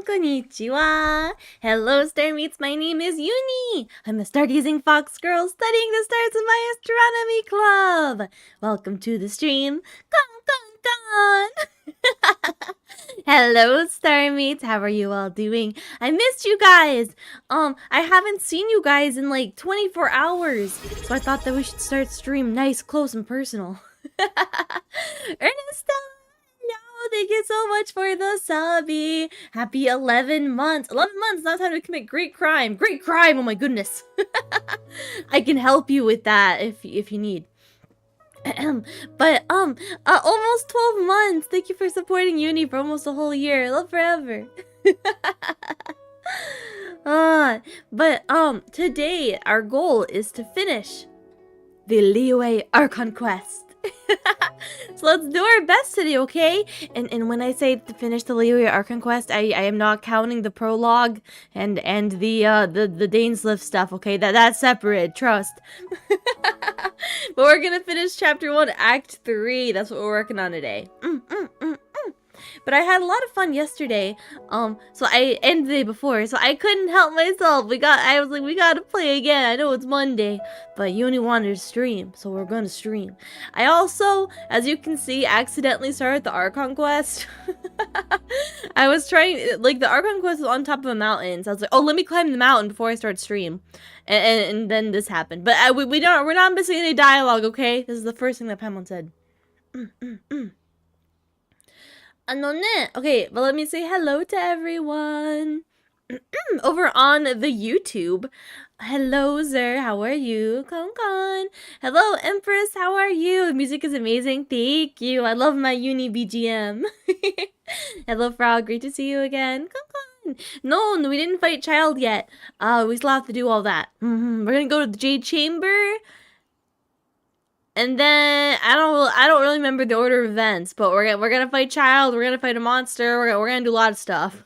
Konnichiwa! Hello, Starmates, my name is Yuni! I'm a Stargazing Fox girl studying the stars of my astronomy club! Welcome to the stream! Hello, Starmates, how are you all doing? I missed you guys! I haven't seen you guys in like 24 hours, so I thought that we should start stream nice, close, and personal. Ernesta! Thank you so much for the subby. Happy 11 months. 11 months, not time to commit great crime. Great crime, oh my goodness. I can help you with that if you need. But almost 12 months. Thank you for supporting Uni for almost a whole year. Love forever. Today our goal is to finish the Liyue Archon quest. So let's do our best today, okay? And when I say to finish the Liyue Archon quest, I am not counting the prologue and the Dainsliff stuff, okay? That's separate, trust. But we're gonna finish chapter 1, act 3. That's what we're working on today. But I had a lot of fun yesterday. And the day before, so I couldn't help myself. I was like, we gotta play again. I know it's Monday, but Yuni wanted to stream, so we're gonna stream. I also, as you can see, accidentally started the Archon quest. I was trying, like, the Archon quest was on top of a mountain, so I was like, oh, let me climb the mountain before I start stream. And then this happened. But we're not missing any dialogue, okay? This is the first thing that Pamela said. Okay, but let me say hello to everyone. Over on the YouTube. Hello, Zer, how are you? Kon. Hello, Empress, how are you? The music is amazing. Thank you. I love my Uni BGM. Hello, Frog. Great to see you again. Kon. No, we didn't fight Child yet. We still have to do all that. We're gonna go to the Jade Chamber. And then I don't really remember the order of events, but we're gonna fight Child, we're gonna fight a monster, we're gonna do a lot of stuff.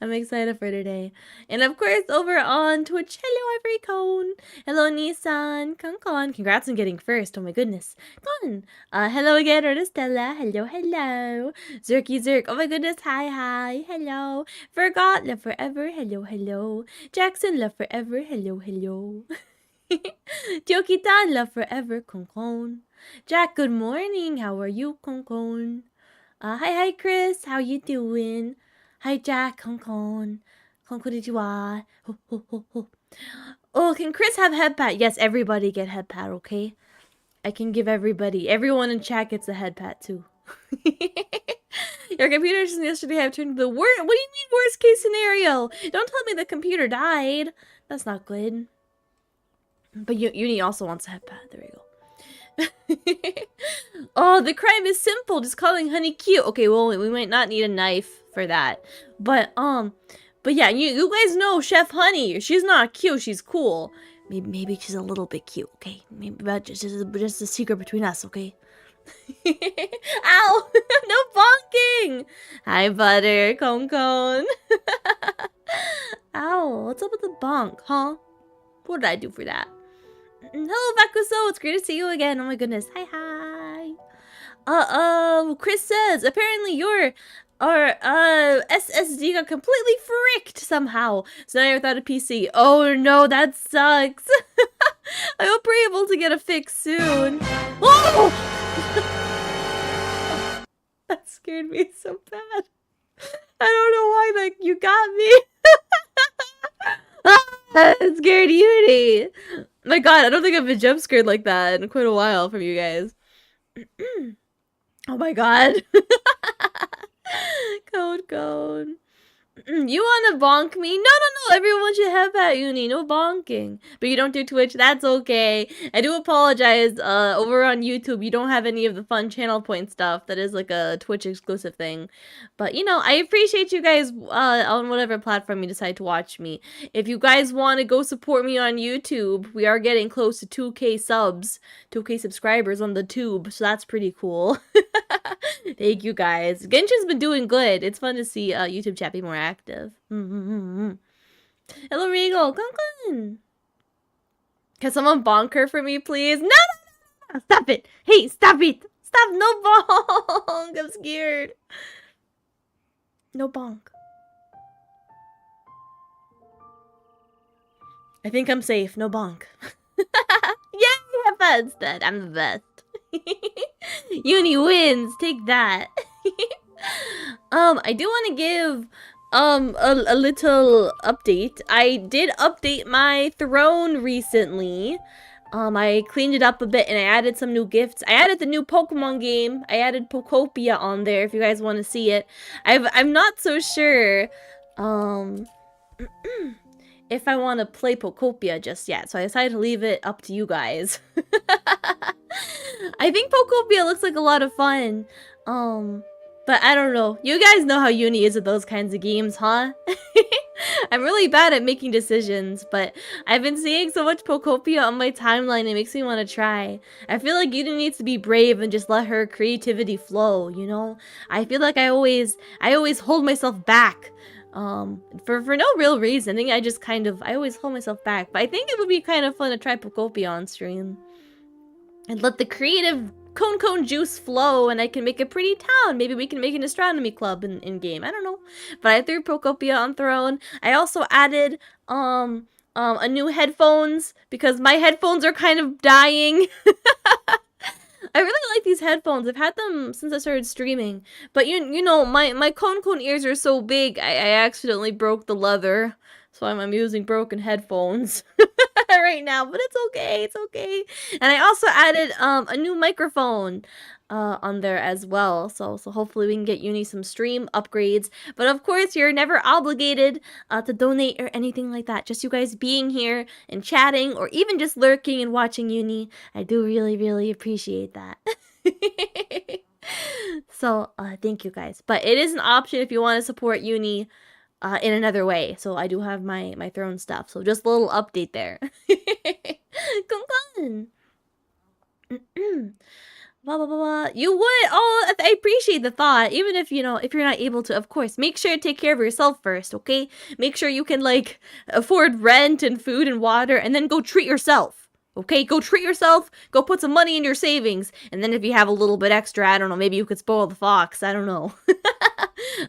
I'm excited for today. And of course, over on Twitch, hello Ivory Cone, hello Nissan, Kon. Congrats on getting first. Oh my goodness, Kon. Hello again, Ernestella. Hello. Zerk. Oh my goodness, hi. Hello. Forgot, love forever. Hello. Jackson, love forever. Hello. Tiokitan, love forever, Kon. Jack, good morning. How are you, Kon? Hi, Chris. How you doing? Hi, Jack, Kon. Konnichiwa. Oh, can Chris have head pat? Yes, everybody get head pat, okay? I can give everyone in chat gets a head pat too. Your computer since yesterday have turned the worst. What do you mean worst case scenario? Don't tell me the computer died. That's not good. But Uni also wants a head pat. There we go. Oh, the crime is simple. Just calling Honey cute. Okay, well, we might not need a knife for that. But yeah, you guys know Chef Honey. She's not cute. She's cool. Maybe she's a little bit cute. Okay, maybe just a secret between us. Okay. Ow! No bonking. Hi, Butter. Kon. Ow! What's up with the bonk, huh? What did I do for that? Hello, Bakuso. It's great to see you again. Oh my goodness. Hi. Chris says apparently your SSD got completely fricked somehow. So now you're without a PC. Oh no, that sucks. I hope we're able to get a fix soon. Whoa! That scared me so bad. I don't know why you got me. That scared Yuni. My god, I don't think I've been jump scared like that in quite a while from you guys. Oh my god. Code. You wanna bonk me? No. Everyone should have that, Uni. No bonking. But you don't do Twitch. That's okay. I do apologize. Over on YouTube, you don't have any of the fun channel point stuff. That is like a Twitch exclusive thing. But, you know, I appreciate you guys on whatever platform you decide to watch me. If you guys want to go support me on YouTube, we are getting close to 2K subs. 2K subscribers on the tube. So that's pretty cool. Thank you guys. Genshin's been doing good. It's fun to see YouTube chat be more active. Hello, Regal. Come. Can someone bonk her for me, please? No! Stop it. Hey, stop it. Stop. No bonk. I'm scared. No bonk. I think I'm safe. No bonk. Yay, have fun instead. I'm the best. Yuni wins. Take that. I do want to give a little update. I did update my throne recently. I cleaned it up a bit and I added some new gifts. I added the new Pokemon game. I added Pokopia on there if you guys want to see it. I'm not so sure if I want to play Pokopia just yet, so I decided to leave it up to you guys. I think Pokopia looks like a lot of fun. But I don't know. You guys know how Yuni is with those kinds of games, huh? I'm really bad at making decisions, but I've been seeing so much Pokopia on my timeline, it makes me want to try. I feel like Yuni needs to be brave and just let her creativity flow, you know? I feel like I always hold myself back. For no real reason. I think I always hold myself back. But I think it would be kind of fun to try Pokopia on stream. And let the creative cone juice flow and I can make a pretty town. Maybe we can make an astronomy club in game. I don't know. But I threw Pokopia on Throne. I also added a new headphones because my headphones are kind of dying. I really like these headphones. I've had them since I started streaming. But you know, my cone ears are so big, I accidentally broke the leather. So I'm using broken headphones right now, but it's okay, it's okay. And I also added a new microphone on there as well. So hopefully we can get Yuni some stream upgrades. But of course, you're never obligated to donate or anything like that. Just you guys being here and chatting or even just lurking and watching Yuni. I do really appreciate that. So thank you guys. But it is an option if you want to support Yuni in another way. So I do have my throne stuff. So just a little update there. Come on. Blah, blah, blah, blah. You would. Oh, I appreciate the thought. Even if, you know, if you're not able to, of course, make sure to take care of yourself first, okay? Make sure you can, like, afford rent and food and water, and then go treat yourself, okay? Go treat yourself, go put some money in your savings, and then if you have a little bit extra, I don't know, maybe you could spoil the fox, I don't know.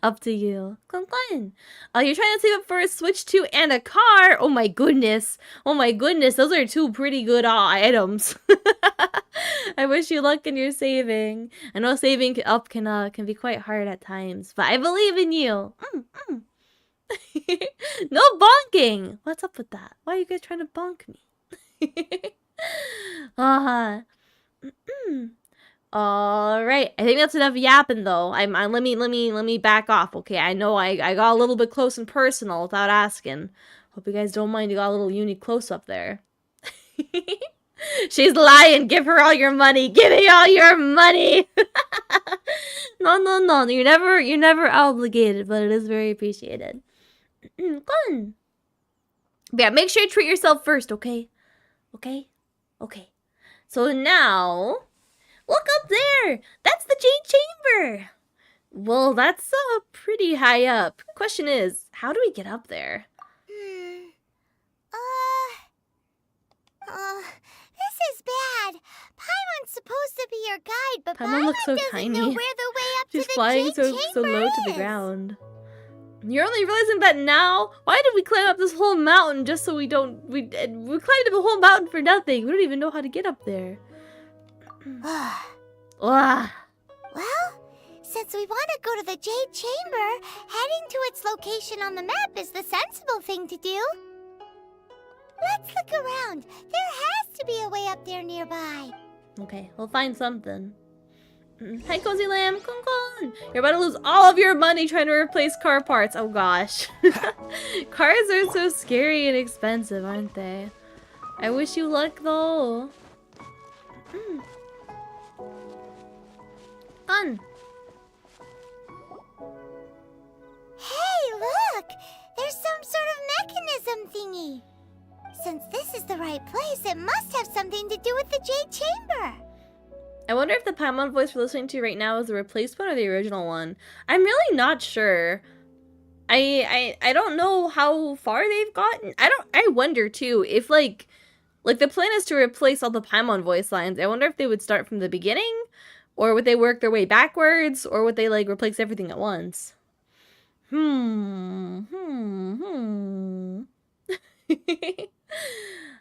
Up to you. Come on. You're trying to save up for a Switch 2 and a car? Oh my goodness. Oh my goodness. Those are two pretty good items. I wish you luck in your saving. I know saving up can be quite hard at times, but I believe in you. No bonking. What's up with that? Why are you guys trying to bonk me? All right, I think that's enough yapping though. Let me back off. Okay, I know I got a little bit close and personal without asking. Hope you guys don't mind. You got a little Yuni close up there. She's lying. Give her all your money. Give me all your money. No. You're never obligated, but it is very appreciated. Fun. But yeah, make sure you treat yourself first, okay? Okay. So now, look up there. That's the Jade Chamber. Well, that's pretty high up. Question is, how do we get up there? This is bad. Paimon's supposed to be your guide, but Paimon looks so doesn't tiny. know where the way up She's to the flying Jade so Chamber low to the is. ground. You're only realizing that now? Why did we climb up this whole mountain just so we climbed up the whole mountain for nothing? We don't even know how to get up there. Well, since we want to go to the Jade Chamber, heading to its location on the map is the sensible thing to do. Let's look around. There has to be a way up there nearby. Okay, we'll find something. Hi, Cozy Lamb. Come. You're about to lose all of your money trying to replace car parts. Oh, gosh. Cars are so scary and expensive, aren't they? I wish you luck, though. Fun. Hey, look! There's some sort of mechanism thingy. Since this is the right place, it must have something to do with the Jade Chamber. I wonder if the Paimon voice we're listening to right now is the replaced one or the original one. I'm really not sure. I don't know how far they've gotten. I wonder too if like the plan is to replace all the Paimon voice lines. I wonder if they would start from the beginning, or would they work their way backwards, or would they like replace everything at once?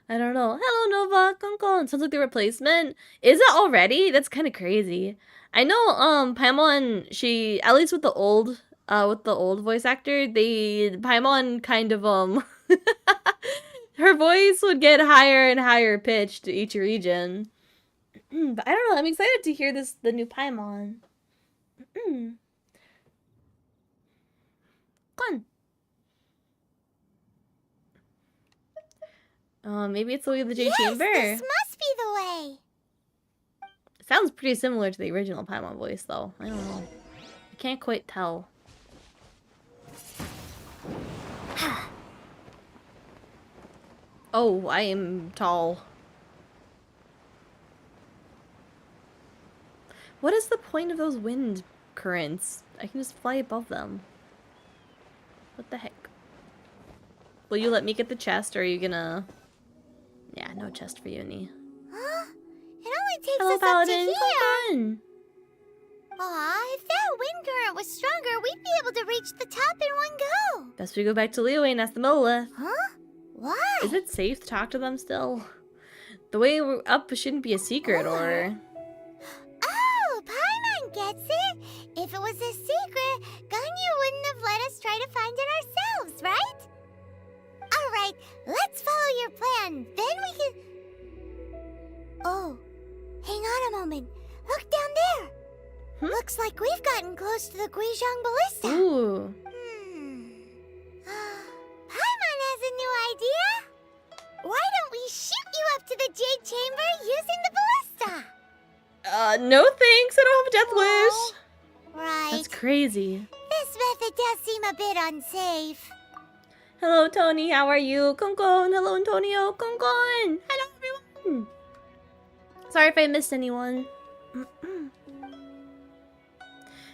I don't know. Hello, Nova. Konkon. Sounds like the replacement. Is it already? That's kind of crazy. I know, Paimon, she, at least with the old voice actor, Paimon kind of, her voice would get higher and higher pitched to each region. But I don't know, I'm excited to hear the new Paimon. Fun. Maybe it's the way of the Jade Chamber. Yes, this must be the way. It sounds pretty similar to the original Paimon voice, though. I don't know. I can't quite tell. Oh, I am tall. What is the point of those wind currents? I can just fly above them. What the heck? Will you let me get the chest, or are you gonna... Yeah, no chest for Yuni. Huh? It only takes Hello, us Paladin. up to here. Come on. Aw, if that wind current was stronger, we'd be able to reach the top in one go. Best we go back to Liyue and ask the Molith. Huh? Why? Is it safe to talk to them still? The way we're up shouldn't be a secret, or... Oh, Paimon gets it. If it was a secret, Ganyu wouldn't have let us try to find it ourselves, right? Alright, let's follow your plan. Then we can... Oh, hang on a moment. Look down there. Looks like we've gotten close to the Guizhong Ballista. Ooh. Paimon has a new idea. Why don't we shoot you up to the Jade Chamber using the ballista? No thanks. I don't have a death wish. Right. That's crazy. This method does seem a bit unsafe. Hello, Tony. How are you? Konkon. Hello, Antonio. Konkon. Hello, everyone. Sorry if I missed anyone.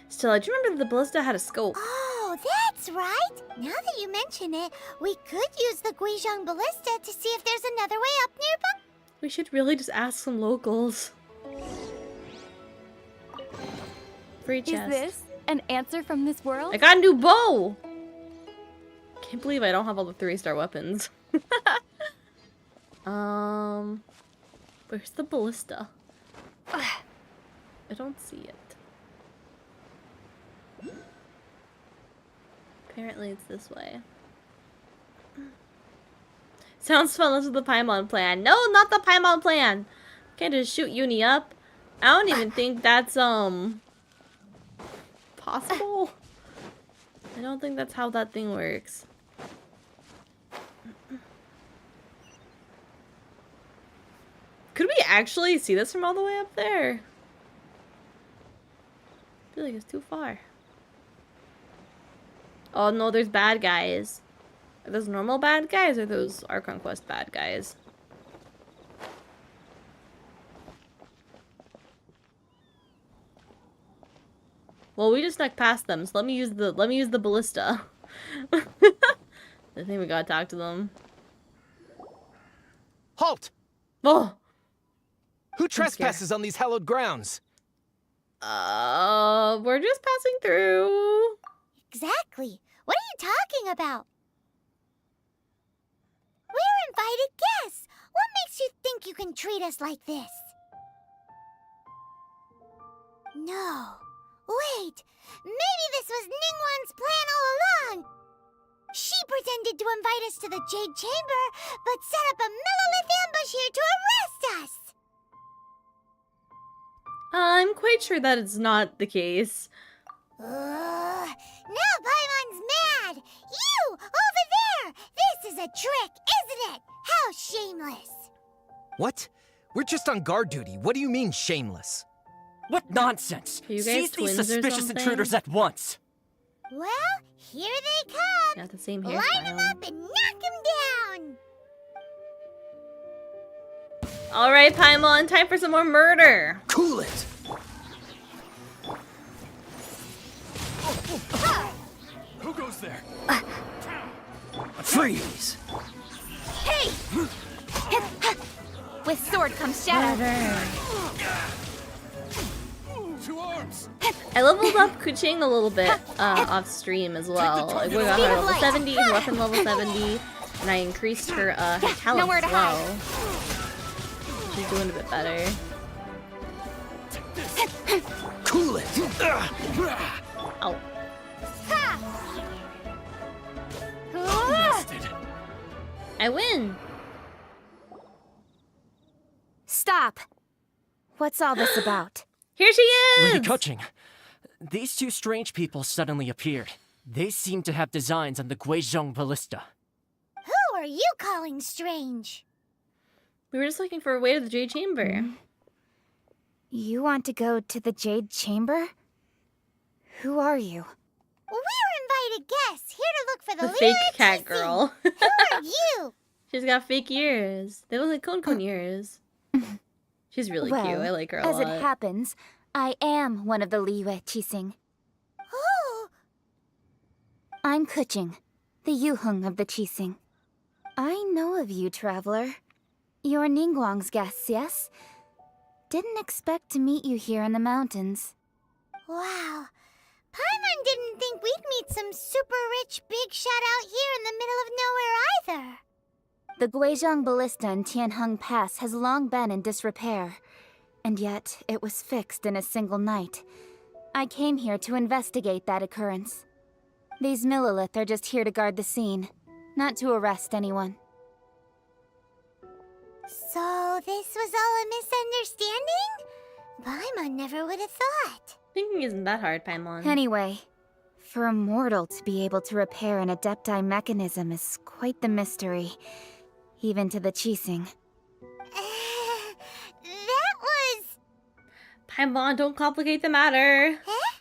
Still, I do remember the ballista had a scope. Oh, that's right. Now that you mention it, we could use the Guizhong Ballista to see if there's another way up nearby. We should really just ask some locals. Free chest. Is this an answer from this world? I got a new bow! Can't believe I don't have all the 3-star weapons. Where's the ballista? I don't see it. Apparently it's this way. Sounds fun. This is the Paimon plan. No, not the Paimon plan! Can't just shoot Yuni up. I don't even think that's, possible. I don't think that's how that thing works. Could we actually see this from all the way up there? I feel like it's too far. Oh no, there's bad guys. Are those normal bad guys or those Archon Quest bad guys? Well, we just snuck past them, so let me use the ballista. I think we gotta talk to them. Halt! Oh! Who trespasses on these hallowed grounds? We're just passing through. Exactly. What are you talking about? We're invited guests. What makes you think you can treat us like this? No. Wait. Maybe this was Ningguang's plan all along. She pretended to invite us to the Jade Chamber, but set up a millilith ambush here to arrest us. I'm quite sure that it's not the case. Now Paimon's mad! You! Over there! This is a trick, isn't it? How shameless! What? We're just on guard duty. What do you mean, shameless? What nonsense! Are you guys Seize these twins or suspicious something? intruders at once! Well, here they come! Got the same Line them hairstyle. up and knock them down! Alright, Paimon, time for some more murder. Cool it! Who goes there? Freeze! Hey! With sword comes shadow. Two arms! I leveled up Kuching a little bit off stream as well. Like we got her level 70, her weapon level 70. And I increased her talent nowhere as to well. She's doing a bit better. Cool it. Oh. Nested. I win! Stop! What's all this about? Here she is! Lady Coaching. These two strange people suddenly appeared. They seem to have designs on the Guizhong Ballista. Who are you calling strange? We were just looking for a way to the Jade Chamber. You want to go to the Jade Chamber? Who are you? We're invited guests here to look for the The fake Liyue cat Chixing. girl. Who are you? She's got fake ears. They look like Kon ears. She's really cute. I like her a as lot. it happens, I am one of the Liyue Chixing. Oh, I'm Kuching, the Yuheng of the Chixing. I know of you, traveler. You're Ningguang's guests, yes? Didn't expect to meet you here in the mountains. wow. Paimon didn't think we'd meet some super rich big shot out here in the middle of nowhere either. The Guizhong Ballista in Tianheng Pass has long been in disrepair, and yet it was fixed in a single night. I came here to investigate that occurrence. These Millilith are just here to guard the scene, not to arrest anyone. So this was all a misunderstanding? Paimon never would have thought. Thinking isn't that hard, Paimon. Anyway, for a mortal to be able to repair an Adepti mechanism is quite the mystery, even to the Chixing. That was... Paimon, don't complicate the matter. Huh?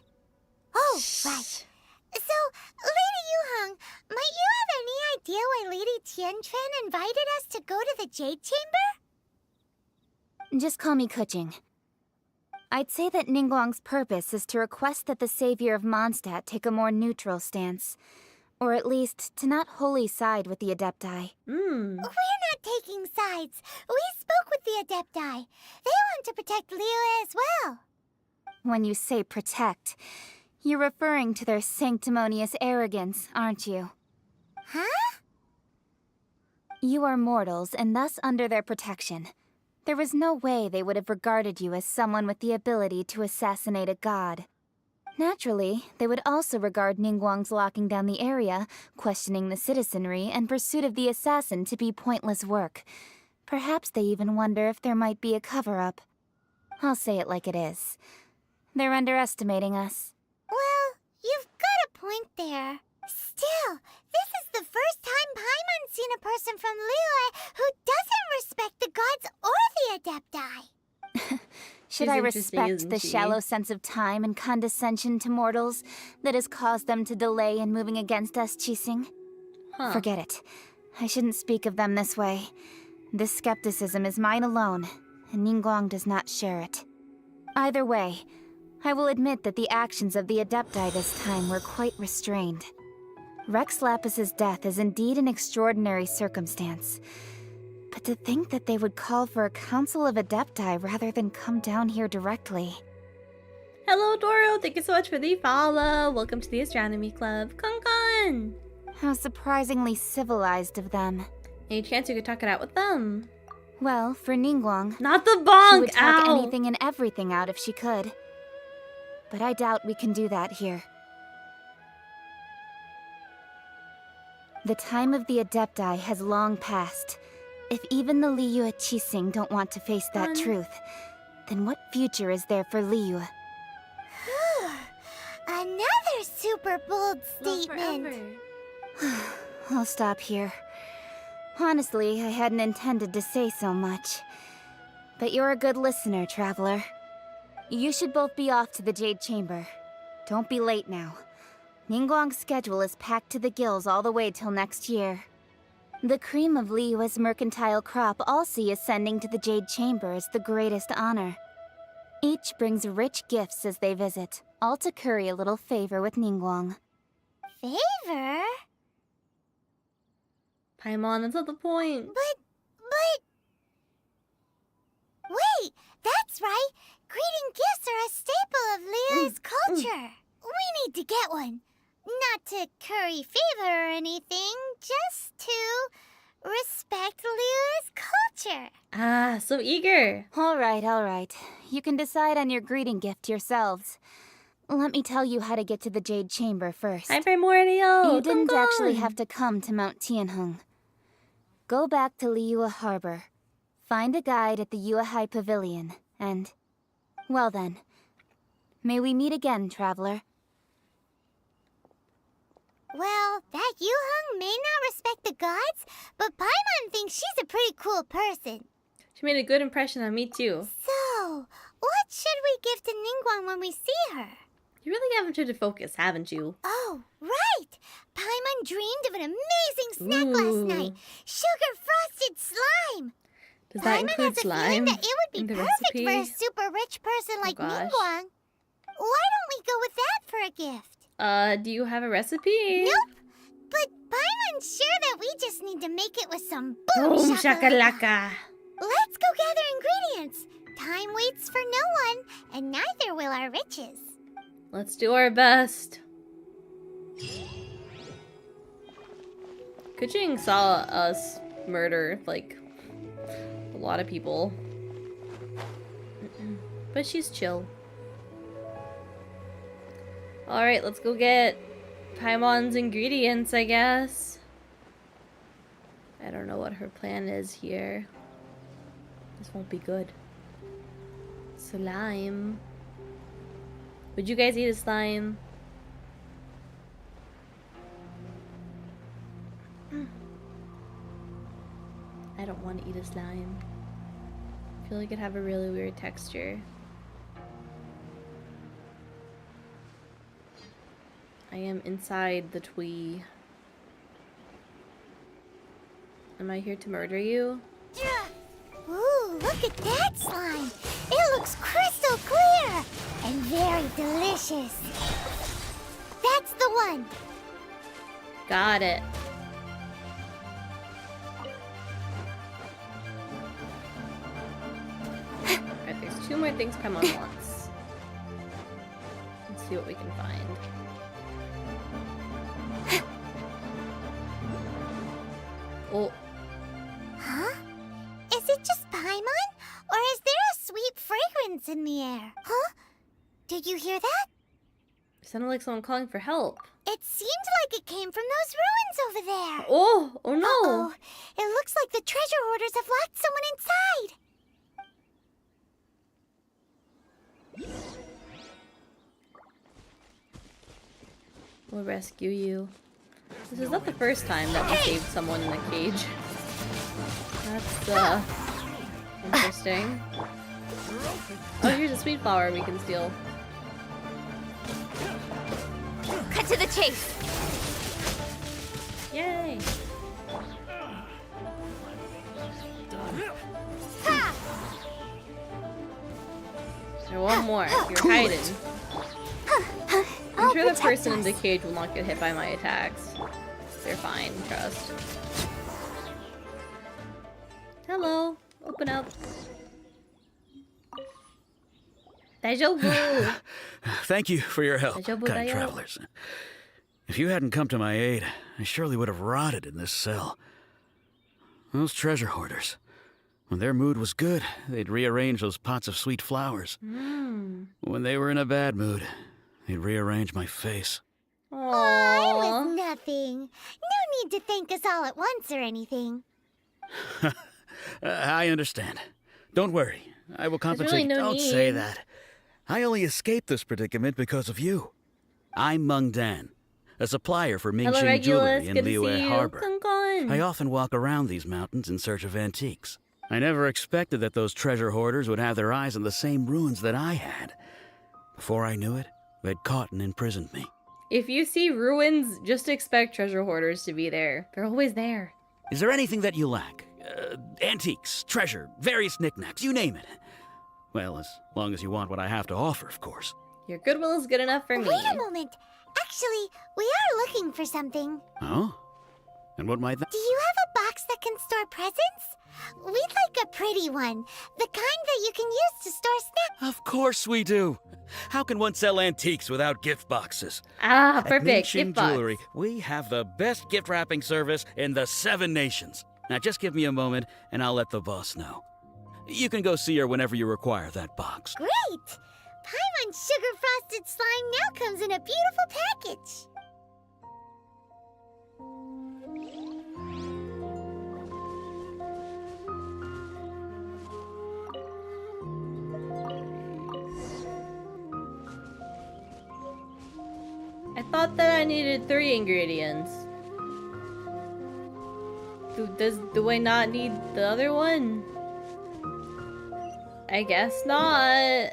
Oh, right. So, Lady Yuheng, might you have any idea why Lady Tianquan invited us to go to the Jade Chamber? Just call me Kuching. I'd say that Ningguang's purpose is to request that the savior of Mondstadt take a more neutral stance. Or at least, to not wholly side with the Adepti. Hmm. We're not taking sides. We spoke with the Adepti. They want to protect Liyue as well. When you say protect, you're referring to their sanctimonious arrogance, aren't you? Huh? You are mortals, and thus under their protection. There was no way they would have regarded you as someone with the ability to assassinate a god. Naturally, they would also regard Ningguang's locking down the area, questioning the citizenry, and pursuit of the assassin to be pointless work. Perhaps they even wonder if there might be a cover-up. I'll say it like it is. They're underestimating us. Well, you've got a point there. Still, this is the first time Paimon's seen a person from Liyue who doesn't respect the gods or the Adepti. Should She's I interesting, respect isn't the she? shallow sense of time and condescension to mortals that has caused them to delay in moving against us, Chixing? Huh. Forget it. I shouldn't speak of them this way. This skepticism is mine alone, and Ningguang does not share it. Either way, I will admit that the actions of the Adepti this time were quite restrained. Rex Lapis's death is indeed an extraordinary circumstance. But to think that they would call for a council of Adepti rather than come down here directly. Hello, Doro. Thank you so much for the follow. Welcome to the Astronomy Club. Kon! How surprisingly civilized of them. Any chance you could talk it out with them? Well, for Ningguang, Not the she bonk! would talk Ow! anything and everything out if she could. But I doubt we can do that here. The time of the Adepti has long passed. If even the Liyue Chixing don't want to face that truth, then what future is there for Liyue? Another super bold Love statement. forever. I'll stop here. Honestly, I hadn't intended to say so much. But you're a good listener, traveler. You should both be off to the Jade Chamber. Don't be late now. Ningguang's schedule is packed to the gills all the way till next year. The cream of Liyue's mercantile crop all see ascending to the Jade Chamber as the greatest honor. Each brings rich gifts as they visit, all to curry a little favor with Ningguang. Favor? Paimon, that's not the point. But... Wait, that's right. Greeting gifts are a staple of Liyue's culture. We need to get one. Not to curry favor or anything, just to respect Liyue's culture. Ah, so eager. Alright. You can decide on your greeting gift yourselves. Let me tell you how to get to the Jade Chamber first. Hi, Primordial. You didn't actually Come have to come to Mount Tianheng. Go back to Liyue Harbor. Find a guide at the Yuehai Pavilion, and... well then. May we meet again, traveler. Well, that Yuheng may not respect the gods, but Paimon thinks she's a pretty cool person. She made a good impression on me, too. So, what should we give to Ningguang when we see her? You really haven't tried to focus, haven't you? Oh, right! Paimon dreamed of an amazing snack last night. Sugar-frosted slime! Does that Paimon include has a slime feeling that it would in be the perfect for a recipe? super rich person like gosh. Ningguang. Why don't we go with that for a gift? Do you have a recipe? Nope. But Paimon's sure that we just need to make it with some boom, Boom shakalaka. shakalaka. Let's go gather ingredients. Time waits for no one, and neither will our riches. Let's do our best. Kuching saw us murder, like, a lot of people. But she's chill. Alright, let's go get Paimon's ingredients, I guess. I don't know what her plan is here. This won't be good. Slime. Would you guys eat a slime? I don't want to eat a slime. I feel like it'd have a really weird texture. I am inside the twee. Am I here to murder you? Ooh, look at that slime. It looks crystal clear and very delicious. That's the one. Got it. Alright, there's 2 more things Paimon wants. Let's see what we can find. Oh, Huh? Is it just Paimon? Or is there a sweet fragrance in the air? Huh? Did you hear that? it sounded like someone calling for help. It seemed like it came from those ruins over there. Oh no! Uh-oh. It looks like the treasure hoarders have locked someone inside. We'll rescue you. This is not the first time that we saved someone in a cage. That's, interesting. Oh, here's a sweet flower we can steal. Cut to the chase! Yay! Ha! There's one more. You're hiding. I'm sure the person in the cage will not get hit by my attacks. They're fine, trust. Hello. Open up. Daijoubu! Thank you for your help, Daijoubu kind dayo. travelers. If you hadn't come to my aid, I surely would have rotted in this cell. Those treasure hoarders. When their mood was good, they'd rearrange those pots of sweet flowers. When they were in a bad mood, they'd rearrange my face. It Aww. was nothing. No need to thank us all at once or anything. I understand. Don't worry. I will compensate. really no Don't say need. that. I only escaped this predicament because of you. I'm Meng Dan, a supplier for Hello, Mingxing Regulus. jewelry in Good to Liyue see you. Harbor. Kong-kong. I often walk around these mountains in search of antiques. I never expected that those treasure hoarders would have their eyes on the same ruins that I had. Before I knew it, they'd caught and imprisoned me. If you see ruins, just expect treasure hoarders to be there. They're always there. Is there anything that you lack? Antiques, treasure, various knickknacks, you name it. Well, as long as you want what I have to offer, of course. Your goodwill is good enough for me. Wait a moment. Actually, we are looking for something. Oh? And what might that... Do you have a box that can store presents? We'd like a pretty one. The kind that you can use to store snacks. Of course we do. How can one sell antiques without gift boxes? Ah, At perfect. Mingxing Gift box. Jewelry, we have the best gift wrapping service in the 7 nations. Now just give me a moment, and I'll let the boss know. You can go see her whenever you require that box. Great! Paimon's sugar-frosted slime now comes in a beautiful package. I thought that I needed 3 ingredients. Do I not need the other one? I guess not.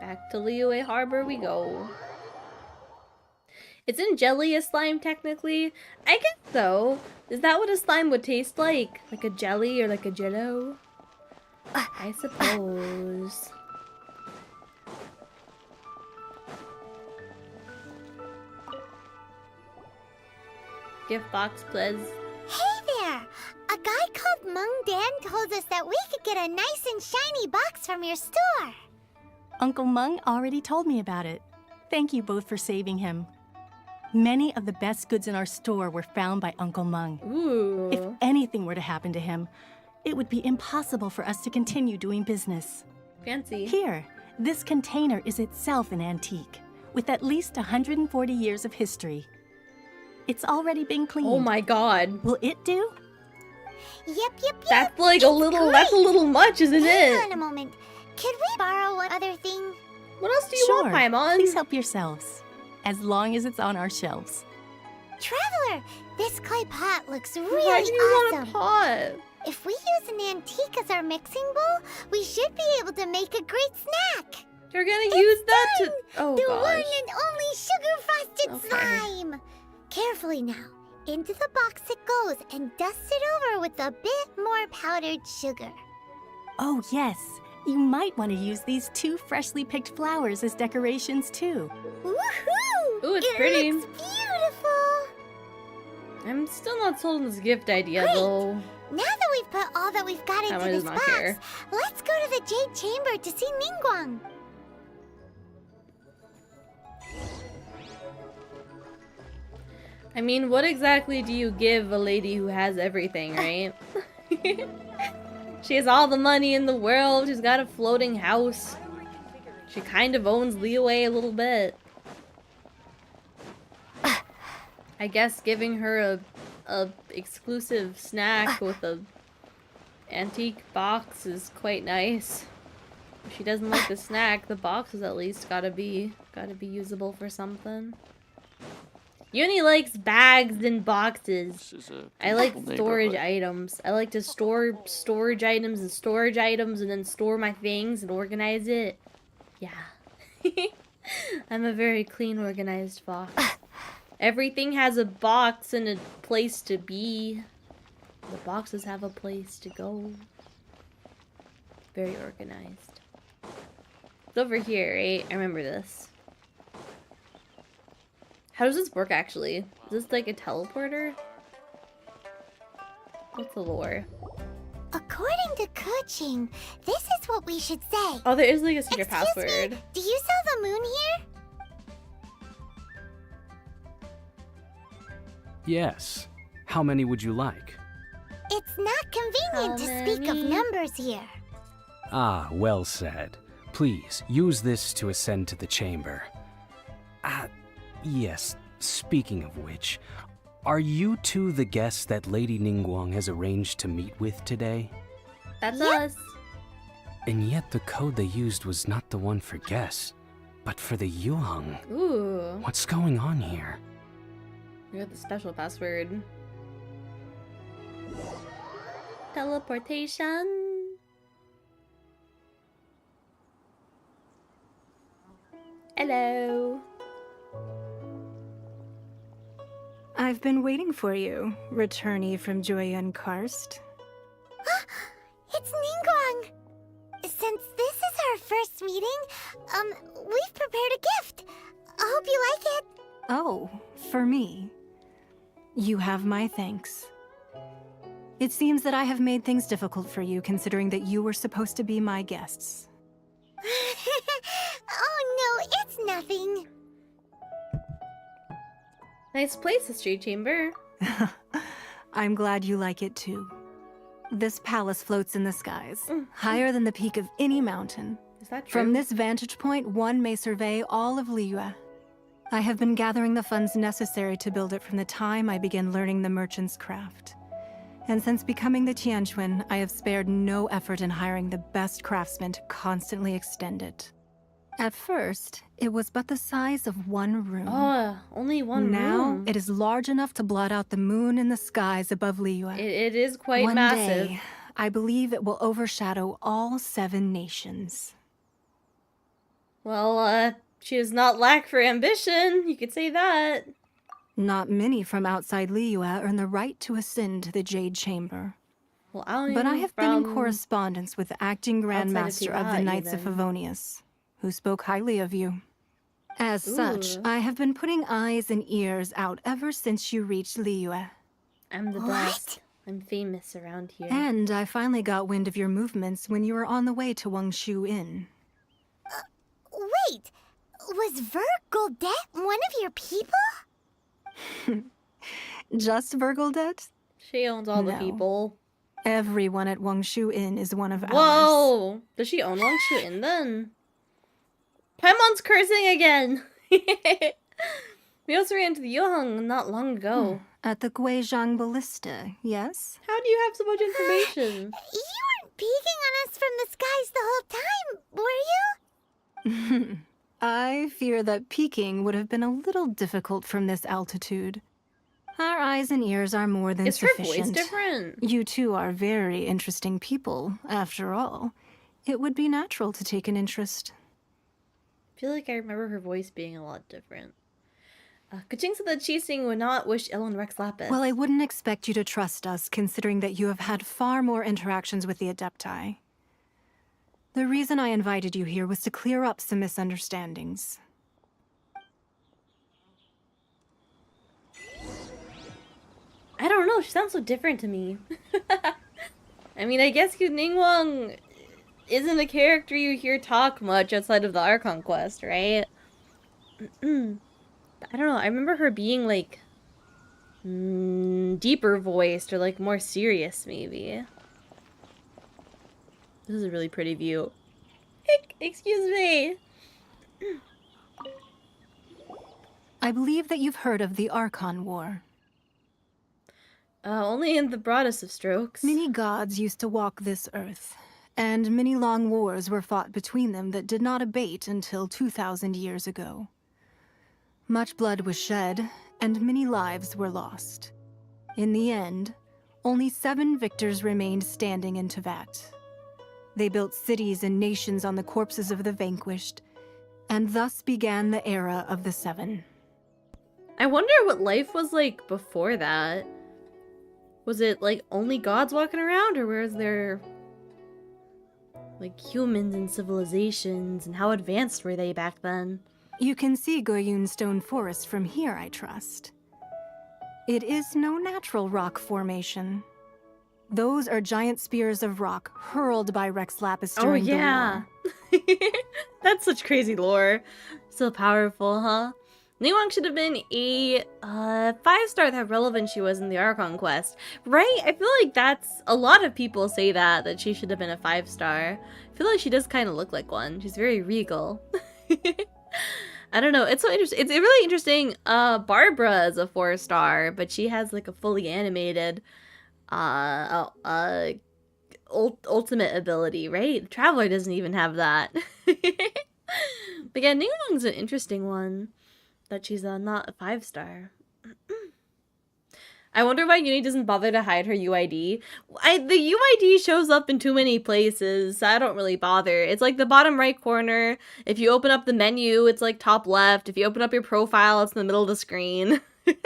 Back to Liyue Harbor we go. Isn't jelly a slime technically? I guess so. Is that what a slime would taste like? Like a jelly or like a jello? I suppose. Gift box, please. Hey there! A guy called Mung Dan told us that we could get a nice and shiny box from your store. Uncle Mung already told me about it. Thank you both for saving him. Many of the best goods in our store were found by Uncle Mung. Ooh. If anything were to happen to him, it would be impossible for us to continue doing business. Fancy. Here, this container is itself an antique, with at least 140 years of history. It's already been cleaned. Oh my god. Will it do? Yep. That's like a little, that's a little much, isn't Hang it? on a moment. Could we borrow one other thing? What else do you Sure. want, Paimon? Please help yourselves, as long as it's on our shelves. Traveler, this clay pot looks Why really do you awesome. want a pot? If we use an antique as our mixing bowl, we should be able to make a great snack. You're gonna use that to... Oh The gosh. one and only sugar-frosted Okay. slime. Carefully now. Into the box it goes and dust it over with a bit more powdered sugar. Oh yes, you might want to use these 2 freshly picked flowers as decorations too. Woohoo! Ooh, it's it pretty. looks beautiful. I'm still not sold on this gift idea, Great. though. Now that we've put all that we've got into Paimon this does not box, care. let's go to the Jade Chamber to see Ningguang. I mean, what exactly do you give a lady who has everything, right? She has all the money in the world, she's got a floating house. She kind of owns Liyue a little bit. I guess giving her a exclusive snack with a antique box is quite nice. If she doesn't like the snack, the box is at least gotta be usable for something. Yuni likes bags and boxes. I like storage items. I like to store storage items and storage items and then store my things and organize it. Yeah. I'm a very clean, organized fox. Everything has a box and a place to be. The boxes have a place to go. Very organized. It's over here, right? I remember this. How does this work, actually? Is this like a teleporter? What's the lore? According to Kuching, this is what we should say. Oh, there is like a secret Excuse password. me, do you sell the moon here? Yes. How many would you like? It's not convenient to speak of many? numbers here. Ah, well said. Please, use this to ascend to the chamber. Yes, speaking of which, are you two the guests that Lady Ningguang has arranged to meet with today? That's Yep. us. And yet the code they used was not the one for guests, but for the Yuheng. Ooh. What's going on here? We got the special password. Teleportation. Hello. I've been waiting for you, returnee from Joyun Karst. It's Ningguang! Since this is our first meeting, we've prepared a gift. I hope you like it. Oh, for me. You have my thanks. It seems that I have made things difficult for you, considering that you were supposed to be my guests. Oh no, it's nothing. Nice place, the street chamber. I'm glad you like it too. This palace floats in the skies, higher than the peak of any mountain. Is that true? From this vantage point, one may survey all of Liyue. I have been gathering the funds necessary to build it from the time I began learning the merchant's craft. And since becoming the Tianquan, I have spared no effort in hiring the best craftsmen to constantly extend it. At first, it was but the size of one room. Oh, only one Now, room. it is large enough to blot out the moon in the skies above Liyue. It is quite One massive. day, I believe it will overshadow all 7 nations. Well, she does not lack for ambition. You could say that. Not many from outside Liyue earn the right to ascend to the Jade Chamber. Well, I don't But I even have been in from correspondence with the acting Grand outside of Master of the Tibet, Knights of even. Favonius, who spoke highly of you. As such, Ooh. I have been putting eyes and ears out ever since you reached Liyue. I'm the best. I'm famous around here. And I finally got wind of your movements when you were on the way to Wangshu Inn. Wait, was Vergoldet one of your people? Just Vergoldet? She owns all the No. people. Everyone at Wangshu Inn is one of ours. Whoa! Does she own Wangshu Inn then? Paimon's cursing again! We also ran into the Yohang not long ago. At the Guizhang Ballista, yes? How do you have so much information? You weren't peeking on us from the skies the whole time, were you? I fear that peeking would have been a little difficult from this altitude. Our eyes and ears are more than Is her sufficient. voice different? You two are very interesting people, after all. It would be natural to take an interest. I feel like I remember her voice being a lot different. Kuching said that Chising would not wish ill on Rex Lapis. Well, I wouldn't expect you to trust us, considering that you have had far more interactions with the Adepti. The reason I invited you here was to clear up some misunderstandings. I don't know, she sounds so different to me. I mean, I guess Ningguang isn't a character you hear talk much outside of the Archon quest, right? I don't know, I remember her being like deeper voiced or like more serious maybe. This is a really pretty view. Excuse me. I believe that you've heard of the Archon War. Only in the broadest of strokes. Many gods used to walk this earth, and many long wars were fought between them that did not abate until 2,000 years ago. Much blood was shed, and many lives were lost. In the end, only 7 victors remained standing in Teyvat. They built cities and nations on the corpses of the vanquished, and thus began the era of the 7. I wonder what life was like before that. Was it like only gods walking around, or was there like humans and civilizations, and how advanced were they back then? You can see Goyun Stone Forest from here, I trust. It is no natural rock formation. Those are giant spears of rock hurled by Rex Lapis during the war. That's such crazy lore. So powerful, huh? Ningguang should have been a 5-star that relevant she was in the Archon quest. Right? I feel like that's... A lot of people say that she should have been a 5-star. I feel like she does kind of look like one. She's very regal. I don't know. It's so interesting. It's really interesting. Barbara is a 4-star, but she has like a fully animated ultimate ability, right? Traveler doesn't even have that. But yeah, Ningguang's an interesting one. That she's not a 5-star. I wonder why Yuni doesn't bother to hide her UID. The UID shows up in too many places, so I don't really bother. It's like the bottom right corner. If you open up the menu, it's like top left. If you open up your profile, it's in the middle of the screen. The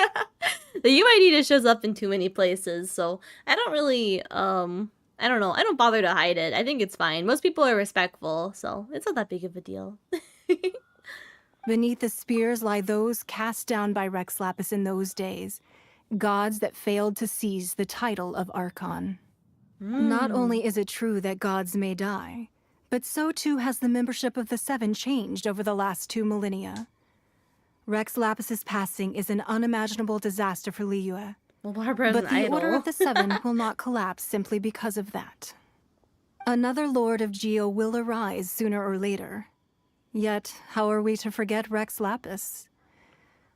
UID just shows up in too many places, so I don't really, I don't know. I don't bother to hide it. I think it's fine. Most people are respectful, so it's not that big of a deal. Beneath the spears lie those cast down by Rex Lapis in those days, gods that failed to seize the title of Archon. Not only is it true that gods may die, but so too has the membership of the 7 changed over the last 2 millennia. Rex Lapis's passing is an unimaginable disaster for Liyue, Well, Barbara's But an the idol. Order of the Seven will not collapse simply because of that. Another Lord of Geo will arise sooner or later. Yet, how are we to forget Rex Lapis?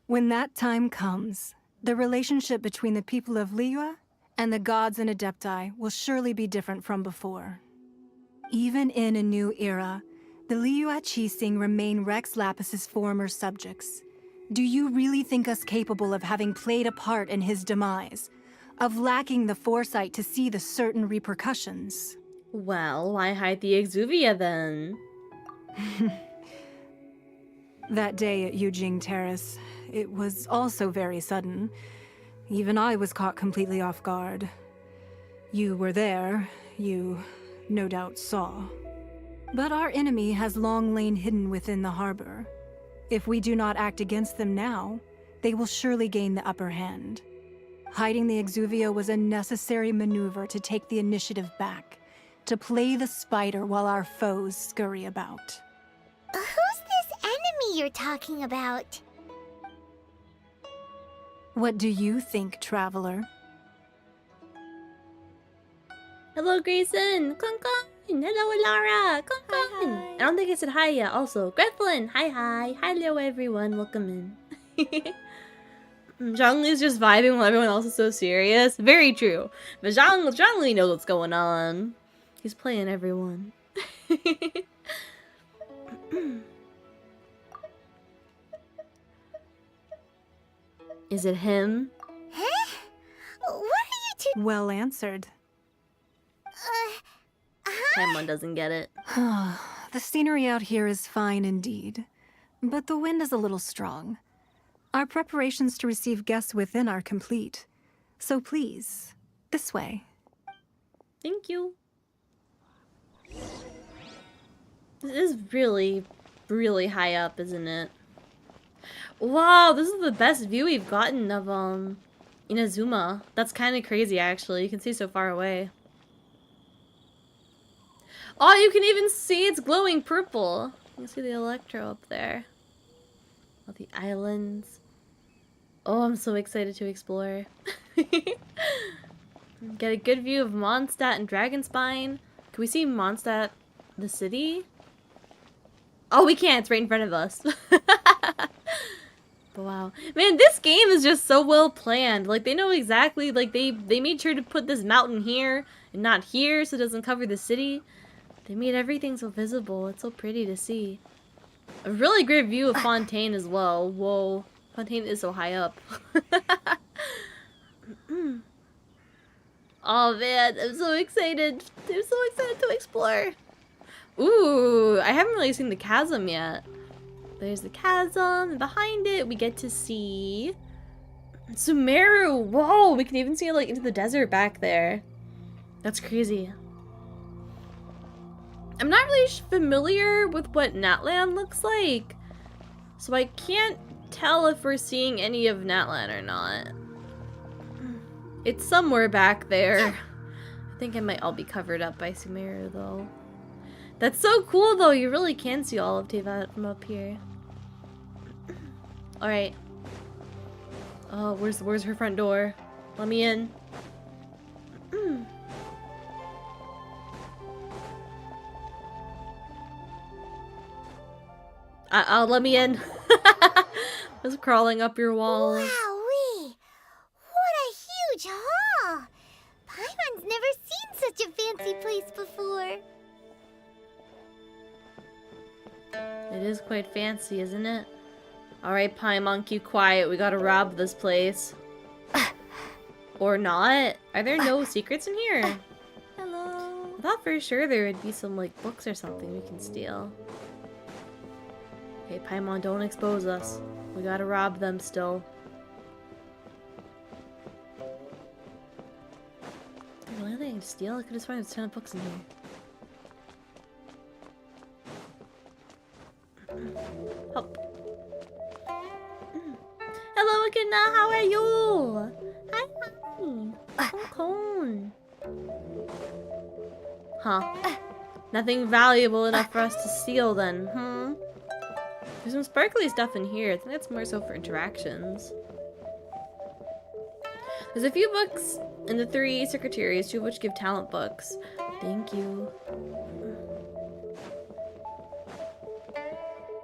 When that time comes, the relationship between the people of Liyue and the gods and Adepti will surely be different from before. Even in a new era, the Liyue Qixing remain Rex Lapis's former subjects. Do you really think us capable of having played a part in his demise? Of lacking the foresight to see the certain repercussions? Well, why hide the Exuvia then? That day at Yujing Terrace, it was also very sudden. Even I was caught completely off guard. You were there, you no doubt saw. But our enemy has long lain hidden within the harbor. If we do not act against them now, they will surely gain the upper hand. Hiding the Exuvia was a necessary maneuver to take the initiative back, to play the spider while our foes scurry about. Who's this enemy you're talking about? What do you think, traveler? Hello, Grayson! Konkon! Hello, Lara! Konkon! I don't think I said hi yet, also. Greflin! Hi! Hello, everyone. Welcome in. Zhongli's just vibing while everyone else is so serious. Very true. But Zhongli knows what's going on. He's playing everyone. Is it him? Huh? What are you two? Well answered. Paimon doesn't get it. The scenery out here is fine indeed, but the wind is a little strong. Our preparations to receive guests within are complete. So please, this way. Thank you. This is really, really high up, isn't it? Wow, this is the best view we've gotten of Inazuma. That's kind of crazy, actually. You can see so far away. Oh, you can even see it's glowing purple. You can see the Electro up there. All the islands. Oh, I'm so excited to explore. Get a good view of Mondstadt and Dragonspine. Can we see Mondstadt, the city? Oh, we can't. It's right in front of us. But wow. Man, this game is just so well planned. Like, they know exactly, like, they made sure to put this mountain here and not here so it doesn't cover the city. They made everything so visible. It's so pretty to see. A really great view of Fontaine as well. Whoa. Fontaine is so high up. Oh man, I'm so excited. I'm so excited to explore. Ooh, I haven't really seen the chasm yet. There's the chasm, and behind it we get to see Sumeru. Whoa, we can even see like into the desert back there. That's crazy. I'm not really familiar with what Natlan looks like, so I can't tell if we're seeing any of Natlan or not. It's somewhere back there. I think it might all be covered up by Sumeru though. That's so cool though, you really can see all of Teyvat from up here. Alright. Oh, where's her front door? Let me in. Let me in. Just crawling up your walls. Wowee! What a huge hall! Paimon's never seen such a fancy place before. It is quite fancy, isn't it? Alright, Paimon, keep quiet. We gotta rob this place. Or not? Are there no secrets in here? Hello. I thought for sure there would be some, like, books or something we can steal. Okay, Paimon, don't expose us. We gotta rob them still. Is there really anything to steal? I could just find a ton of books in here. Hop. Hello, Akina. How are you? Hi. Cone. Huh. Nothing valuable enough for us to steal then, hmm? There's some sparkly stuff in here. I think that's more so for interactions. There's a few books in the 3 secretaries, 2 of which give talent books. Thank you.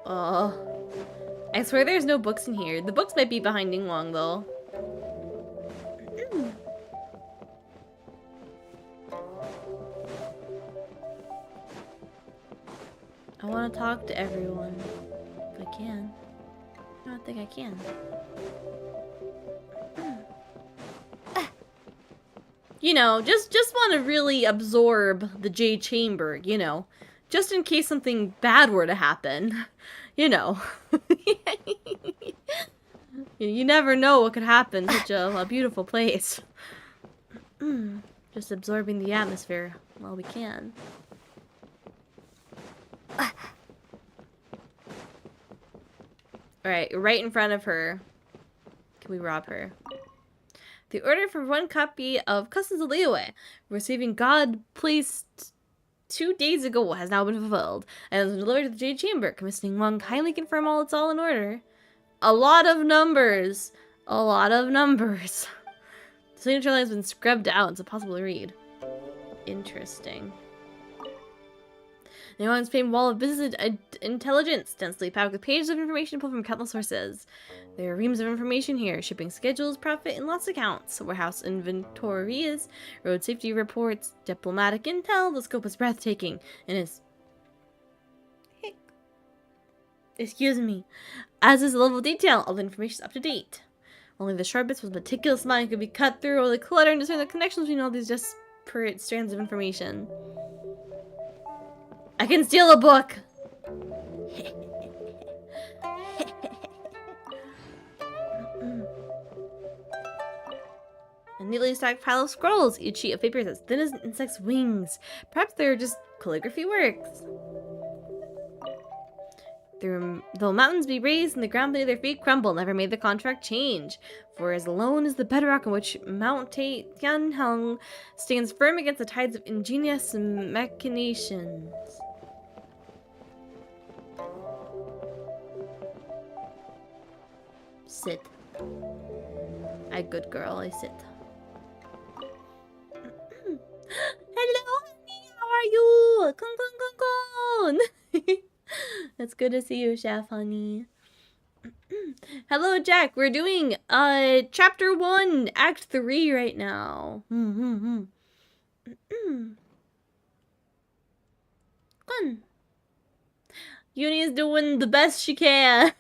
Oh. I swear there's no books in here. The books might be behind Ningguang, though. I want to talk to everyone. If I can. I don't think I can. You know, just want to really absorb the Jade Chamber, you know. Just in case something bad were to happen. You know. You never know what could happen in such a beautiful place. Just absorbing the atmosphere while we can. Alright, right in front of her. Can we rob her? The order for 1 copy of Customs of Liyue, receiving God placed 2 days ago, has now been fulfilled, and has been delivered to the Jade Chamber. Commissioning Wang kindly confirm it's all in order. A lot of numbers. A lot of numbers. The signature line has been scrubbed out. It's impossible to read. Interesting. Ningguang's famed wall of business intelligence, densely packed with pages of information pulled from countless sources. There are reams of information here: shipping schedules, profit and loss accounts, warehouse inventories, road safety reports, diplomatic intel. The scope is breathtaking and is... Excuse me. As is the level of detail, all the information is up to date. Only the sharp bits with meticulous mind could be cut through all the clutter and discern the connections between all these disparate strands of information. I can steal a book! A neatly stacked pile of scrolls, each sheet of paper is as thin as an insect's wings. Perhaps they're just calligraphy works. Though mountains be raised and the ground beneath their feet crumble, never made the contract change. For as alone is the bedrock on which Mount Tianheng stands firm against the tides of ingenious machinations. Sit. I good girl, I sit. Hello, honey, how are you? Con. It's good to see you, Chef, honey. Hello, Jack. We're doing chapter 1, act 3 right now. Fun. Yuni is doing the best she can.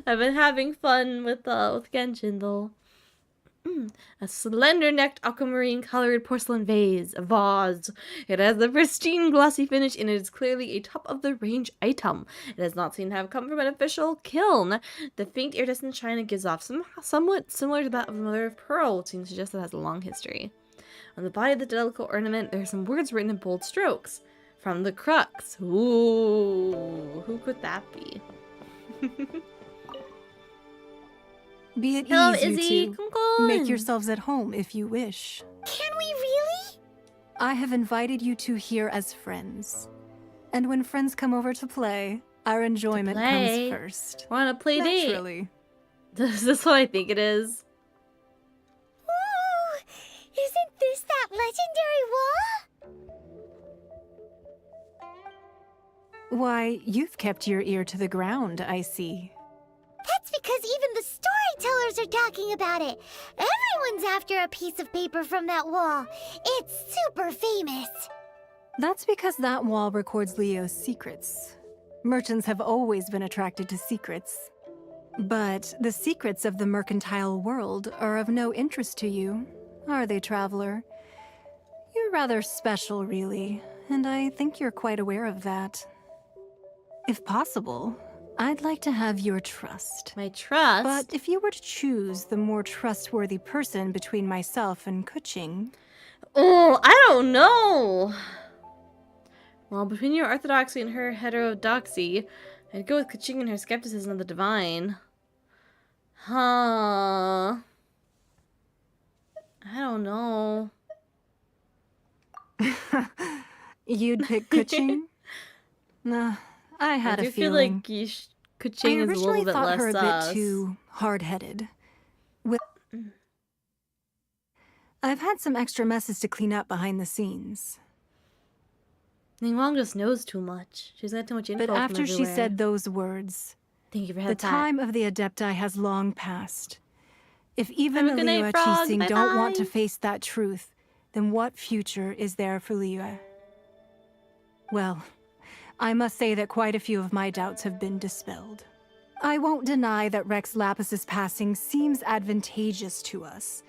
I've been having fun with Genshin though. A slender-necked aquamarine-colored porcelain vase, a vase. It has a pristine, glossy finish, and it is clearly a top-of-the-range item. It has not seemed to have come from an official kiln. The faint iridescent shine it gives off somewhat similar to that of a mother-of-pearl, which seems to suggest it has a long history. On the body of the delicate ornament, there are some words written in bold strokes. From the crux. Ooh, who could that be? Be at Hello, ease, you Izzy. two. Come Make on. yourselves at home if you wish. Can we really? I have invited you two here as friends. And when friends come over to play, our enjoyment play? comes first. We're on a play date. Naturally. Is this what I think it is? Ooh, isn't this that legendary wall? Why, you've kept your ear to the ground, I see. That's because even the storytellers are talking about it. Everyone's after a piece of paper from that wall. It's super famous. That's because that wall records Leo's secrets. Merchants have always been attracted to secrets. But the secrets of the mercantile world are of no interest to you, are they, traveler? You're rather special, really, and I think you're quite aware of that. If possible, I'd like to have your trust. My trust? But if you were to choose the more trustworthy person between myself and Kuching... Oh, I don't know. Well, between your orthodoxy and her heterodoxy, I'd go with Kuching and her skepticism of the divine. Huh. I don't know. You'd pick Kuching? Nah, I had a feeling. I do feel like Kuching is a little bit thought less her a bit too hard-headed. I've had some extra messes to clean up behind the scenes. Ningguang just knows too much. She's got too much info But from after she everywhere. said those words, Thank you for the that. time of the Adepti has long passed. If even Have the a good Liyue night, frog. Qixing don't want to Bye-bye. face that truth, then what future is there for Liyue? Well, I must say that quite a few of my doubts have been dispelled. I won't deny that Rex Lapis's passing seems advantageous to us.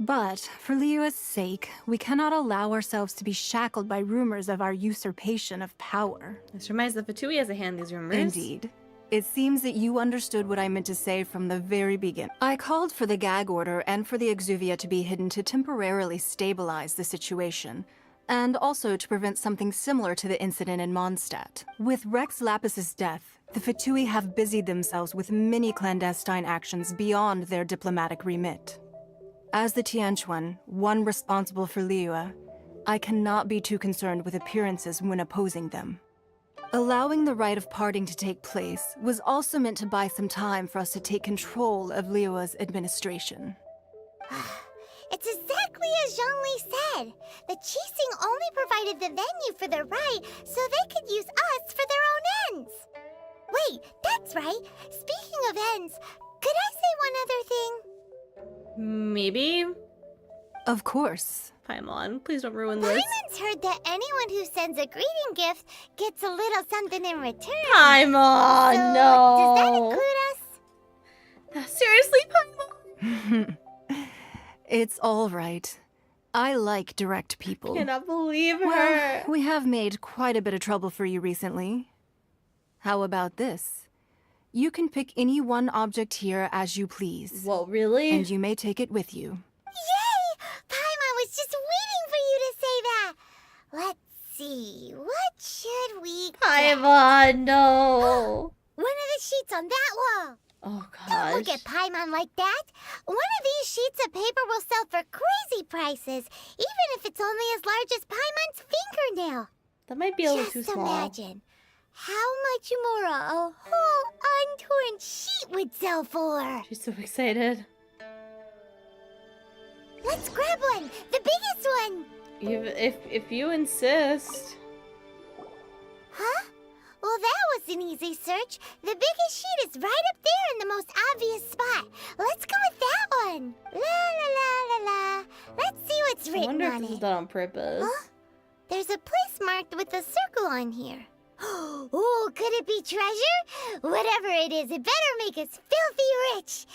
But, for Liyue's sake, we cannot allow ourselves to be shackled by rumors of our usurpation of power. This reminds the Fatui has a hand in these rumors. Indeed. It seems that you understood what I meant to say from the very beginning. I called for the gag order and for the Exuvia to be hidden to temporarily stabilize the situation, and also to prevent something similar to the incident in Mondstadt. With Rex Lapis's death, the Fatui have busied themselves with many clandestine actions beyond their diplomatic remit. As the Tianquan, one responsible for Liyue, I cannot be too concerned with appearances when opposing them. Allowing the rite of parting to take place was also meant to buy some time for us to take control of Liyue's administration. It's exactly as Zhongli said. The Qixing only provided the venue for the rite so they could use us for their own ends. Wait, that's right. Speaking of ends, could I say one other thing? Maybe? Of course. Paimon, please don't ruin this. Paimon's heard that anyone who sends a greeting gift gets a little something in return. Paimon, So, no. does that include us? Seriously, Paimon? It's all right. I like direct people. Cannot believe her. Well, we have made quite a bit of trouble for you recently. How about this? You can pick any one object here as you please. Well, really? And you may take it with you. Yay! Paimon was just waiting for you to say that. Let's see, what should we get? Paimon, no. One of the sheets on that wall. Oh, Don't look gosh. at Paimon like that. One of these sheets of paper will sell for crazy prices, even if it's only as large as Paimon's fingernail. That might be a little Just too small. imagine how much more a whole untorn sheet would sell for. She's so excited. Let's grab one, the biggest one. If you insist. Huh? Well, that was an easy search. The biggest sheet is right up there in the most obvious spot. Let's go with that one. La la la la la. Let's see what's I written wonder if on this is it. done on purpose. Huh? There's a place marked with a circle on here. Oh, could it be treasure? Whatever it is, it better make us filthy rich.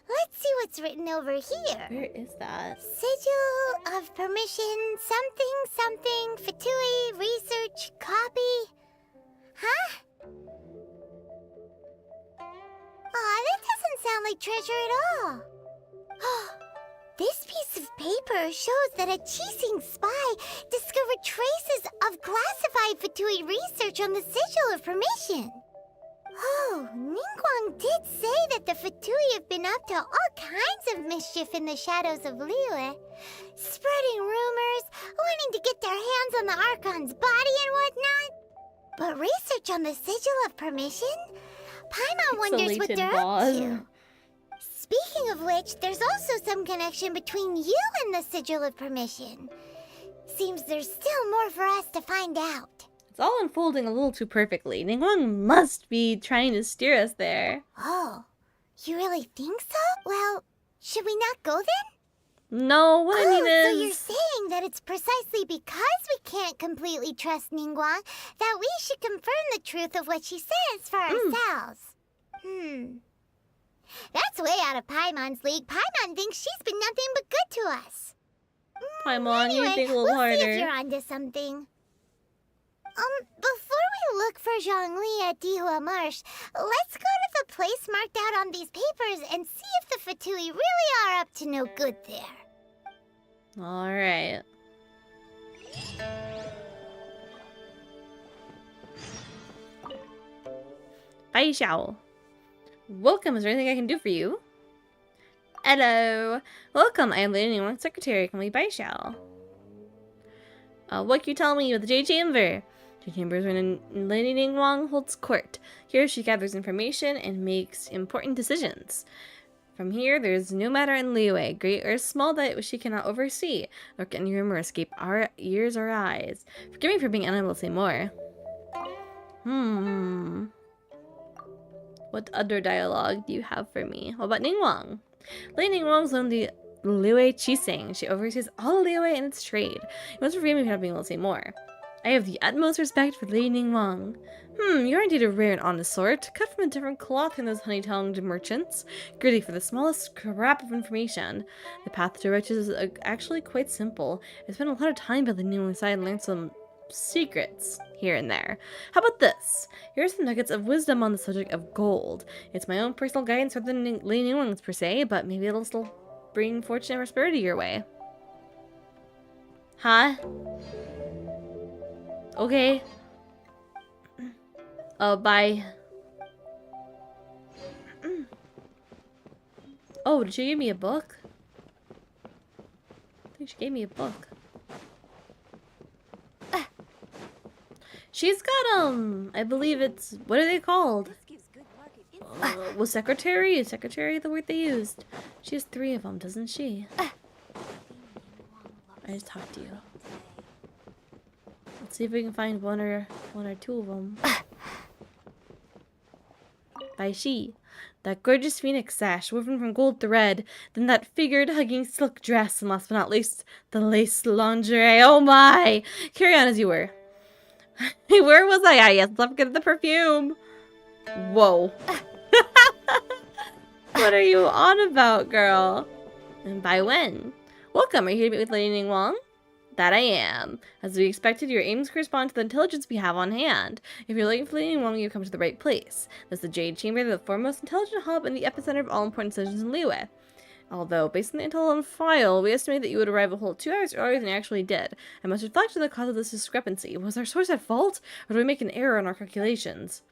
Let's see what's written over here. Where is that? Sigil of permission, something, Fatui, research, copy. Huh? Aw, that doesn't sound like treasure at all. This piece of paper shows that a Qixing spy discovered traces of classified Fatui research on the Sigil of Permission. Oh, Ningguang did say that the Fatui have been up to all kinds of mischief in the shadows of Liyue, spreading rumors, wanting to get their hands on the Archon's body and whatnot. But research on the Sigil of Permission? Paimon wonders what Pixelated they're boss. up to. Speaking of which, there's also some connection between you and the Sigil of Permission. Seems there's still more for us to find out. It's all unfolding a little too perfectly. Ningguang must be trying to steer us there. Oh, you really think so? Well, should we not go then? No, what I mean So you're is... saying that it's precisely because we can't completely trust Ningguang that we should confirm the truth of what she says for ourselves. That's way out of Paimon's league. Paimon thinks she's been nothing but good to us. Paimon, you Anyway, think a little we'll see if harder. you're onto something. Before we look for Zhongli at Dihua Marsh, let's go to the place marked out on these papers and see if the Fatui really are up to no good there. Alright. Bye, Xiao. Welcome, is there anything I can do for you? Hello. Welcome, I am Lady Ningguang's secretary. Can we buy Xiao? What can you tell me about the Jade Chamber? Jade Chamber is when Lady Ningguang holds court. Here she gathers information and makes important decisions. From here, there's no matter in Liyue, great or small, that she cannot oversee, nor can any rumor escape our ears or eyes. Forgive me for being unable to say more. What other dialogue do you have for me? What about Ningguang? Lady Ningguang's on the Liyue Qixing. She oversees all Liyue and its trade. You must forgive me for not being able to say more. I have the utmost respect for Lady Ningguang. You're indeed a rare and honest sort, cut from a different cloth than those honey-tongued merchants, greedy for the smallest scrap of information. The path to riches is actually quite simple. I spent a lot of time by the Ningguang side and learned some secrets here and there. How about this? Here are some nuggets of wisdom on the subject of gold. It's my own personal guidance rather than Lady Ningguang's per se, but maybe it'll still bring fortune and prosperity your way. Huh? Okay. Oh, bye. Oh, did she give me a book? I think she gave me a book. She's got, I believe it's, what are they called? Was secretary? Is secretary the word they used? She has 3 of them, doesn't she? I just talked to you. Let's see if we can find one or 2 of them. By she, that gorgeous phoenix sash woven from gold thread, then that figured hugging silk dress, and last but not least, the lace lingerie. Oh my! Carry on as you were. Where was I? Yes, let's not forget the perfume. Whoa. What are you on about, girl? And by when? Welcome, are you here to meet with Lady Ningguang? That I am. As we expected, your aims correspond to the intelligence we have on hand. If you're looking for Lady Ningguang, you've come to the right place. This is the Jade Chamber, the foremost intelligent hub and the epicenter of all important decisions in Liyue. Although, based on the intel on file, we estimate that you would arrive a whole 2 hours earlier than you actually did. I must reflect on the cause of this discrepancy. Was our source at fault, or did we make an error in our calculations?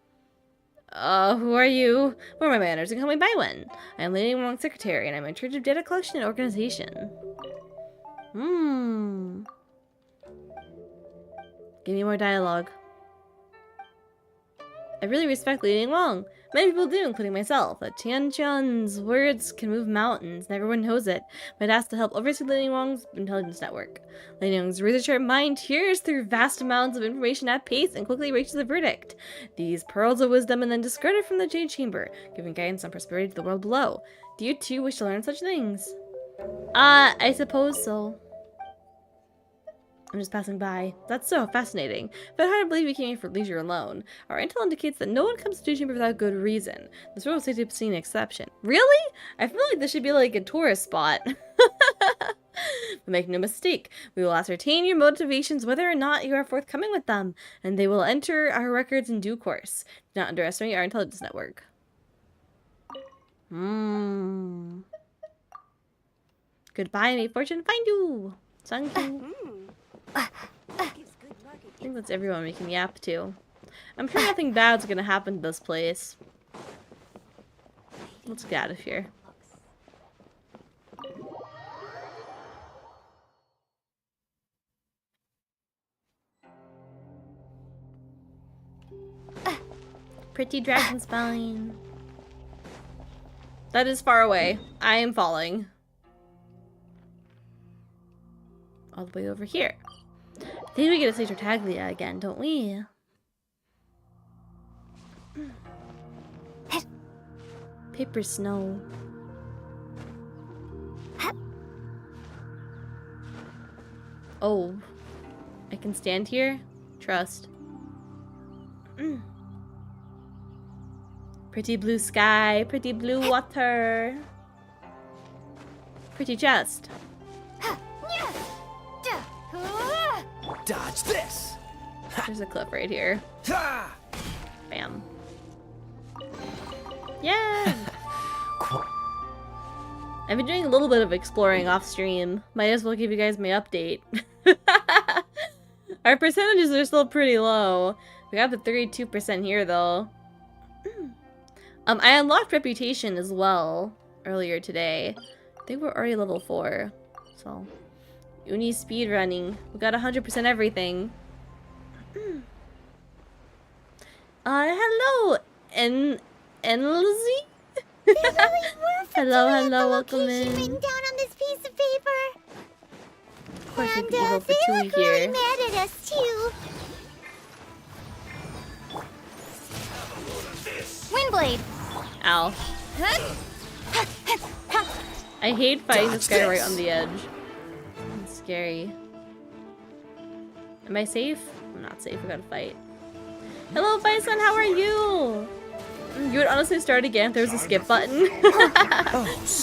Who are you? What are my manners, and call me Baiwen. I am Lady Ningguang's secretary, and I'm in charge of data collection and organization. Give me more dialogue. I really respect Lady Ningguang. Many people do, including myself. That Tianqian's words can move mountains, and everyone knows it. My task to help oversee Lady Ningguang's intelligence network. Lady Ningguang's razor-sharp mind hears through vast amounts of information at pace and quickly reaches a verdict. These pearls of wisdom and then discarded from the Jade Chamber, giving guidance on prosperity to the world below. Do you too wish to learn such things? I suppose so. I'm just passing by. That's so fascinating. But hard to believe you came here for leisure alone. Our intel indicates that no one comes to the chamber without good reason. This road seems to be an exception. Really? I feel like this should be like a tourist spot. But make no mistake, we will ascertain your motivations whether or not you are forthcoming with them, and they will enter our records in due course. Do not underestimate our intelligence network. Goodbye, may fortune find you. Thank you. I think that's everyone we can yap to. I'm sure nothing bad's gonna happen to this place. Let's get out of here. Pretty dragon spine. That is far away. I am falling. All the way over here. I think we get to see Tartaglia again, don't we? Paper snow. Oh. I can stand here? Trust. Pretty blue sky, pretty blue water. Pretty chest. Dodge this! There's a cliff right here. Bam. Yeah! I've been doing a little bit of exploring off stream. Might as well give you guys my update. Our percentages are still pretty low. We got the 32% here though. I unlocked reputation as well earlier today. I think we're already level 4. So Yuni speedrunning. We got 100% everything. Hello, Enlzy? There really were Hello, Fatui at hello, the welcome location in. written down on this piece of paper. Of course, And we evil they Fatui look really here. mad at us too. Windblade! Ow. I hate fighting this guy right on the edge. It's scary. Am I safe? I'm not safe. I gotta fight. Hello, Bison. How are you? You would honestly start again if there was a skip button.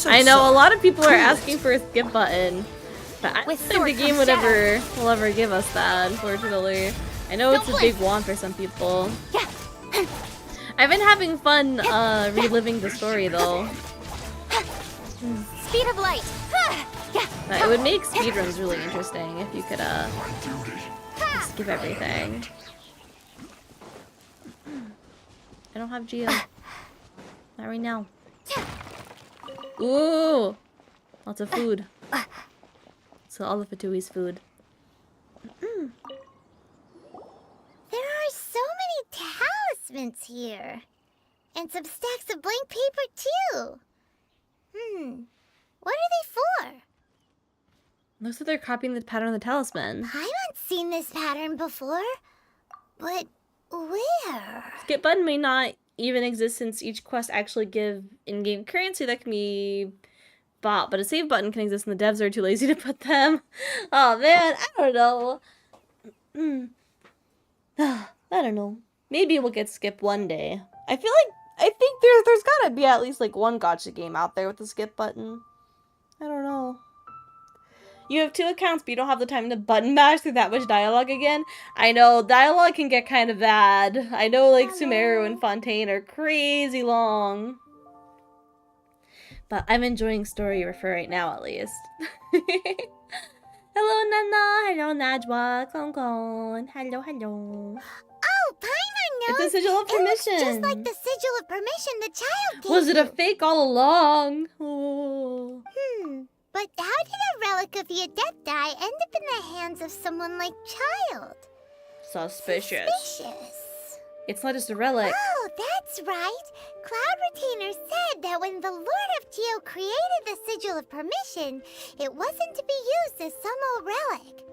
I know a lot of people are asking for a skip button, but I don't think the game will ever give us that. Unfortunately, I know it's a big want for some people. I've been having fun reliving the story though. Speed of light! It would make speedruns really interesting if you could skip everything. I don't have Geo. Not right now. Ooh! Lots of food. So all of Fatui's food. There are so many talismans here. And some stacks of blank paper too. What are they for? Looks like they're copying the pattern of the talisman. I haven't seen this pattern before. But where? Skip button may not even exist since each quest actually give in-game currency that can be bought, but a save button can exist and the devs are too lazy to put them. Oh man, I don't know. I don't know. Maybe we'll get skip one day. I think there's gotta be at least like one gacha game out there with the skip button. I don't know. You have 2 accounts, but you don't have the time to button mash through that much dialogue again. I know, dialogue can get kind of bad. I know, like, Sumeru and Fontaine are crazy long. But I'm enjoying story for right now, at least. Hello, Nana. Hello, Najwa. Kon. Hello, hello. Oh, Paimon knows! It's a sigil of permission. It looks just like the sigil of permission the child gave Was it a you. fake all along? Oh. But how did a relic of the Adepti end up in the hands of someone like Child? Suspicious. Suspicious. It's not just a relic. Oh, that's right. Cloud Retainer said that when the Lord of Geo created the Sigil of Permission, it wasn't to be used as some old relic.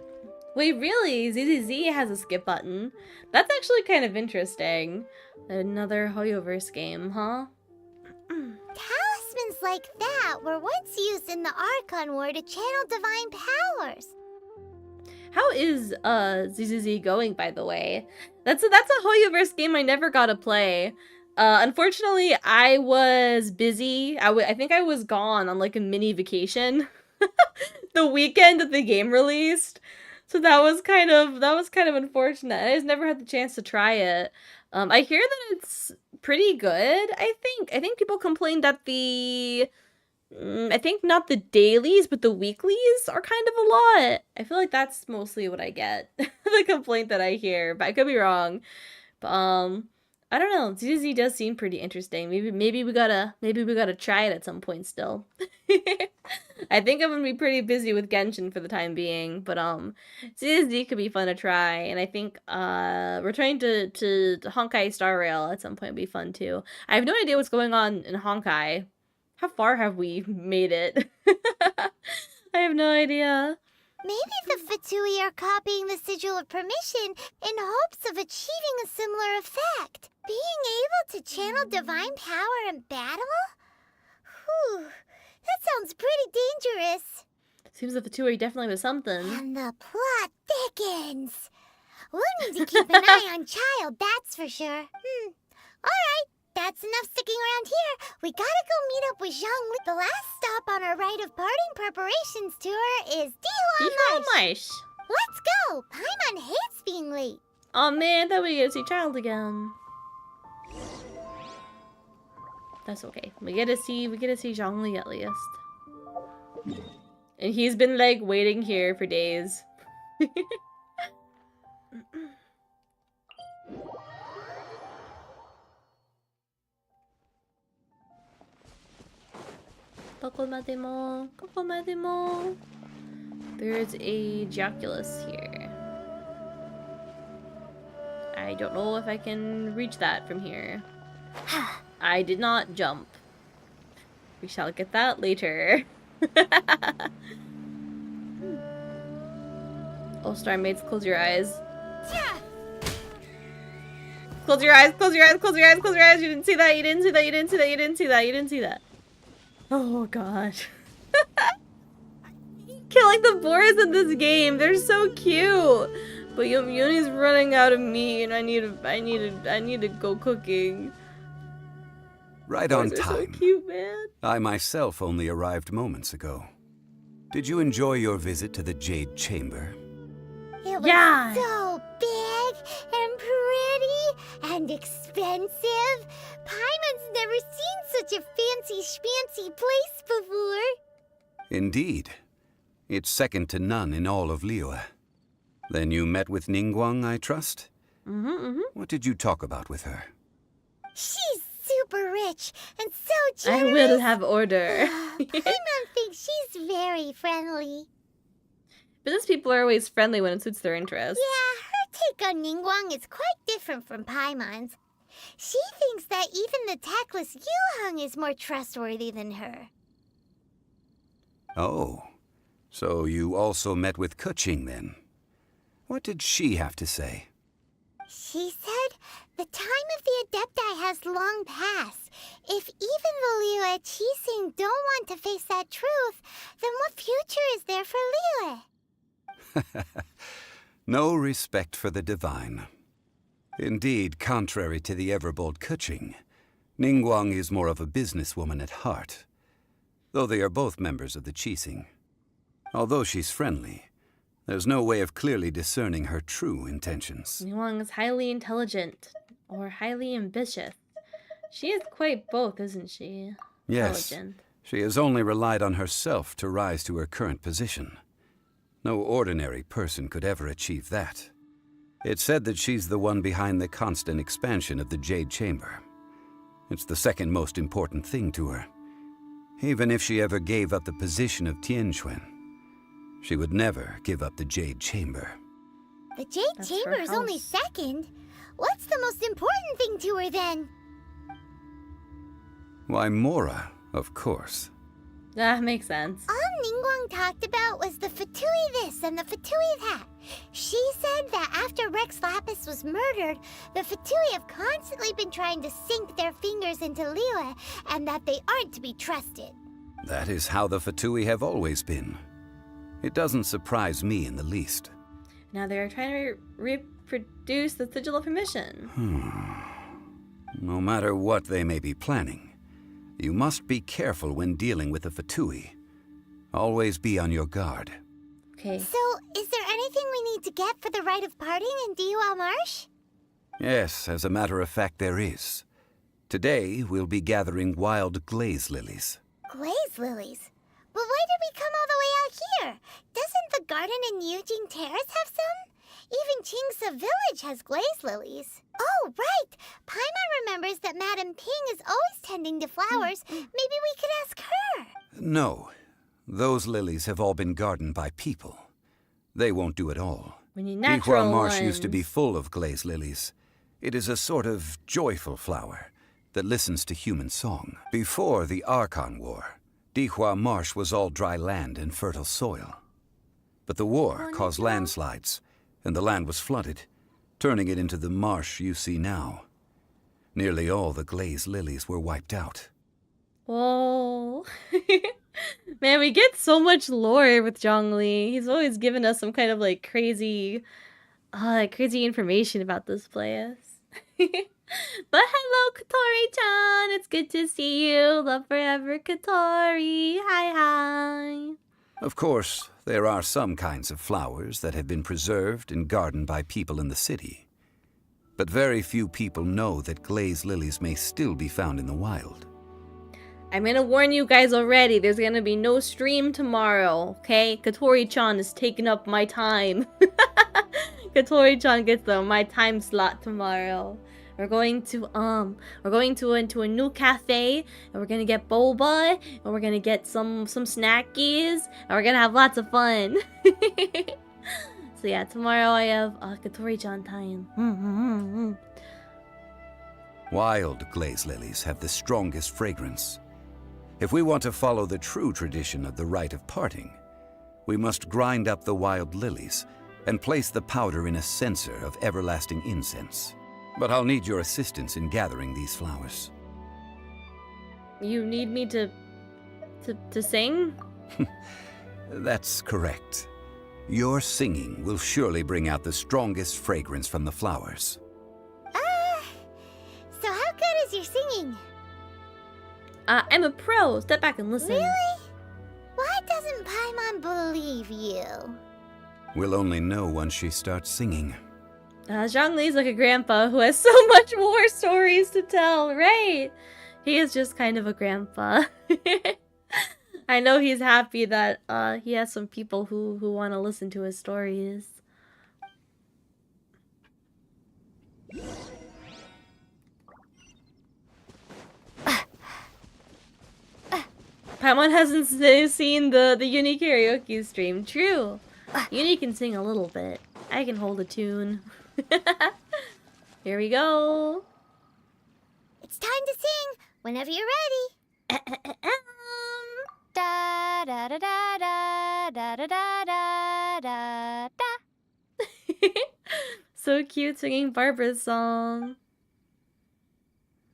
Wait, really? ZZZ has a skip button. That's actually kind of interesting. Another YUNIVERSE game, huh? Talismans like that were once used in the Archon War to channel divine powers. How is ZZZ going, by the way? That's a YUNIVERSE game I never got to play. Unfortunately, I was busy. I think I was gone on like a mini vacation the weekend that the game released. So that was kind of unfortunate. I just never had the chance to try it. I hear that it's pretty good. I think people complained that I think not the dailies, but the weeklies are kind of a lot. I feel like that's mostly what I get. The complaint that I hear, but I could be wrong. But I don't know. ZZ does seem pretty interesting. Maybe we gotta try it at some point still. I think I'm gonna be pretty busy with Genshin for the time being, but ZZ could be fun to try, and I think returning to Honkai Star Rail at some point would be fun too. I have no idea what's going on in Honkai. How far have we made it? I have no idea. Maybe the Fatui are copying the Sigil of Permission in hopes of achieving a similar effect. Being able to channel divine power in battle? Whew, that sounds pretty dangerous. Seems the Fatui definitely was something. And the plot thickens. We'll need to keep an eye on Child, that's for sure. Alright, that's enough sticking around here. We gotta go meet up with Zhang. The last stop on our rite of parting preparations tour is Dihua Marsh. Let's go! Paimon hates being late. Oh man, I thought we get to see Child again. That's okay. We get to see Zhongli at least. And he's been like waiting here for days. There's a Joculus here. I don't know if I can reach that from here. I did not jump. We shall get that later. Oh, Starmates, close your eyes. Close your eyes, close your eyes, close your eyes, close your eyes. You didn't see that, you didn't see that, you didn't see that, you didn't see that, you didn't see that. Oh gosh. Killing the boars in this game, they're so cute. But Yuni's running out of meat and I need to go cooking. Right on Boars are time. so cute, man. I myself only arrived moments ago. Did you enjoy your visit to the Jade Chamber? It was Yeah. so big and pretty and expensive. Paimon's never seen such a fancy schmancy place before. Indeed. It's second to none in all of Liyue. Then you met with Ningguang, I trust? What did you talk about with her? She's super rich and so I generous. will have order. Paimon thinks she's very friendly. Business people are always friendly when it suits their interests. Yeah, her take on Ningguang is quite different from Paimon's. She thinks that even the tactless Yuheng is more trustworthy than her. Oh, so you also met with Keqing then? What did she have to say? She said the time of the Adepti has long passed. If even the Liyue Qixing don't want to face that truth, then what future is there for Liyue? No respect for the divine. Indeed, contrary to the ever-bold Keqing, Ningguang is more of a businesswoman at heart, though they are both members of the Qixing. Although she's friendly, there's no way of clearly discerning her true intentions. Ningguang is highly intelligent or highly ambitious. She is quite both, isn't she? Yes, Intelligent. she has only relied on herself to rise to her current position. No ordinary person could ever achieve that. It's said that she's the one behind the constant expansion of the Jade Chamber. It's the second most important thing to her. Even if she ever gave up the position of Tianquan, she would never give up the Jade Chamber. The Jade That's Chamber her is only house. second. What's the most important thing to her then? Why, Mora, of course. That makes sense. All Ningguang talked about was the Fatui this and the Fatui that. She said that after Rex Lapis was murdered, the Fatui have constantly been trying to sink their fingers into Liyue, and that they aren't to be trusted. That is how the Fatui have always been. It doesn't surprise me in the least. Now they're trying to reproduce the Sigil of Permission. No matter what they may be planning, you must be careful when dealing with the Fatui. Always be on your guard. Okay. So, is there anything we need to get for the rite of parting in Dihua Marsh? Yes, as a matter of fact, there is. Today, we'll be gathering wild glaze lilies. Glaze lilies? But why did we come all the way out here? Doesn't the garden in Yujing Terrace have some? Even Qingse Village has glaze lilies. Oh, right! Paimon remembers that Madame Ping is always tending to flowers. Maybe we could ask her. No, those lilies have all been gardened by people. They won't do it all. We need natural Dihua Marsh ones. used to be full of glaze lilies. It is a sort of joyful flower that listens to human song. Before the Archon War, Dihua Marsh was all dry land and fertile soil. But the war caused landslides, and the land was flooded, turning it into the marsh you see now. Nearly all the glaze lilies were wiped out. Whoa. Man, we get so much lore with Zhongli. He's always given us some kind of like crazy information about this place. But hello, Katori-chan. It's good to see you. Love forever, Katori. Hi, hi. Of course, there are some kinds of flowers that have been preserved and gardened by people in the city. But very few people know that glaze lilies may still be found in the wild. I'm gonna warn you guys already. There's gonna be no stream tomorrow, okay? Katori-chan is taking up my time. Katori-chan gets my time slot tomorrow. We're going to into a new cafe, and we're gonna get boba, and we're gonna get some snackies, and we're gonna have lots of fun. So yeah, tomorrow I have Katori-chan time. Wild glaze lilies have the strongest fragrance. If we want to follow the true tradition of the rite of parting, we must grind up the wild lilies and place the powder in a censer of everlasting incense. But I'll need your assistance in gathering these flowers. You need me to sing? That's correct. Your singing will surely bring out the strongest fragrance from the flowers. So how good is your singing? I'm a pro. Step back and listen. Really? Why doesn't Paimon believe you? We'll only know once she starts singing. Zhongli's like a grandpa who has so much more stories to tell, right? He is just kind of a grandpa. I know he's happy that he has some people who want to listen to his stories. Paimon hasn't seen the Yuni karaoke stream. True. Yuni can sing a little bit. I can hold a tune. Here we go. It's time to sing whenever you're ready. Da da da da da da da da da da. So cute singing Barbara's song.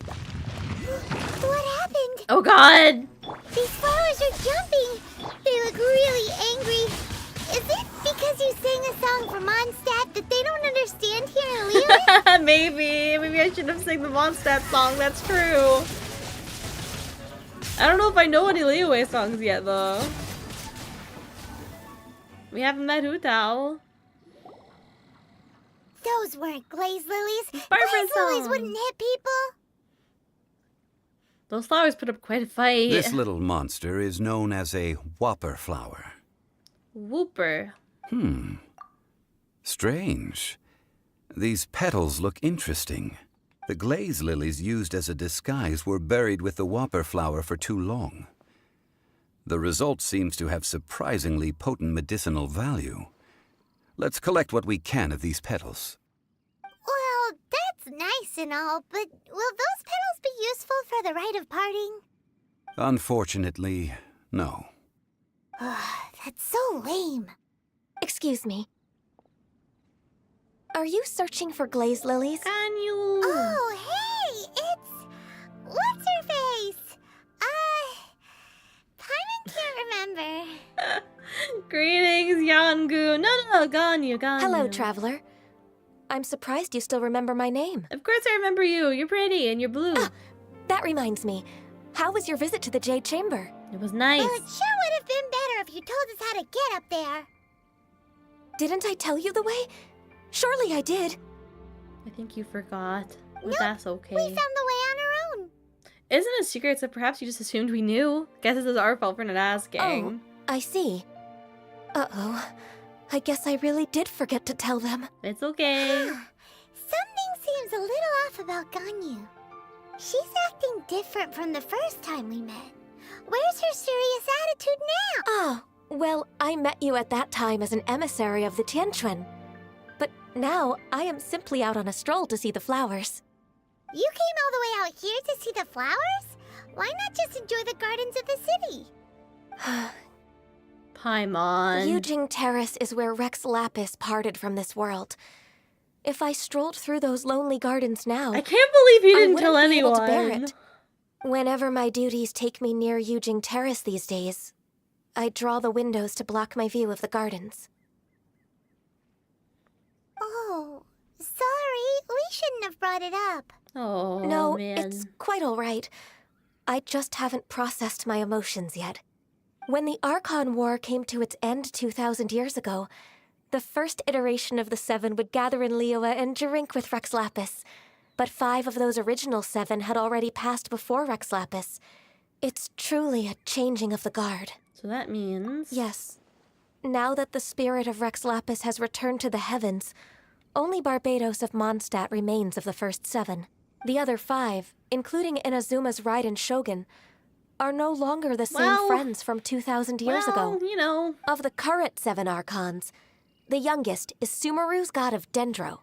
What happened? Oh god! These flowers are jumping. They look really angry. Is it because you sang a song for Mondstadt that they don't understand here in Liyue? Maybe I should have sang the Mondstadt song, that's true. I don't know if I know any Liyue songs yet though. We haven't met Hu Tao. Those weren't glaze lilies. Barbara's Glaze lilies song. wouldn't hit people. Those flowers put up quite a fight. This little monster is known as a whopper flower. Whooper. Strange. These petals look interesting. The glaze lilies used as a disguise were buried with the whopper flower for too long. The result seems to have surprisingly potent medicinal value. Let's collect what we can of these petals. Well, that's nice and all, but will those petals be useful for the rite of parting? Unfortunately, no. That's so lame. Excuse me. Are you searching for glaze lilies? Can you? Oh, hey, it's... What's her face? Paimon can't remember. Greetings, Yangu. No, Ganyu. Hello, traveler. I'm surprised you still remember my name. Of course I remember you. You're pretty and you're blue. That reminds me. How was your visit to the Jade Chamber? It was nice. Well, it sure would have been better if you told us how to get up there. Didn't I tell you the way? Surely I did. I think you forgot. But Nope, that's okay. We found the way on our own. Isn't it a secret, so perhaps you just assumed we knew? Guess this is our fault for not asking. Oh, I see. Uh-oh. I guess I really did forget to tell them. It's okay. Something seems a little off about Ganyu. She's acting different from the first time we met. Where's her serious attitude now? Oh, well, I met you at that time as an emissary of the Tianquan. But now, I am simply out on a stroll to see the flowers. You came all the way out here to see the flowers? Why not just enjoy the gardens of the city? Paimon. Yujing Terrace is where Rex Lapis parted from this world. If I strolled through those lonely gardens now, I can't believe you didn't tell I wouldn't be able anyone. to bear it. Whenever my duties take me near Yujing Terrace these days, I draw the windows to block my view of the gardens. Oh, sorry. We shouldn't have brought it up. Oh, No, man. it's quite all right. I just haven't processed my emotions yet. When the Archon War came to its end 2,000 years ago, the first iteration of the Seven would gather in Liyue and drink with Rex Lapis. But 5 of those original 7 had already passed before Rex Lapis. It's truly a changing of the guard. So that means... Yes. Now that the spirit of Rex Lapis has returned to the heavens, only Barbados of Mondstadt remains of the first 7. The other 5, including Inazuma's Raiden Shogun, are no longer the same friends from 2,000 years ago. you know. Of the current 7 Archons, the youngest is Sumeru's god of Dendro.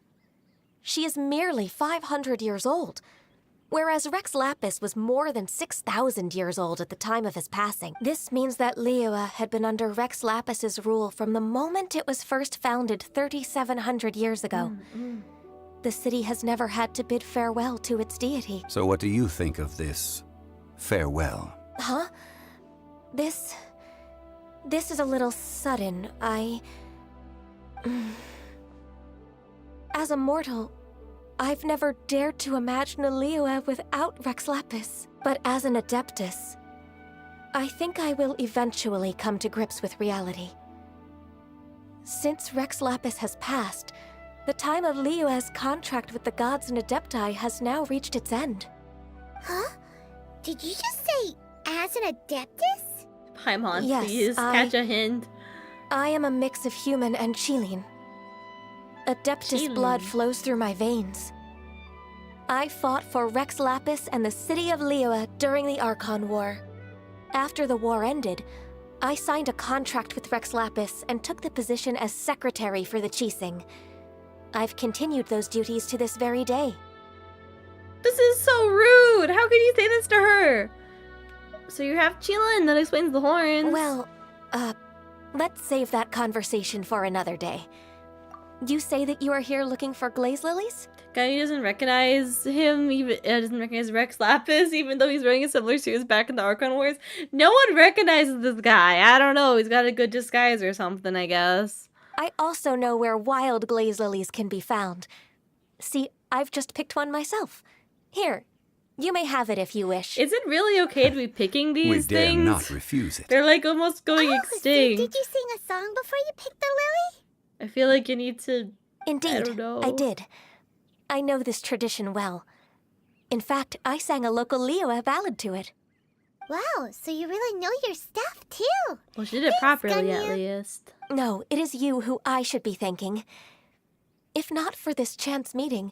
She is merely 500 years old, Whereas Rex Lapis was more than 6,000 years old at the time of his passing, this means that Liyue had been under Rex Lapis's rule from the moment it was first founded 3,700 years ago. The city has never had to bid farewell to its deity. So what do you think of this farewell? Huh? This is a little sudden. As a mortal, I've never dared to imagine a Liyue without Rex Lapis. But as an Adeptus, I think I will eventually come to grips with reality. Since Rex Lapis has passed, the time of Liyue's contract with the gods and Adepti has now reached its end. Huh? Did you just say, as an Adeptus? Paimon, Yes, please, catch a hint. I am a mix of human and Qilin. Adeptus Qilin. blood flows through my veins. I fought for Rex Lapis and the city of Liyue during the Archon War. After the war ended, I signed a contract with Rex Lapis and took the position as secretary for the Qixing. I've continued those duties to this very day. This is so rude! How can you say this to her? So you have Qilin, that explains the horns. Well, let's save that conversation for another day. You say that you are here looking for glaze lilies? Guy doesn't recognize him, even doesn't recognize Rex Lapis, even though he's wearing a similar suit back in the Archon Wars. No one recognizes this guy. I don't know. He's got a good disguise or something, I guess. I also know where wild glaze lilies can be found. See, I've just picked one myself. Here, you may have it if you wish. Is it really okay to be picking these We dare things? not refuse it. They're like almost going extinct. So did you sing a song before you picked the lily? I feel like you need to... Indeed, I don't know. I did. I know this tradition well. In fact, I sang a local Liyue ballad to it. Wow, so you really know your stuff, too. Well, she did it properly, at least. No, it is you who I should be thanking. If not for this chance meeting,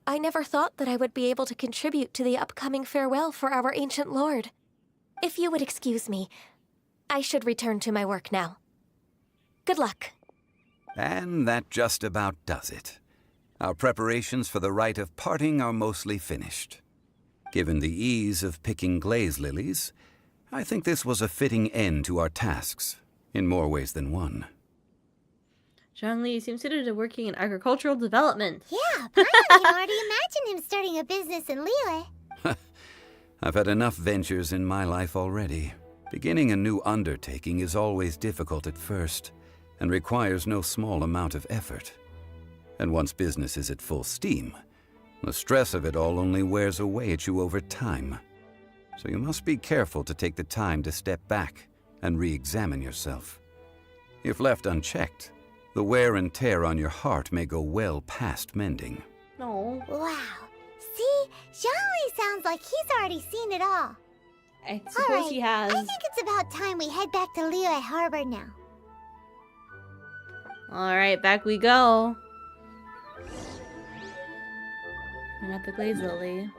I never thought that I would be able to contribute to the upcoming farewell for our ancient lord. If you would excuse me, I should return to my work now. Good luck. And that just about does it. Our preparations for the rite of parting are mostly finished. Given the ease of picking glaze lilies, I think this was a fitting end to our tasks, in more ways than one. Zhongli seems suited to working in agricultural development. Yeah, Paimon can already imagine him starting a business in Liyue. I've had enough ventures in my life already. Beginning a new undertaking is always difficult at first, and requires no small amount of effort. And once business is at full steam, the stress of it all only wears away at you over time. So you must be careful to take the time to step back and re-examine yourself. If left unchecked, the wear and tear on your heart may go well past mending. No. Wow. See? Zhongli sounds like he's already seen it all. I suppose he has. I think it's about time we head back to Liyue Harbor now. Alright, back we go. I got the glaze lily.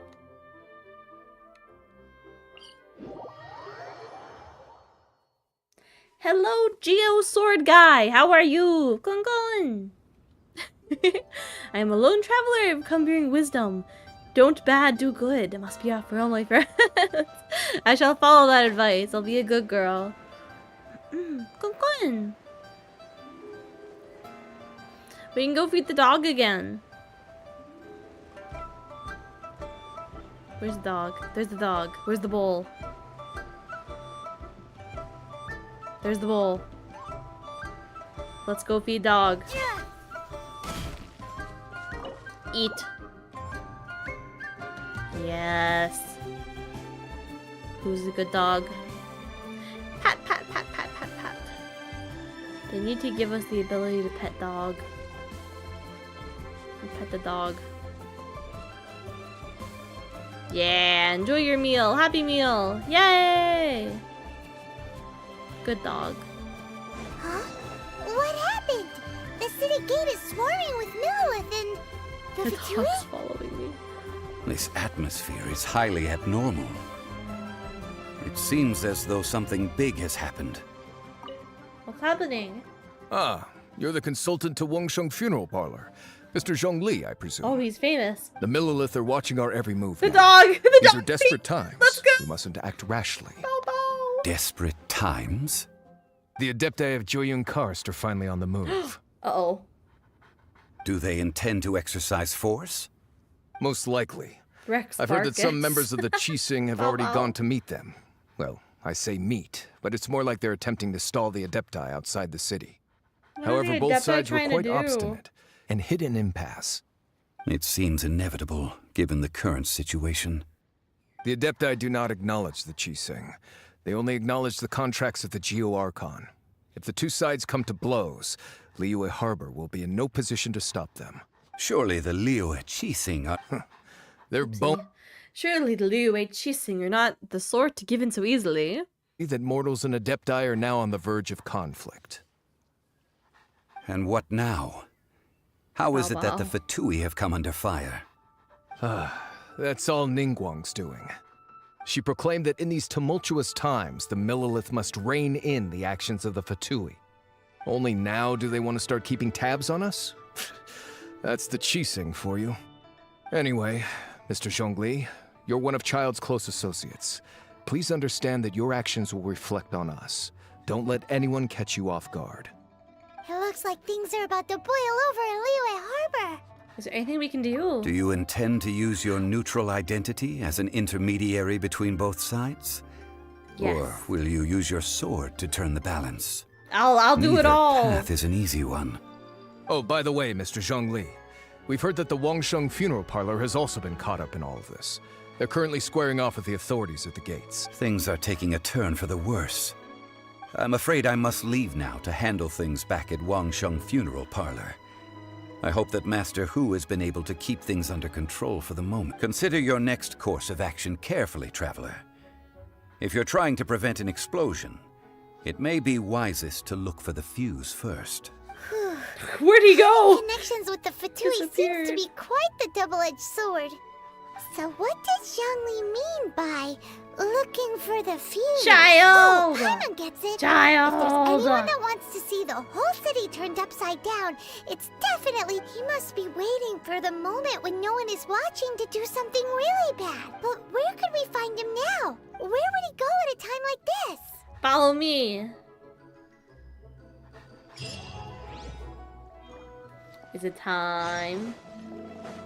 Hello, Geo Sword Guy. How are you? Gon. I am a lone traveler. I've come bearing wisdom. Don't bad, do good. It must be out for all my friends. I shall follow that advice. I'll be a good girl. Gon. We can go feed the dog again. Where's the dog? There's the dog. Where's the bowl? There's the bowl. Let's go feed dog. Eat. Yes. Who's a good dog? Pat, pat, pat, pat, pat, pat. They need to give us the ability to pet dog. Pet the dog. Yeah, enjoy your meal. Happy meal. Yay! Good dog. Huh? What happened? The city gate is swarming with Millilith and... The The dog's Fatui? following me. This atmosphere is highly abnormal. It seems as though something big has happened. What's happening? Ah, you're the consultant to Wangsheng Funeral Parlor. Mr. Zhongli, I presume. Oh, he's famous. The Millilith are watching our every move. The now. dog! The These dog! are desperate times. Let's go! We mustn't act rashly. Desperate times? The Adepti of Joyun Karst are finally on the move. Uh-oh. Do they intend to exercise force? Most likely. Rex I've heard that some Barkis. members of the Qixing have already gone to meet them. Well, I say meet, but it's more like they're attempting to stall the Adepti outside the city. What However, are the both Adepti sides were trying to quite do? obstinate and hit an impasse. It seems inevitable, given the current situation. The Adepti do not acknowledge the Qixing. They only acknowledge the contracts of the Geo-Archon. If the two sides come to blows, Liyue Harbor will be in no position to stop them. Surely the Liyue Qixing are... They're bone... Surely the Liyue Qixing are not the sort to give in so easily. that mortals and Adepti are now on the verge of conflict. And what now? How is Oh, it that the wow. Fatui have come under fire? That's all Ningguang's doing. She proclaimed that in these tumultuous times, the Millilith must rein in the actions of the Fatui. Only now do they want to start keeping tabs on us? That's the Qixing for you. Anyway, Mr. Zhongli, you're one of Child's close associates. Please understand that your actions will reflect on us. Don't let anyone catch you off guard. It looks like things are about to boil over in Liyue Harbor. Is there anything we can do? Do you intend to use your neutral identity as an intermediary between both sides? Yes. Or will you use your sword to turn the balance? I'll do it Neither all. path is an easy one. Oh, by the way, Mr. Zhongli, we've heard that the Wangsheng funeral parlor has also been caught up in all of this. They're currently squaring off with the authorities at the gates. Things are taking a turn for the worse. I'm afraid I must leave now to handle things back at Wangsheng funeral parlor. I hope that Master Hu has been able to keep things under control for the moment. Consider your next course of action carefully, Traveler. If you're trying to prevent an explosion, it may be wisest to look for the fuse first. Where'd he go? Connections with the Fatui seems Disappeared. to be quite the double-edged sword. So what does Zhongli mean by looking for the fuse? Child! Oh, Paimon gets it. Child! If there's anyone that wants to see the whole city turned upside down, it's definitely he must be waiting for the moment when no one is watching to do something really bad. But where could we find him now? Where would he go at a time like this? Follow me. Is it time?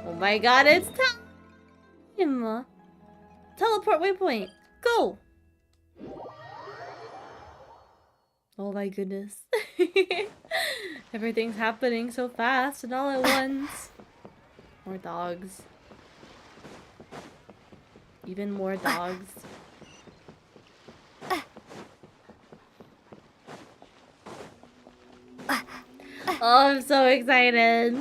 Oh my god, it's time! Teleport waypoint. Go! Oh my goodness. Everything's happening so fast and all at once. More dogs. Even more dogs. Oh, I'm so excited.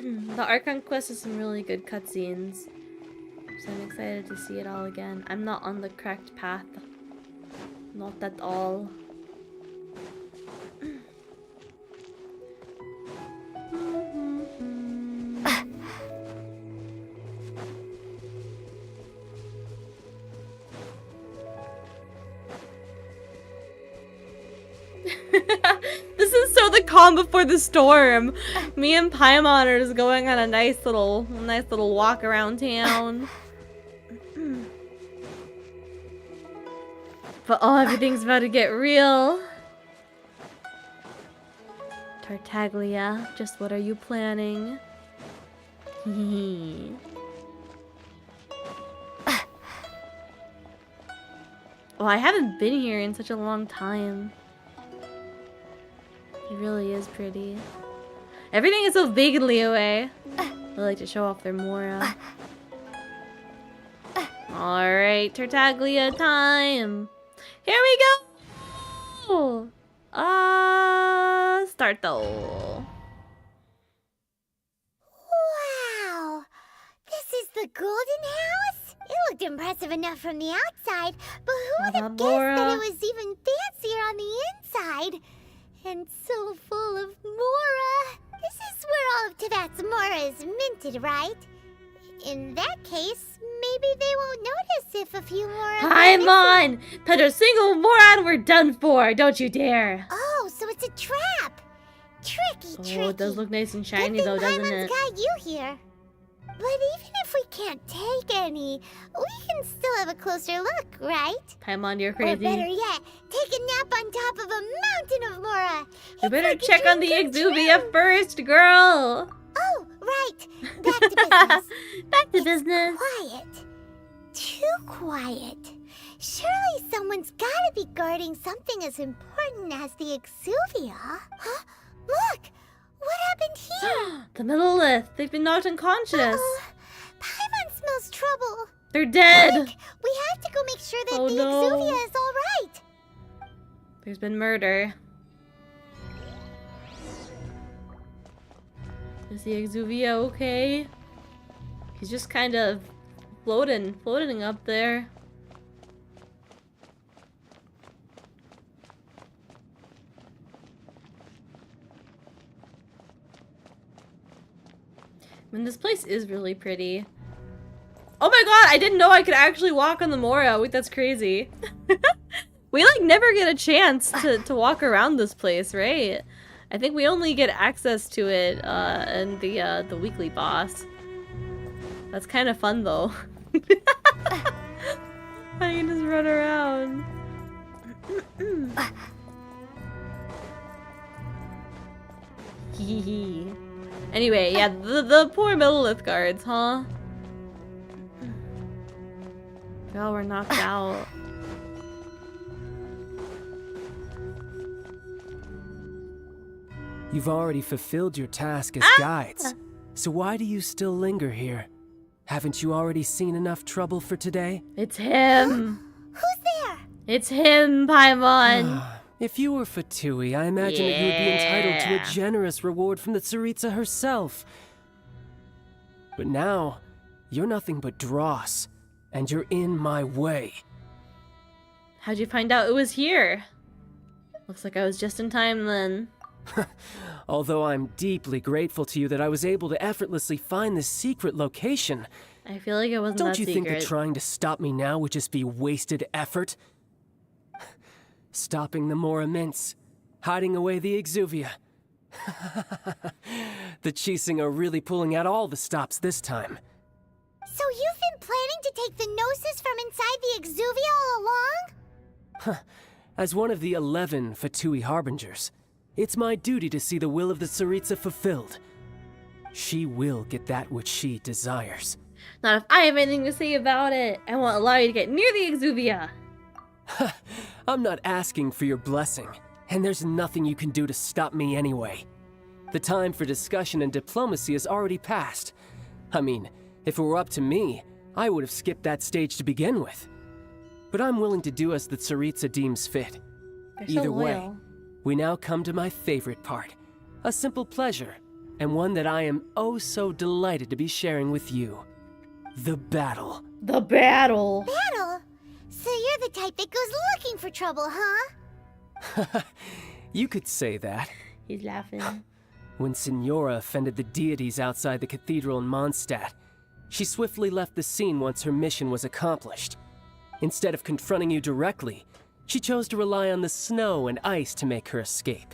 The Archon quest has some really good cutscenes. So I'm excited to see it all again. I'm not on the correct path. Not at all. This is so the calm before the storm. Me and Paimon are just going on a nice little walk around town. But oh, everything's about to get real. Tartaglia, just what are you planning? Oh, I haven't been here in such a long time. It really is pretty. Everything is so big in Liyue. They like to show off their Mora. Alright, Tartaglia time. Here we go! Start though. Wow! This is the Golden House? It looked impressive enough from the outside, but who would have guessed that it was even fancier on the inside? And so full of Mora. This is where all of Teyvat's Mora is minted, right? In that case, maybe they won't notice if a few Mora... Paimon! Touch a single Mora and we're done for! Don't you dare! Oh, so it's a trap! Tricky. Oh, it does look nice and shiny Good though, thing doesn't Paimon's it? got you here. But even if we can't take any, we can still have a closer look, right? Paimon, you're Or crazy. better yet, take a nap on top of a mountain of Mora. You better like a check on the dream come Exuvia true. first, girl. Oh, right. Back to business. Back to business. Quiet. Too quiet. Surely someone's gotta be guarding something as important as the Exuvia. Huh? Look! What happened here? The Millilith. They've been knocked unconscious. Paimon smells trouble. They're dead. Quick, we have to go make sure that Oh, the no. Exuvia is all right. There's been murder. Is the Exuvia okay? He's just kind of floating up there. I mean, this place is really pretty. Oh my god, I didn't know I could actually walk on the Mora. Wait, that's crazy. We like never get a chance to walk around this place, right? I think we only get access to it in the weekly boss. That's kind of fun though. I can just run around. Hee. Anyway, yeah, the poor Millilith guards, huh? They all were knocked out. You've already fulfilled your task as guides, so why do you still linger here? Haven't you already seen enough trouble for today? It's him. Who's there? It's him, Paimon. If you were Fatui, I imagine that you would be entitled to a generous reward from the Tsaritsa herself. But now, you're nothing but dross, and you're in my way. How'd you find out it was here? Looks like I was just in time then. Although I'm deeply grateful to you that I was able to effortlessly find this secret location. I feel like it wasn't Don't that you secret. think that trying to stop me now would just be wasted effort? Stopping the Mora Mints, hiding away the Exuvia. The Chising are really pulling out all the stops this time. So you've been planning to take the Gnosis from inside the Exuvia all along? As one of the 11 Fatui Harbingers, it's my duty to see the will of the Tsaritsa fulfilled. She will get that which she desires. Not if I have anything to say about it. I won't allow you to get near the Exuvia. I'm not asking for your blessing, and there's nothing you can do to stop me anyway. The time for discussion and diplomacy has already passed. I mean, if it were up to me, I would have skipped that stage to begin with. But I'm willing to do as the Tsaritsa deems fit. They're so Either way, loyal. we now come to my favorite part. A simple pleasure, and one that I am oh so delighted to be sharing with you. The battle. The battle. Battle? So you're the type that goes looking for trouble, huh? You could say that. He's laughing. When Signora offended the deities outside the cathedral in Mondstadt, she swiftly left the scene once her mission was accomplished. Instead of confronting you directly, she chose to rely on the snow and ice to make her escape.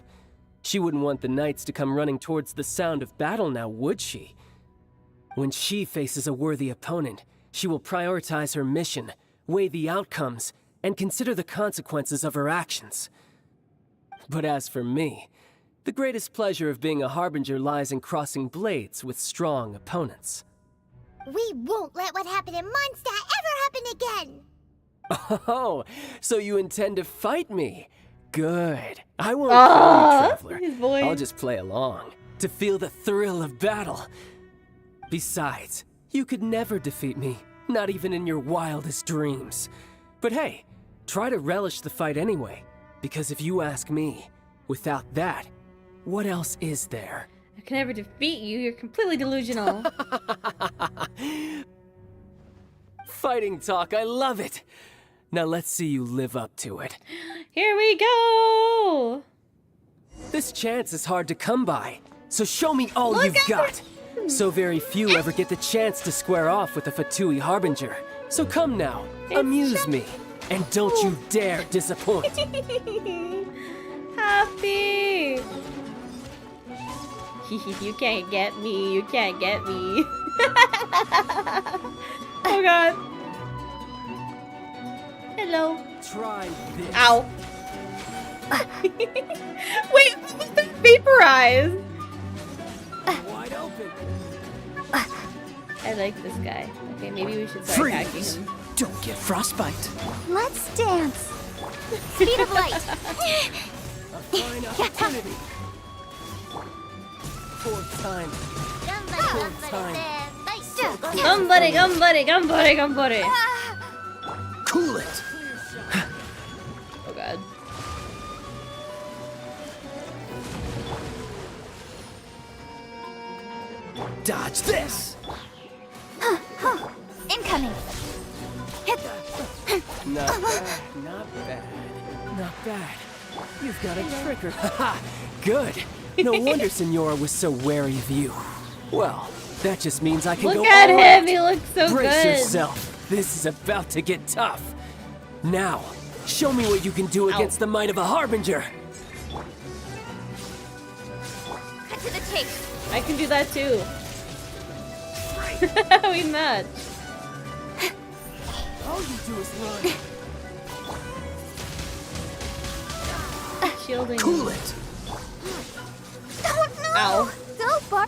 She wouldn't want the knights to come running towards the sound of battle now, would she? When she faces a worthy opponent, she will prioritize her mission, weigh the outcomes, and consider the consequences of her actions. But as for me, the greatest pleasure of being a Harbinger lies in crossing blades with strong opponents. We won't let what happened in Mondstadt ever happen again! Oh, so you intend to fight me? Good. I won't kill you, Traveler. his voice. I'll just play along, to feel the thrill of battle. Besides, you could never defeat me, not even in your wildest dreams. But hey, try to relish the fight anyway, because if you ask me, without that, what else is there? I can never defeat you. You're completely delusional. Fighting talk, I love it. Now let's see you live up to it. Here we go. This chance is hard to come by, so show me all Look you've at got. So very few ever get the chance to square off with a Fatui Harbinger. So come now, amuse me, and don't you dare disappoint. Happy. You can't get me. You can't get me. Oh god. Hello. Try this. Ow. Wait, what was that vaporized? Wide open. I like this guy. Okay, maybe we should start attacking Freeze! him. Don't get frostbite. Let's dance. Speed of light. A fine opportunity. Fourth time. Gambare, gambare, gambare, gambare. Cool it. Oh god. Dodge this. Incoming. Not bad, not bad, not bad. You've got a trigger. Haha, good. No wonder Senora was so wary of you. Well, that just means I can go Look at all him, out. he looks so Brace good. yourself. This is about to get tough. Now, show me what you can do against the might of a Harbinger. Cut to the chase. I can do that too. We match. All you do is run. Shielding. Cool it. Don't know. Ow. So far.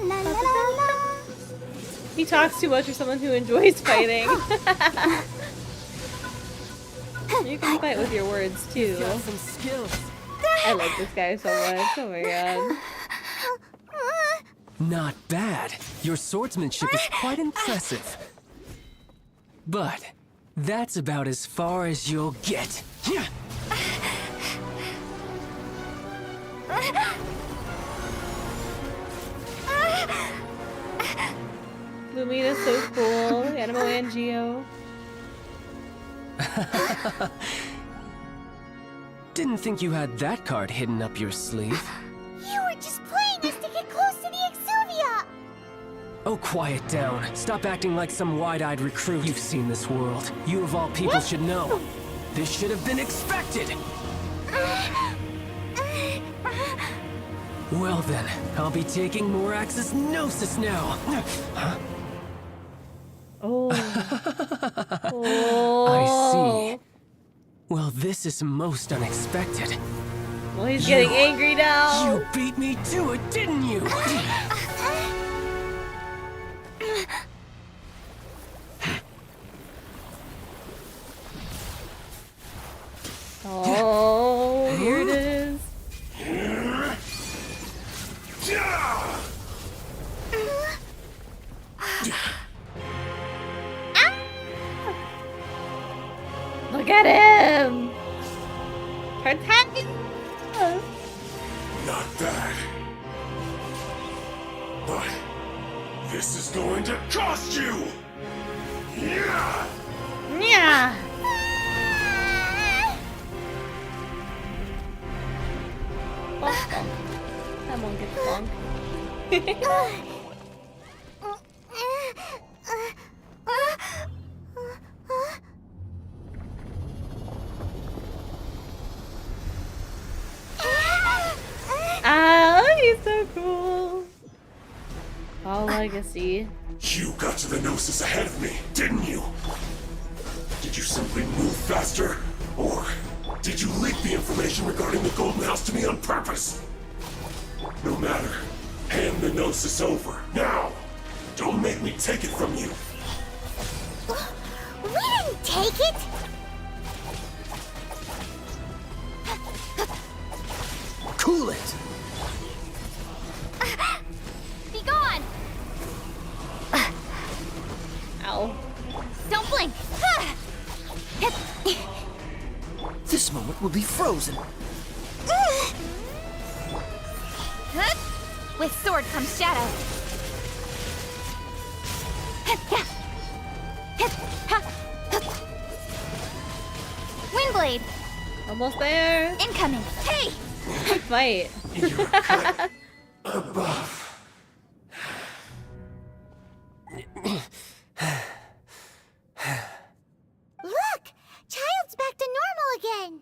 La, la, la, la. He talks too much for someone who enjoys fighting. You can fight with your words too. Got some skills. I like this guy so much. Oh my god. Not bad. Your swordsmanship is quite impressive. But that's about as far as you'll get. Lumina's so cool. Animo and Geo. Didn't think you had that card hidden up your sleeve. You were just playing us to get close to the Exuvia. Oh, quiet down. Stop acting like some wide-eyed recruit. You've seen this world. You of all people should know. This should have been expected. Well then, I'll be taking Morax's Gnosis now. Oh. I see. Well, this is most unexpected. Well, he's getting angry now. You beat me to it, didn't you? Oh, here it is. Look at him! Protect him! Not bad. But this is going to cost you! Yeah! Yeah! Bonk, bonk. That won't get bonk. Ah, he's so cool. All legacy. You got to the Gnosis ahead of me, didn't you? Did you simply move faster? Or did you leak the information regarding the Golden House to me on purpose? No matter. Hand the Gnosis over, now! Don't make me take it from you! We didn't take it! Cool it. Be gone! Ow. Don't blink! This moment will be frozen. With sword comes shadow. Windblade! Almost there. Incoming! Hey! Good fight. You're cut above. Look! Child's back to normal again!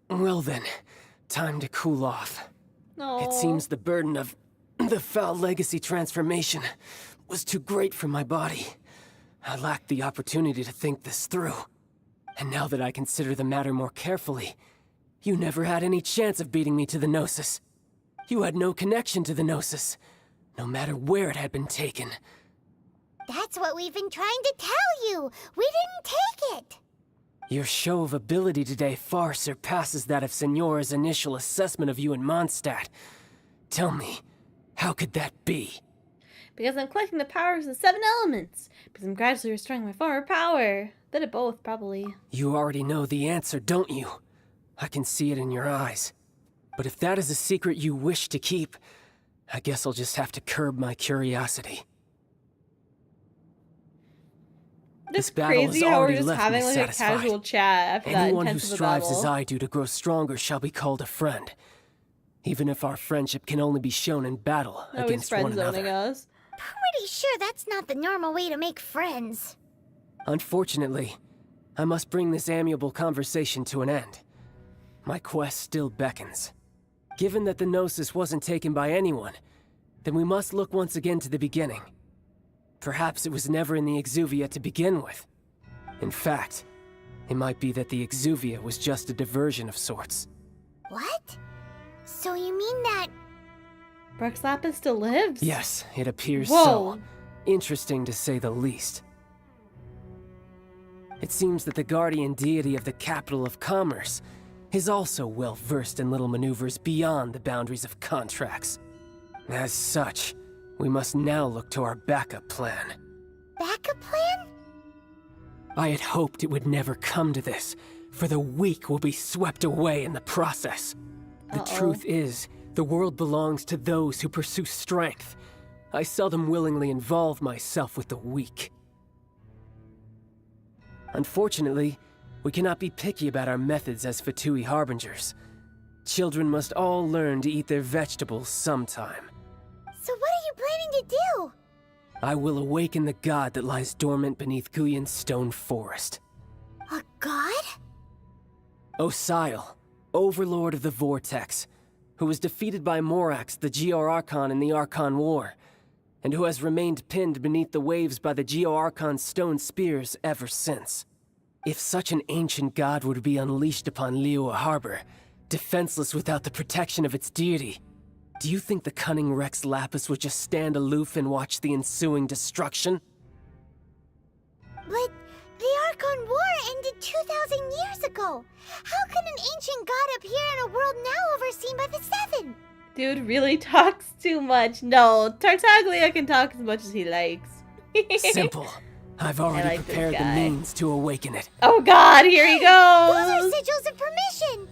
Well then, time to cool off. No. It's seems the burden of the foul legacy transformation was too great for my body. I lacked the opportunity to think this through. And now that I consider the matter more carefully, you never had any chance of beating me to the Gnosis. You had no connection to the Gnosis, no matter where it had been taken. That's what we've been trying to tell you! We didn't take it! Your show of ability today far surpasses that of Signora's initial assessment of you in Mondstadt. Tell me, how could that be? Because I'm collecting the powers of the 7 elements. Because I'm gradually restoring my former power. Bit of both, probably. You already know the answer, don't you? I can see it in your eyes. But if that is a secret you wish to keep, I guess I'll just have to curb my curiosity. This battle has Crazy how we're already just left having me like satisfied. a casual chat after that Anyone who intense of a strives as battle. I do to grow stronger shall be called a friend. Even if our friendship can only be shown in battle Always against friend one zoning another. us. Pretty sure that's not the normal way to make friends. Unfortunately, I must bring this amiable conversation to an end. My quest still beckons. Given that the Gnosis wasn't taken by anyone, then we must look once again to the beginning. Perhaps it was never in the Exuvia to begin with. In fact, it might be that the Exuvia was just a diversion of sorts. What? So you mean that... Brux Lapis still lives? Yes, it appears Whoa. so. Interesting to say the least. It seems that the guardian deity of the capital of commerce is also well versed in little maneuvers beyond the boundaries of contracts. As such, we must now look to our backup plan. Backup plan? I had hoped it would never come to this, for the weak will be swept away in the process. The truth is, the world belongs to those who pursue strength. I seldom willingly involve myself with the weak. Unfortunately, we cannot be picky about our methods as Fatui harbingers. Children must all learn to eat their vegetables sometime. So what are you planning to do? I will awaken the god that lies dormant beneath Guyon's stone forest. A god? Osial, overlord of the Vortex, who was defeated by Morax, the Geo-Archon in the Archon War, and who has remained pinned beneath the waves by the Geo-Archon's stone spears ever since. If such an ancient god were to be unleashed upon Liyue Harbor, defenseless without the protection of its deity, do you think the cunning Rex Lapis would just stand aloof and watch the ensuing destruction? But the Archon War ended 2,000 years ago. How can an ancient god appear in a world now overseen by the Seven? Dude really talks too much. No, Tartaglia can talk as much as he likes. Simple. I've already like this prepared the guy. means to awaken it. Oh god, here he Those are goes! sigils of permission!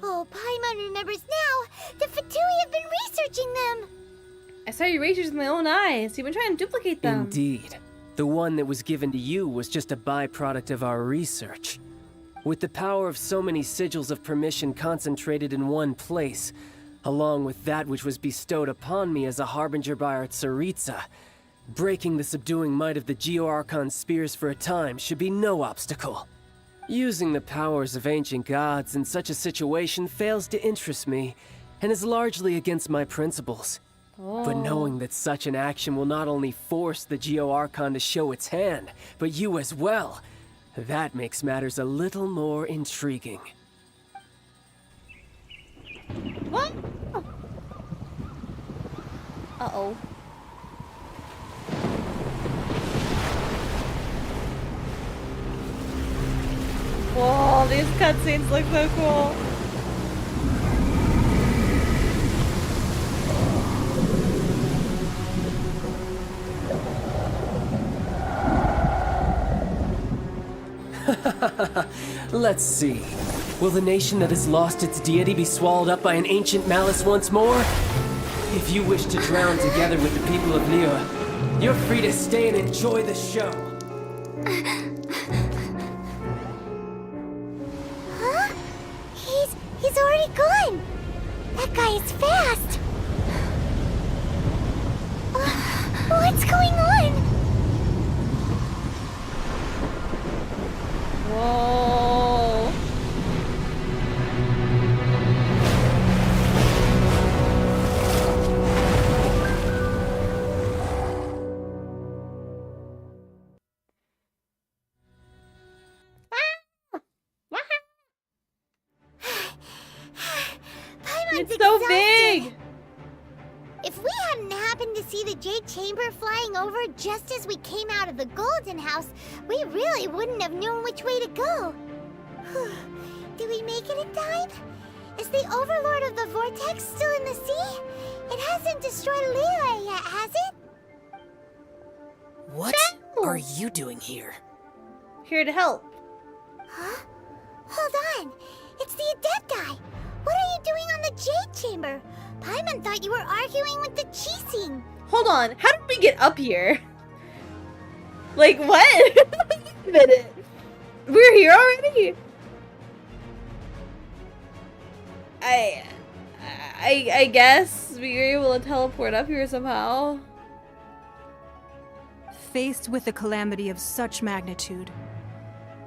Oh, Paimon remembers now. The Fatui have been researching them. I saw your erasers with my own eyes. You've been trying to duplicate them. Indeed. The one that was given to you was just a byproduct of our research. With the power of so many sigils of permission concentrated in one place, along with that which was bestowed upon me as a harbinger by our Tsaritsa, breaking the subduing might of the Geo-Archon spears for a time should be no obstacle. Using the powers of ancient gods in such a situation fails to interest me, and is largely against my principles. But knowing that such an action will not only force the Geo-Archon to show its hand, but you as well, that makes matters a little more intriguing. What? Uh-oh. Whoa, these cutscenes look so cool. Let's see. Will the nation that has lost its deity be swallowed up by an ancient malice once more? If you wish to drown together with the people of Liyue, you're free to stay and enjoy the show. Huh? He's already gone. That guy is fast. What's going on? Whoa. Everyone's It's so exhausted. big! If we hadn't happened to see the Jade Chamber flying over just as we came out of the Golden House, we really wouldn't have known which way to go. Did we make it in time? Is the Overlord of the Vortex still in the sea? It hasn't destroyed Liyue yet, has it? What are you doing here? Here to help. Huh? Hold on. It's the Adepti. What are you doing on the Jade Chamber? Paimon thought you were arguing with the Chising. Hold on, how did we get up here? Like, what? Wait a minute. We're here already? I guess we were able to teleport up here somehow. Faced with a calamity of such magnitude,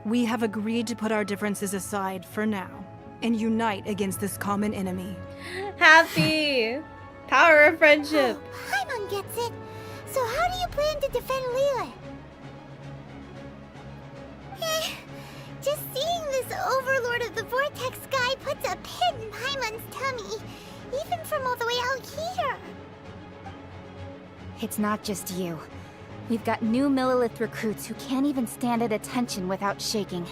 we have agreed to put our differences aside for now and unite against this common enemy. Happy! Power of friendship. Oh, Paimon gets it. So how do you plan to defend Liyue? Just seeing this Overlord of the Vortex guy puts a pit in Paimon's tummy, even from all the way out here. It's not just you. We've got new Millilith recruits who can't even stand at attention without shaking.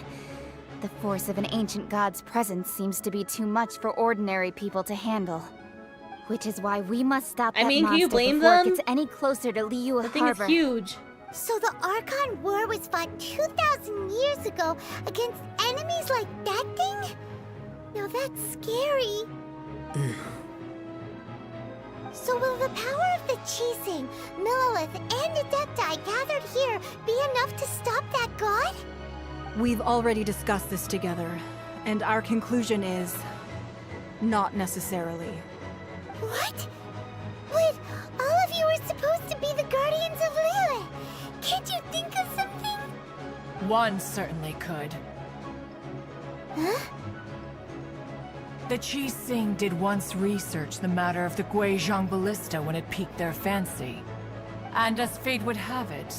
The force of an ancient god's presence seems to be too much for ordinary people to handle. Which is why we must stop that Can you monster blame before them? it gets any closer to Liyue The thing is Harbor. huge. So the Archon War was fought 2,000 years ago against enemies like that thing? Now that's scary. So will the power of the Chising, Millilith, and Adepti gathered here be enough to stop that god? We've already discussed this together, and our conclusion is not necessarily. What? Wait, all of you were supposed to be the guardians of Liyue. Can't you think of something? One certainly could. Huh? The Chising did once research the matter of the Guizhong Ballista when it piqued their fancy. And as fate would have it,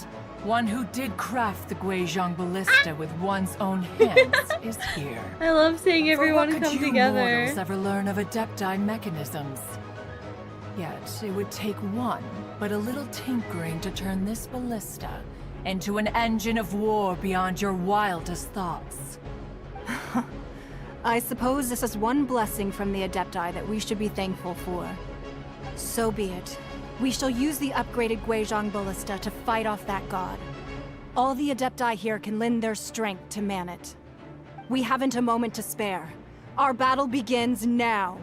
one who did craft the Guizhong Ballista with one's own hands is here. I love seeing everyone For what come could you together. mortals ever learn of Adepti mechanisms? Yet, it would take one, but a little tinkering to turn this ballista into an engine of war beyond your wildest thoughts. I suppose this is one blessing from the Adepti that we should be thankful for. So be it. We shall use the upgraded Guizhong Ballista to fight off that god. All the Adepti here can lend their strength to man it. We haven't a moment to spare. Our battle begins now.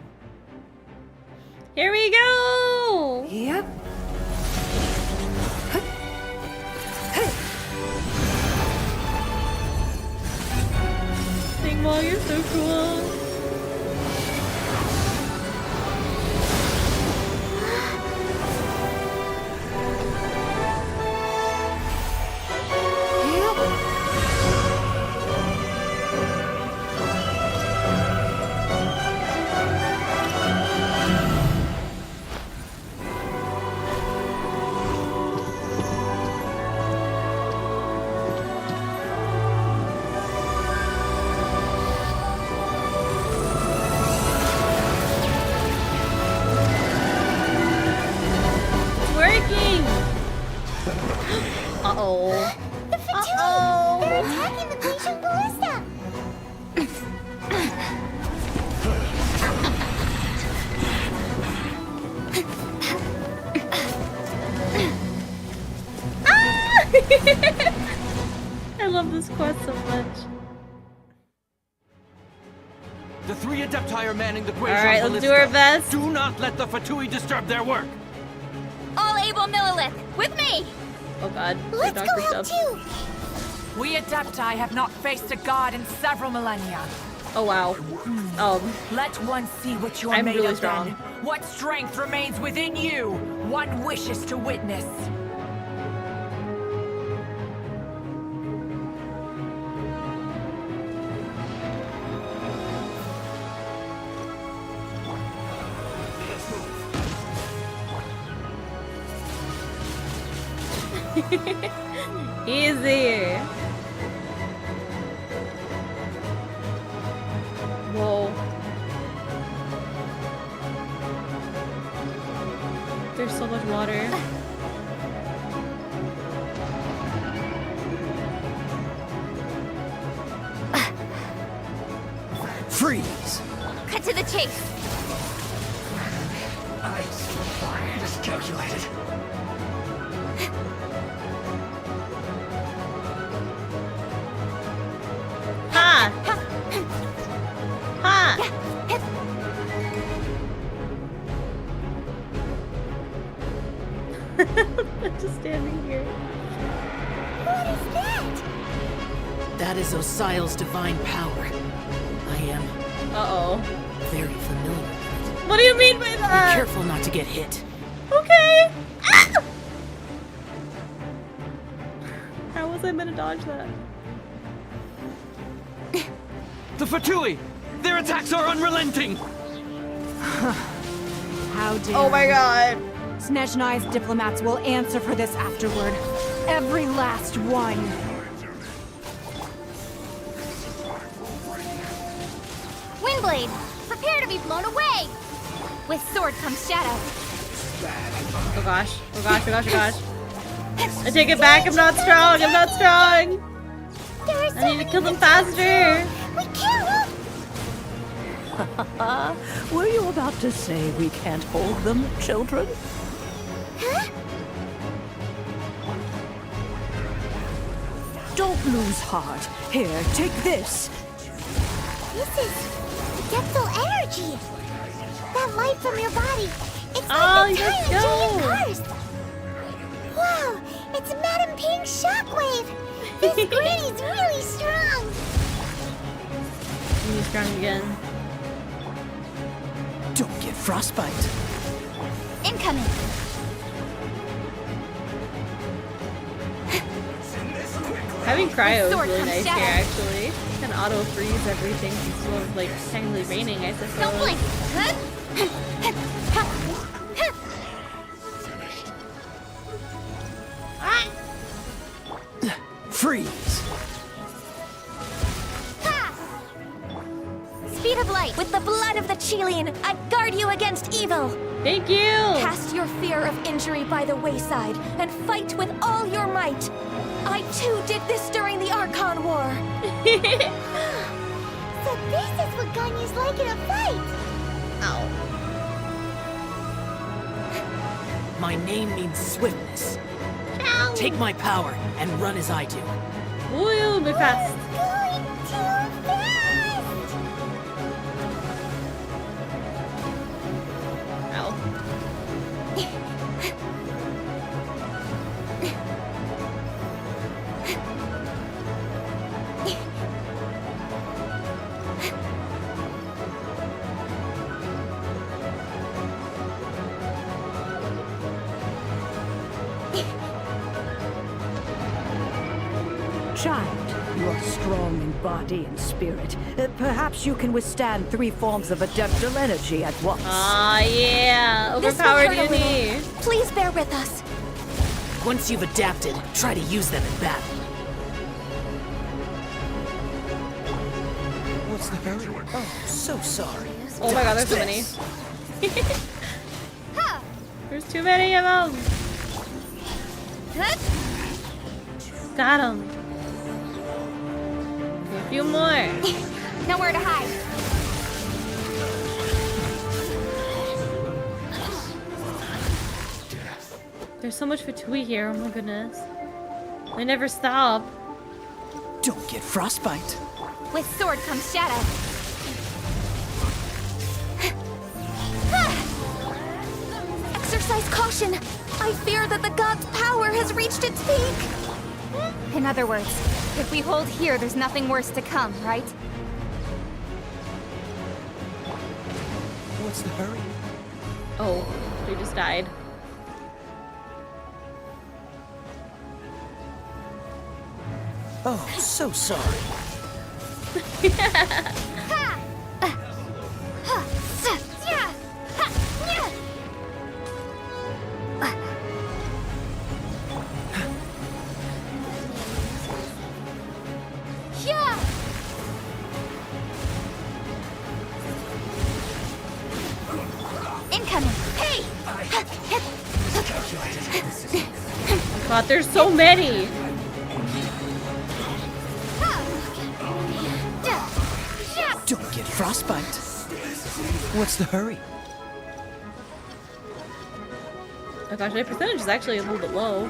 Here we go! Yep. Singwall, you're so cool. Uh-oh. The Fatui! They're attacking the Guizhong Ballista! I love this quest so much. The three Adepti are manning the Guizhong Alright, let's Ballista. do our best. Do not let the Fatui disturb their work. All able Millilith, with me! Oh god. Let's go help too! We Adepti have not faced a god in several millennia. Oh wow. Let one see what you're I'm made really of strong. then. What strength remains within you? One wishes to witness. Easy. Whoa. There's so much water. Freeze! Cut to the chase. I miscalculated. Ha! Ha! I'm just standing here. What is that? That is Osial's divine power. I am Uh-oh. very familiar with it. What do you mean by Be that? careful not to get hit. Okay. Ah! How was I meant to dodge that? The Fatui! Their attacks are unrelenting! How dare Oh my god. Snezhnai's diplomats will answer for this afterward. Every last one. Windblade, prepare to be blown away. With sword comes shadow. Oh gosh. Oh gosh, oh gosh, oh gosh. I take it back. I'm not strong. I'm not strong. I need to kill them faster. We can't. Were you about to say we can't hold them, children? Huh? Don't lose heart. Here, take this. This is depthal energy. That light from your body. It's Oh, like the let's tiny go. giant cars. Wow, it's Madame Pink's shockwave. This Granny's really strong. He's strong again. Don't get frostbite. Incoming. Having cryo is Sword really comes nice shadow. here, actually. You can auto freeze everything. It's still like technically raining, I suppose. Don't blink. Freeze! Speed of light, with the blood of the Chilean, I guard you against evil. Thank you. Cast your fear of injury by the wayside and fight with all your might. I too did this during the Archon War. So this is what Ganya's like in a fight. Ow. My name means swiftness. Ow. Take my power and run as I do. Woo, move fast. Going too fast. Ow. Child, you are strong in body and spirit. Perhaps you can withstand 3 forms of adeptal energy at once. Aw, yeah. This will Overpowered hurt a Yuni. little. Please bear with us. Once you've adapted, try to use them in battle. What's the hurry? Oh, so sorry. Oh my god, there's so many. There's too many of them. Got him. A few more. Nowhere to hide. There's so much Fatui here. Oh my goodness. They never stop. Don't get frostbite. With sword comes shadow. Exercise caution. I fear that the god's power has reached its peak. In other words, if we hold here, there's nothing worse to come, right? What's the hurry? Oh, they just died. Oh, so sorry. Incoming. Hey! god, there's so many! Don't get frostbite. What's the hurry? Oh gosh, my percentage is actually a little bit low.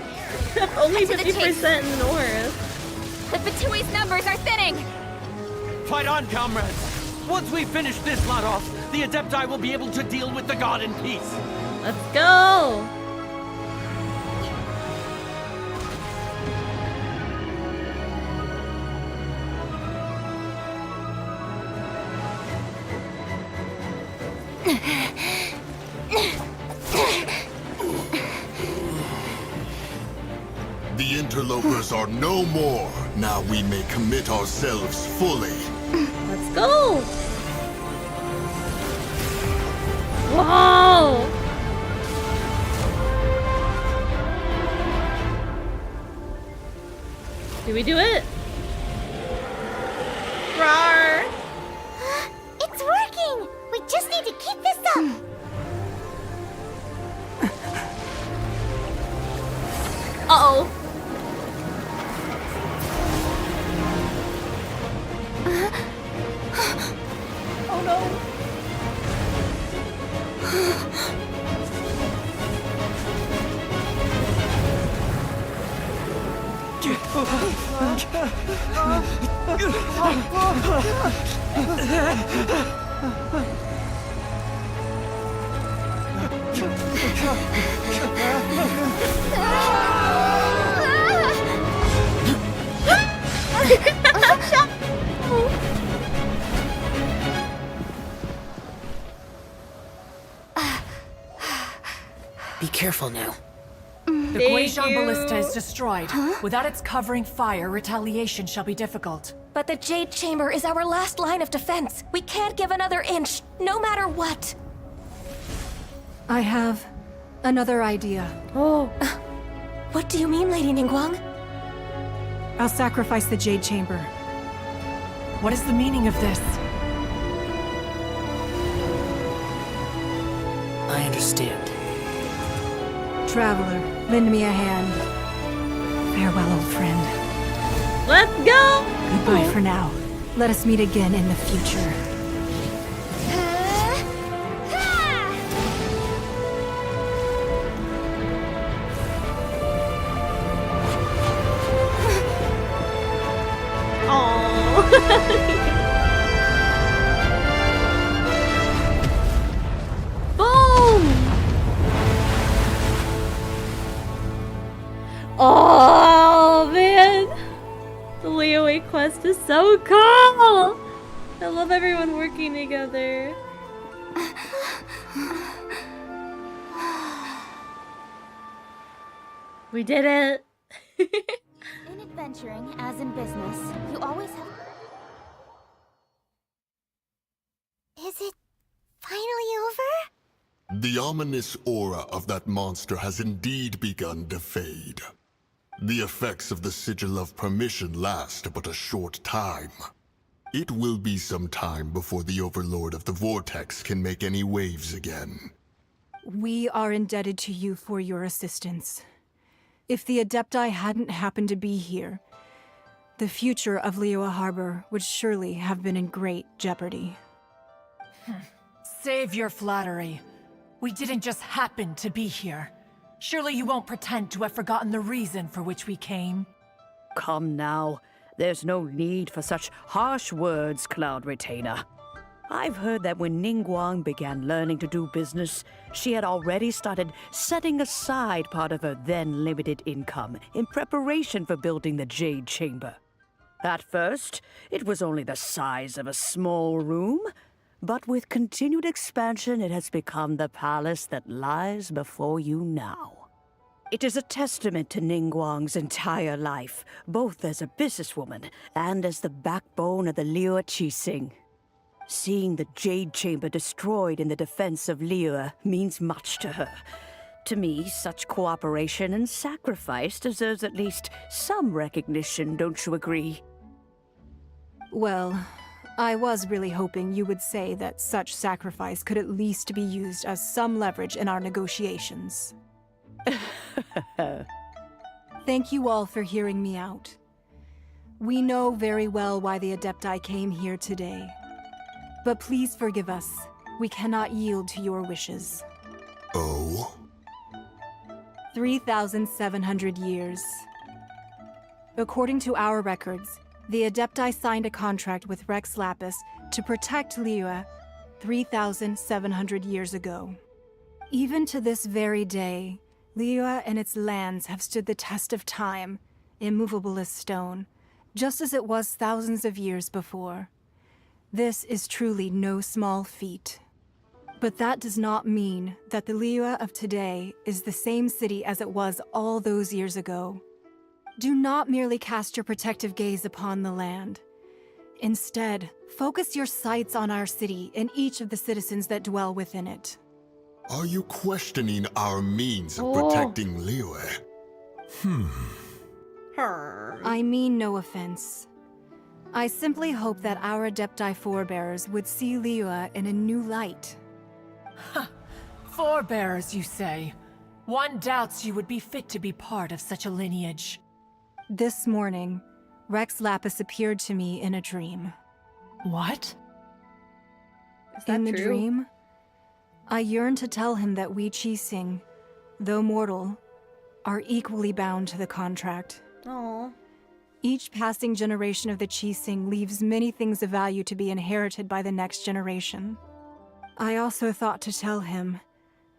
Only 50% in the north. The Fatui's numbers are thinning! Fight on, comrades! Once we finish this lot off, the Adepti will be able to deal with the god in peace. Let's go! The interlopers are no more. Now we may commit ourselves fully. Let's go! Whoa! Did we do it? Rawr! It's working! We just need to keep this up! Uh-oh. Oh no. Be careful now. The Guizhong Ballista is destroyed. Without its covering fire, retaliation shall be difficult. But the Jade Chamber is our last line of defense. We can't give another inch, no matter what. I have another idea. Oh. What do you mean, Lady Ningguang? I'll sacrifice the Jade Chamber. What is the meaning of this? I understand. Traveler, lend me a hand. Farewell, old friend. Let's go! Goodbye for now. Let us meet again in the future. Oh man, the Liyue quest is so cool. I love everyone working together. We did it. In adventuring, as in business, you always have... Is it finally over? The ominous aura of that monster has indeed begun to fade. The effects of the Sigil of Permission last but a short time. It will be some time before the Overlord of the Vortex can make any waves again. We are indebted to you for your assistance. If the Adepti hadn't happened to be here, the future of Liyue Harbor would surely have been in great jeopardy. Save your flattery. We didn't just happen to be here. Surely you won't pretend to have forgotten the reason for which we came. Come now. There's no need for such harsh words, Cloud Retainer. I've heard that when Ningguang began learning to do business, she had already started setting aside part of her then limited income in preparation for building the Jade Chamber. At first, it was only the size of a small room, but with continued expansion, it has become the palace that lies before you now. It is a testament to Ningguang's entire life, both as a businesswoman and as the backbone of the Liyue Qixing. Seeing the Jade Chamber destroyed in the defense of Liyue means much to her. To me, such cooperation and sacrifice deserves at least some recognition, don't you agree? Well, I was really hoping you would say that such sacrifice could at least be used as some leverage in our negotiations. Thank you all for hearing me out. We know very well why the Adepti came here today. But please forgive us. We cannot yield to your wishes. Oh? 3,700 years. According to our records, the Adepti signed a contract with Rex Lapis to protect Liyue 3,700 years ago. Even to this very day, Liyue and its lands have stood the test of time, immovable as stone, just as it was thousands of years before. This is truly no small feat. But that does not mean that the Liyue of today is the same city as it was all those years ago. Do not merely cast your protective gaze upon the land. Instead, focus your sights on our city and each of the citizens that dwell within it. Are you questioning our means of protecting Liyue? I mean no offense. I simply hope that our Adepti forebears would see Liyue in a new light. Forebearers, you say? One doubts you would be fit to be part of such a lineage. This morning, Rex Lapis appeared to me in a dream. What? In the dream, I yearned to tell him that we Qixing, though mortal, are equally bound to the contract. Aww. Each passing generation of the Qixing leaves many things of value to be inherited by the next generation. I also thought to tell him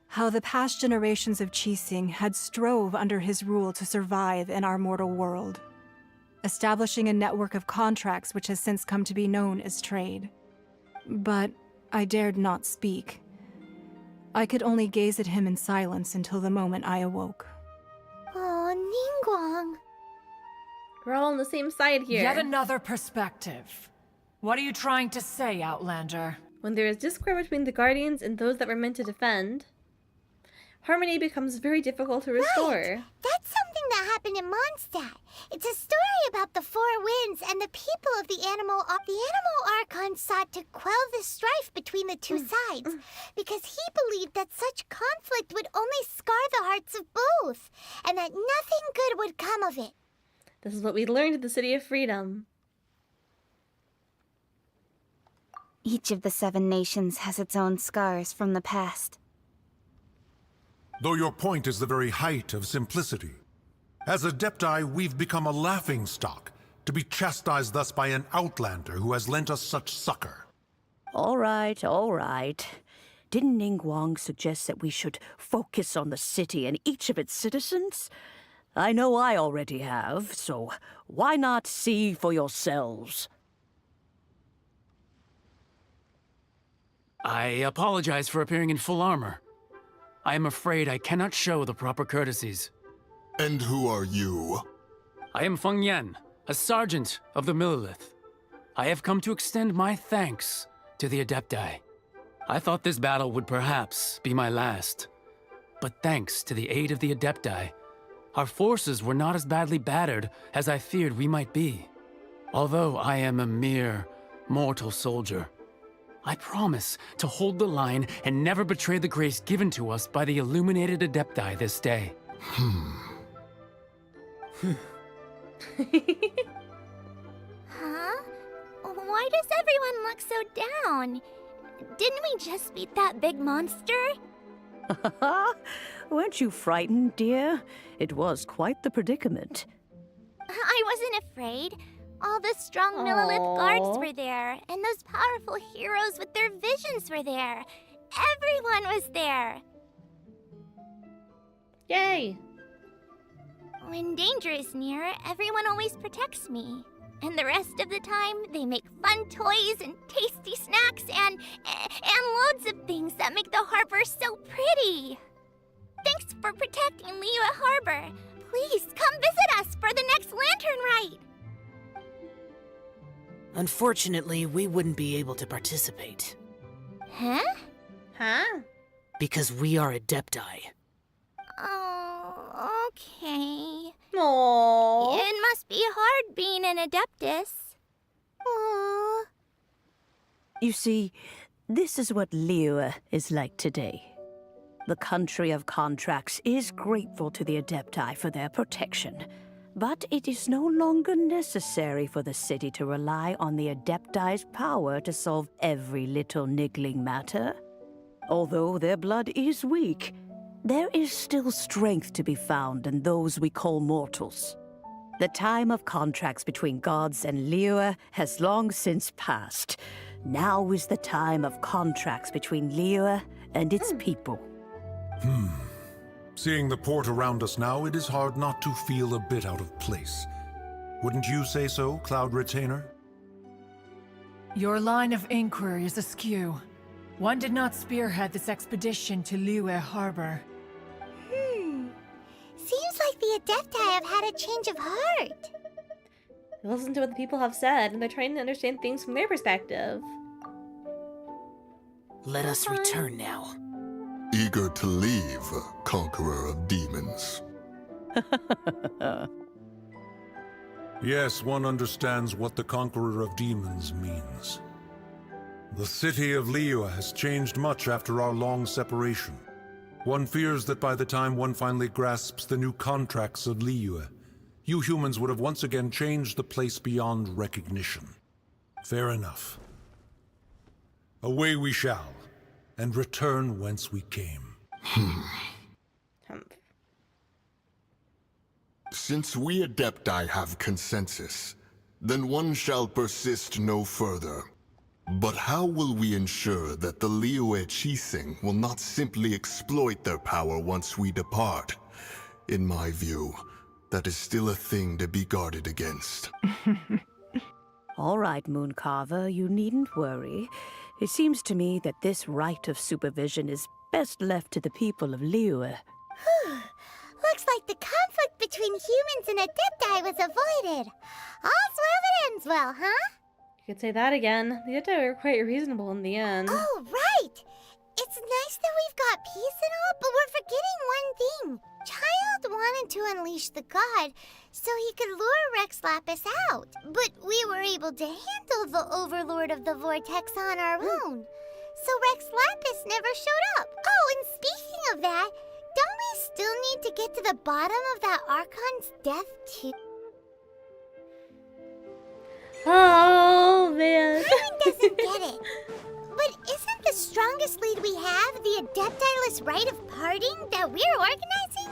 how the past generations of Qixing had strove under his rule to survive in our mortal world, establishing a network of contracts which has since come to be known as trade. But I dared not speak. I could only gaze at him in silence until the moment I awoke. Oh, Ningguang. We're all on the same side here. Yet another perspective. What are you trying to say, Outlander? When there is discord between the Guardians and those that were meant to defend, harmony becomes very difficult to restore. Right. That's something that happened in Mondstadt. It's a story about the Four Winds and the people of the animal. The animal Archon sought to quell the strife between the two sides because he believed that such conflict would only scar the hearts of both, and that nothing good would come of it. This is what we learned at the City of Freedom. Each of the 7 nations has its own scars from the past. Though your point is the very height of simplicity. As Adepti, we've become a laughingstock, to be chastised thus by an outlander who has lent us such succor. All right, all right. Didn't Ningguang suggest that we should focus on the city and each of its citizens? I know I already have, so why not see for yourselves? I apologize for appearing in full armor. I am afraid I cannot show the proper courtesies. And who are you? I am Feng Yan, a sergeant of the Millilith. I have come to extend my thanks to the Adepti. I thought this battle would perhaps be my last. But thanks to the aid of the Adepti, our forces were not as badly battered as I feared we might be. Although I am a mere mortal soldier, I promise to hold the line and never betray the grace given to us by the illuminated Adepti this day. Huh? Why does everyone look so down? Didn't we just beat that big monster? Weren't you frightened, dear? It was quite the predicament. I wasn't afraid. All the strong Millilith guards were there, and those powerful heroes with their visions were there. Everyone was there. Yay! When danger is near, everyone always protects me. And the rest of the time, they make fun toys and tasty snacks and loads of things that make the harbor so pretty. Thanks for protecting Liyue Harbor. Please come visit us for the next lantern rite. Unfortunately, we wouldn't be able to participate. Huh? Huh? Because we are Adepti. Oh, okay. Aww. It must be hard being an Adeptus. Aww. You see, this is what Liyue is like today. The country of contracts is grateful to the Adepti for their protection, but it is no longer necessary for the city to rely on the Adepti's power to solve every little niggling matter. Although their blood is weak, there is still strength to be found in those we call mortals. The time of contracts between gods and Liyue has long since passed. Now is the time of contracts between Liyue and its people. Seeing the port around us now, it is hard not to feel a bit out of place. Wouldn't you say so, Cloud Retainer? Your line of inquiry is askew. One did not spearhead this expedition to Liyue Harbor. Seems like the Adepti have had a change of heart. Listen to what the people have said, and they're trying to understand things from their perspective. Let us return now. Eager to leave, Conqueror of Demons. Yes, one understands what the Conqueror of Demons means. The city of Liyue has changed much after our long separation. One fears that by the time one finally grasps the new contracts of Liyue, you humans would have once again changed the place beyond recognition. Fair enough. Away we shall, and return whence we came. Since we Adepti have consensus, then one shall persist no further. But how will we ensure that the Liyue Qixing will not simply exploit their power once we depart? In my view, that is still a thing to be guarded against. All right, Mooncarver, you needn't worry. It seems to me that this right of supervision is best left to the people of Liyue. Looks like the conflict between humans and Adepti was avoided. All's well that ends well, huh? You could say that again. The Adepti were quite reasonable in the end. Oh, right! It's nice that we've got peace and all, but we're forgetting one thing. Child wanted to unleash the god so he could lure Rex Lapis out. But we were able to handle the Overlord of the Vortex on our own. So Rex Lapis never showed up. Oh, and speaking of that, don't we still need to get to the bottom of that Archon's death too? Oh, man. Paimon doesn't get it. But isn't the strongest lead we have the Adepti-less rite of parting that we're organizing?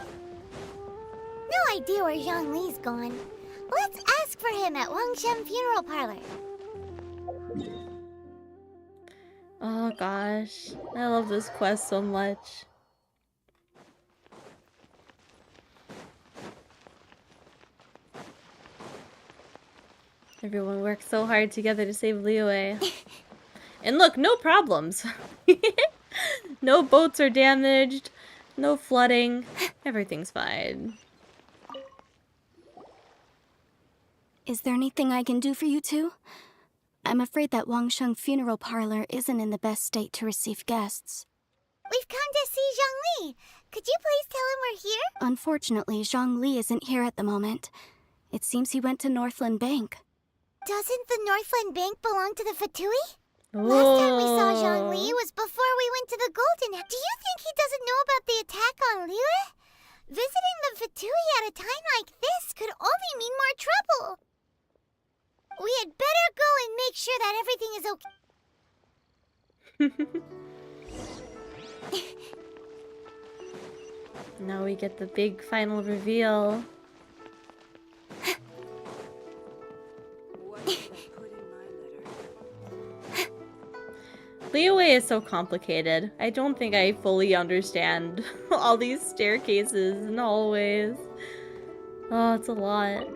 No idea where Zhongli's gone. Let's ask for him at Wangshen Funeral Parlor. Oh gosh, I love this quest so much. Everyone worked so hard together to save Liyue. And look, no problems. No boats are damaged, no flooding. Everything's fine. Is there anything I can do for you two? I'm afraid that Wangshen Funeral Parlor isn't in the best state to receive guests. We've come to see Zhongli. Could you please tell him we're here? Unfortunately, Zhongli isn't here at the moment. It seems he went to Northland Bank. Doesn't the Northland Bank belong to the Fatui? Oh. Last time we saw Zhongli was before we went to the Golden House. Do you think he doesn't know about the attack on Liyue? Visiting the Fatui at a time like this could only mean more trouble. We had better go and make sure that everything is okay. Now we get the big final reveal. Liyue is so complicated. I don't think I fully understand all these staircases and hallways. Oh, it's a lot.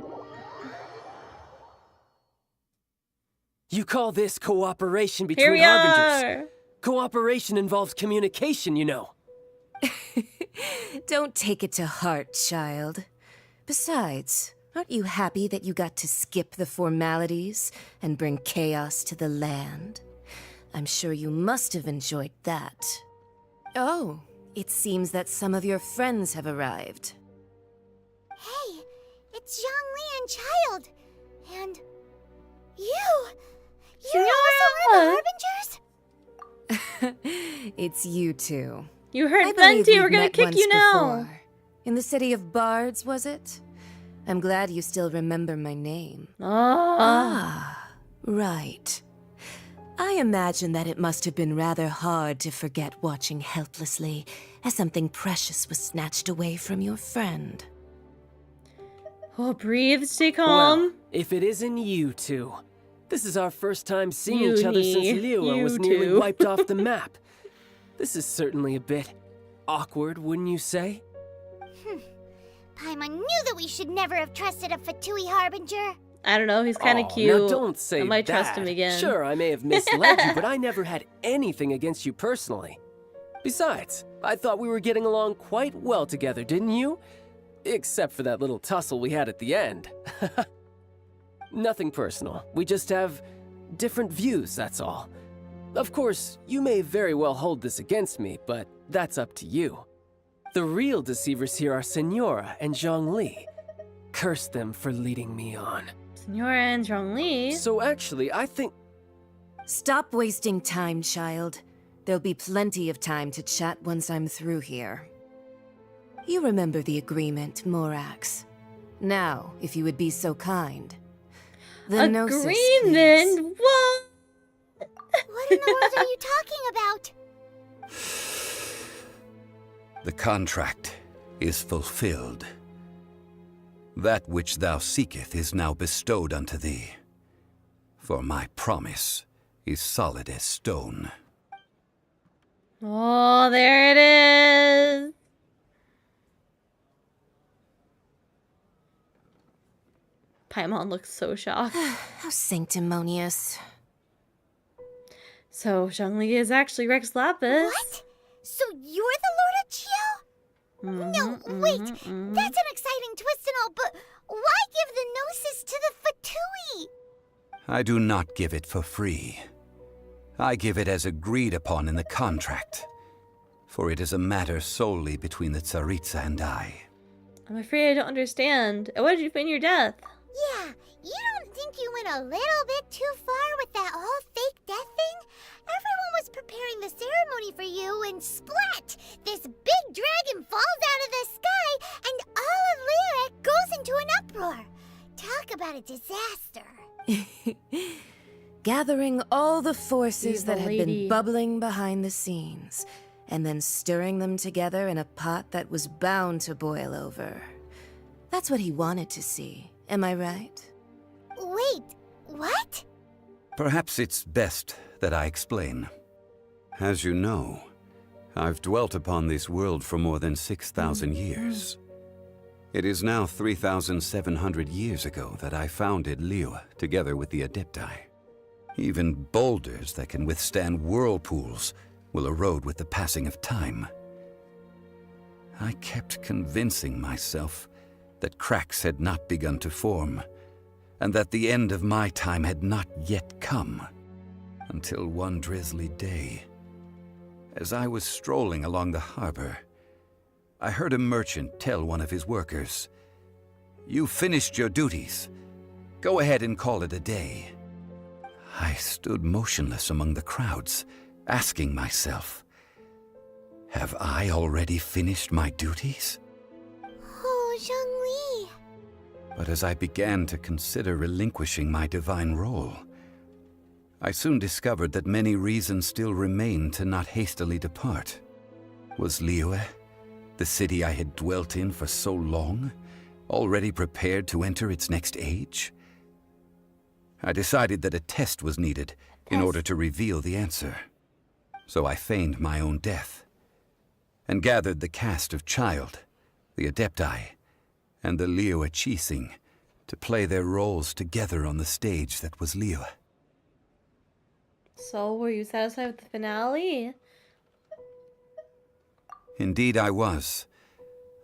You call this cooperation Here between we harbingers? are. Cooperation involves communication, you know. Don't take it to heart, child. Besides, aren't you happy that you got to skip the formalities and bring chaos to the land? I'm sure you must have enjoyed that. Oh, it seems that some of your friends have arrived. Hey, it's Zhongli and Child. And you! You're also one of the Harbingers? It's you two. You heard I believe Fenty, we're we've gonna met kick once you now. before. In the city of Bards, was it? I'm glad you still remember my name. Ah, right. I imagine that it must have been rather hard to forget watching helplessly as something precious was snatched away from your friend. Oh, breathe, stay calm. Well, if it isn't you two. This is our first time seeing each other since Yuni, Liyue was you nearly two. wiped off the map. This is certainly a bit awkward, wouldn't you say? Paimon knew that we should never have trusted a Fatui Harbinger. I don't know, he's kind of Oh, cute. Now don't say I might that. trust him again. Sure, I may have misled you, but I never had anything against you personally. Besides, I thought we were getting along quite well together, didn't you? Except for that little tussle we had at the end. Nothing personal. We just have different views, that's all. Of course, you may very well hold this against me, but that's up to you. The real deceivers here are Senora and Zhongli. Curse them for leading me on. Senora and Zhongli? So actually, I think... Stop wasting time, child. There'll be plenty of time to chat once I'm through here. You remember the agreement, Morax. Now, if you would be so kind. The Gnosis, Agreement? What? What in the world are you talking about? The contract is fulfilled. That which thou seeketh is now bestowed unto thee. For my promise is solid as stone. Oh, there it is. Paimon looks so shocked. How sanctimonious. So, Zhongli is actually Rex Lapis. What? So you're the Lord of Chiao? No, wait. That's an exciting twist and all, but why give the Gnosis to the Fatui? I do not give it for free. I give it as agreed upon in the contract. For it is a matter solely between the Tsaritsa and I. I'm afraid I don't understand. What did you feign your death? Yeah, you don't think you went a little bit too far with that whole fake death thing? Everyone was preparing the ceremony for you, and splat! This big dragon falls out of the sky, and all of Liyue goes into an uproar. Talk about a disaster. Gathering all the forces that had lady. been bubbling behind the scenes, and then stirring them together in a pot that was bound to boil over. That's what he wanted to see, am I right? Wait, what? Perhaps it's best that I explain. As you know, I've dwelt upon this world for more than 6,000 years. It is now 3,700 years ago that I founded Liyue together with the Adepti. Even boulders that can withstand whirlpools will erode with the passing of time. I kept convincing myself that cracks had not begun to form, and that the end of my time had not yet come. Until one drizzly day, as I was strolling along the harbor, I heard a merchant tell one of his workers, "You finished your duties. Go ahead and call it a day." I stood motionless among the crowds, asking myself, have I already finished my duties? Oh, Zhongli. But as I began to consider relinquishing my divine role, I soon discovered that many reasons still remained to not hastily depart. Was Liyue, the city I had dwelt in for so long, already prepared to enter its next age? I decided that a test was needed in order to reveal the answer. So I feigned my own death, and gathered the cast of Child, the Adepti, and the Liyue Chising to play their roles together on the stage that was Liyue. So, were you satisfied with the finale? Indeed I was.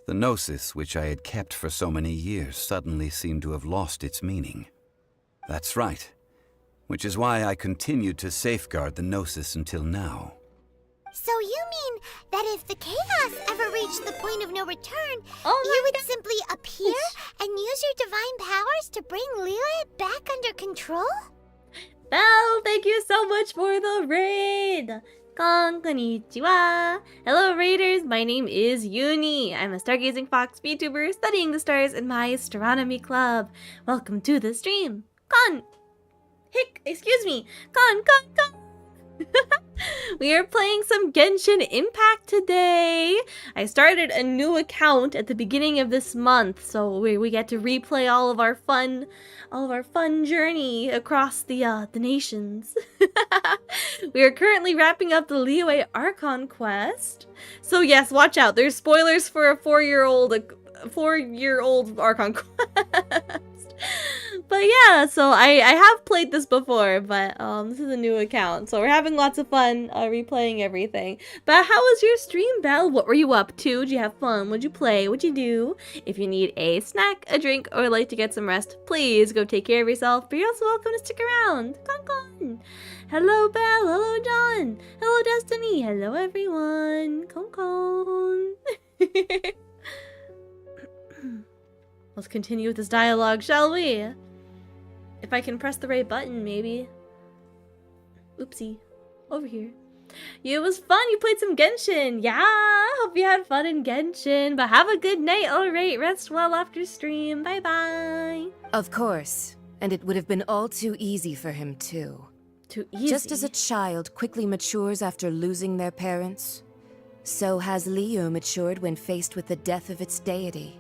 The Gnosis, which I had kept for so many years, suddenly seemed to have lost its meaning. That's right. Which is why I continued to safeguard the Gnosis until now. So you mean that if the chaos ever reached the point of no return, you would simply appear and use your divine powers to bring Liyue back under control? Belle, thank you so much for the raid! Konnichiwa! Hello Raiders, my name is Yuni. I'm a Stargazing Fox VTuber studying the stars in my astronomy club. Welcome to the stream. Excuse me. We are playing some Genshin Impact today. I started a new account at the beginning of this month, so we get to replay all of our fun journey across the nations. We are currently wrapping up the Liyue Archon quest. So yes, watch out. There's spoilers for a 4-year-old Archon quest. But yeah, so I have played this before, but this is a new account, so we're having lots of fun replaying everything. But how was your stream, Belle? What were you up to? Did you have fun? What'd you play? What'd you do? If you need a snack, a drink, or like to get some rest, please go take care of yourself. But you're also welcome to stick around. Con. Hello, Belle. Hello, John. Hello, Destiny. Hello, everyone. Con. Let's continue with this dialogue, shall we? If I can press the right button, maybe. Oopsie. Over here. It was fun. You played some Genshin. Yeah, hope you had fun in Genshin. But have a good night. Alright, rest well after stream. Bye-bye. Of course. And it would have been all too easy for him, too. Too easy? Just as a child quickly matures after losing their parents, so has Liyue matured when faced with the death of its deity.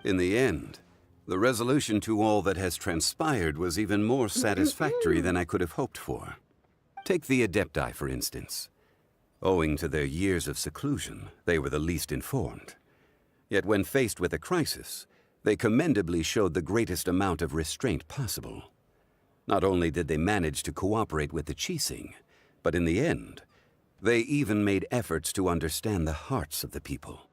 In the end, the resolution to all that has transpired was even more satisfactory than I could have hoped for. Take the Adepti, for instance. Owing to their years of seclusion, they were the least informed. Yet when faced with a crisis, they commendably showed the greatest amount of restraint possible. Not only did they manage to cooperate with the Qixing, but in the end, they even made efforts to understand the hearts of the people.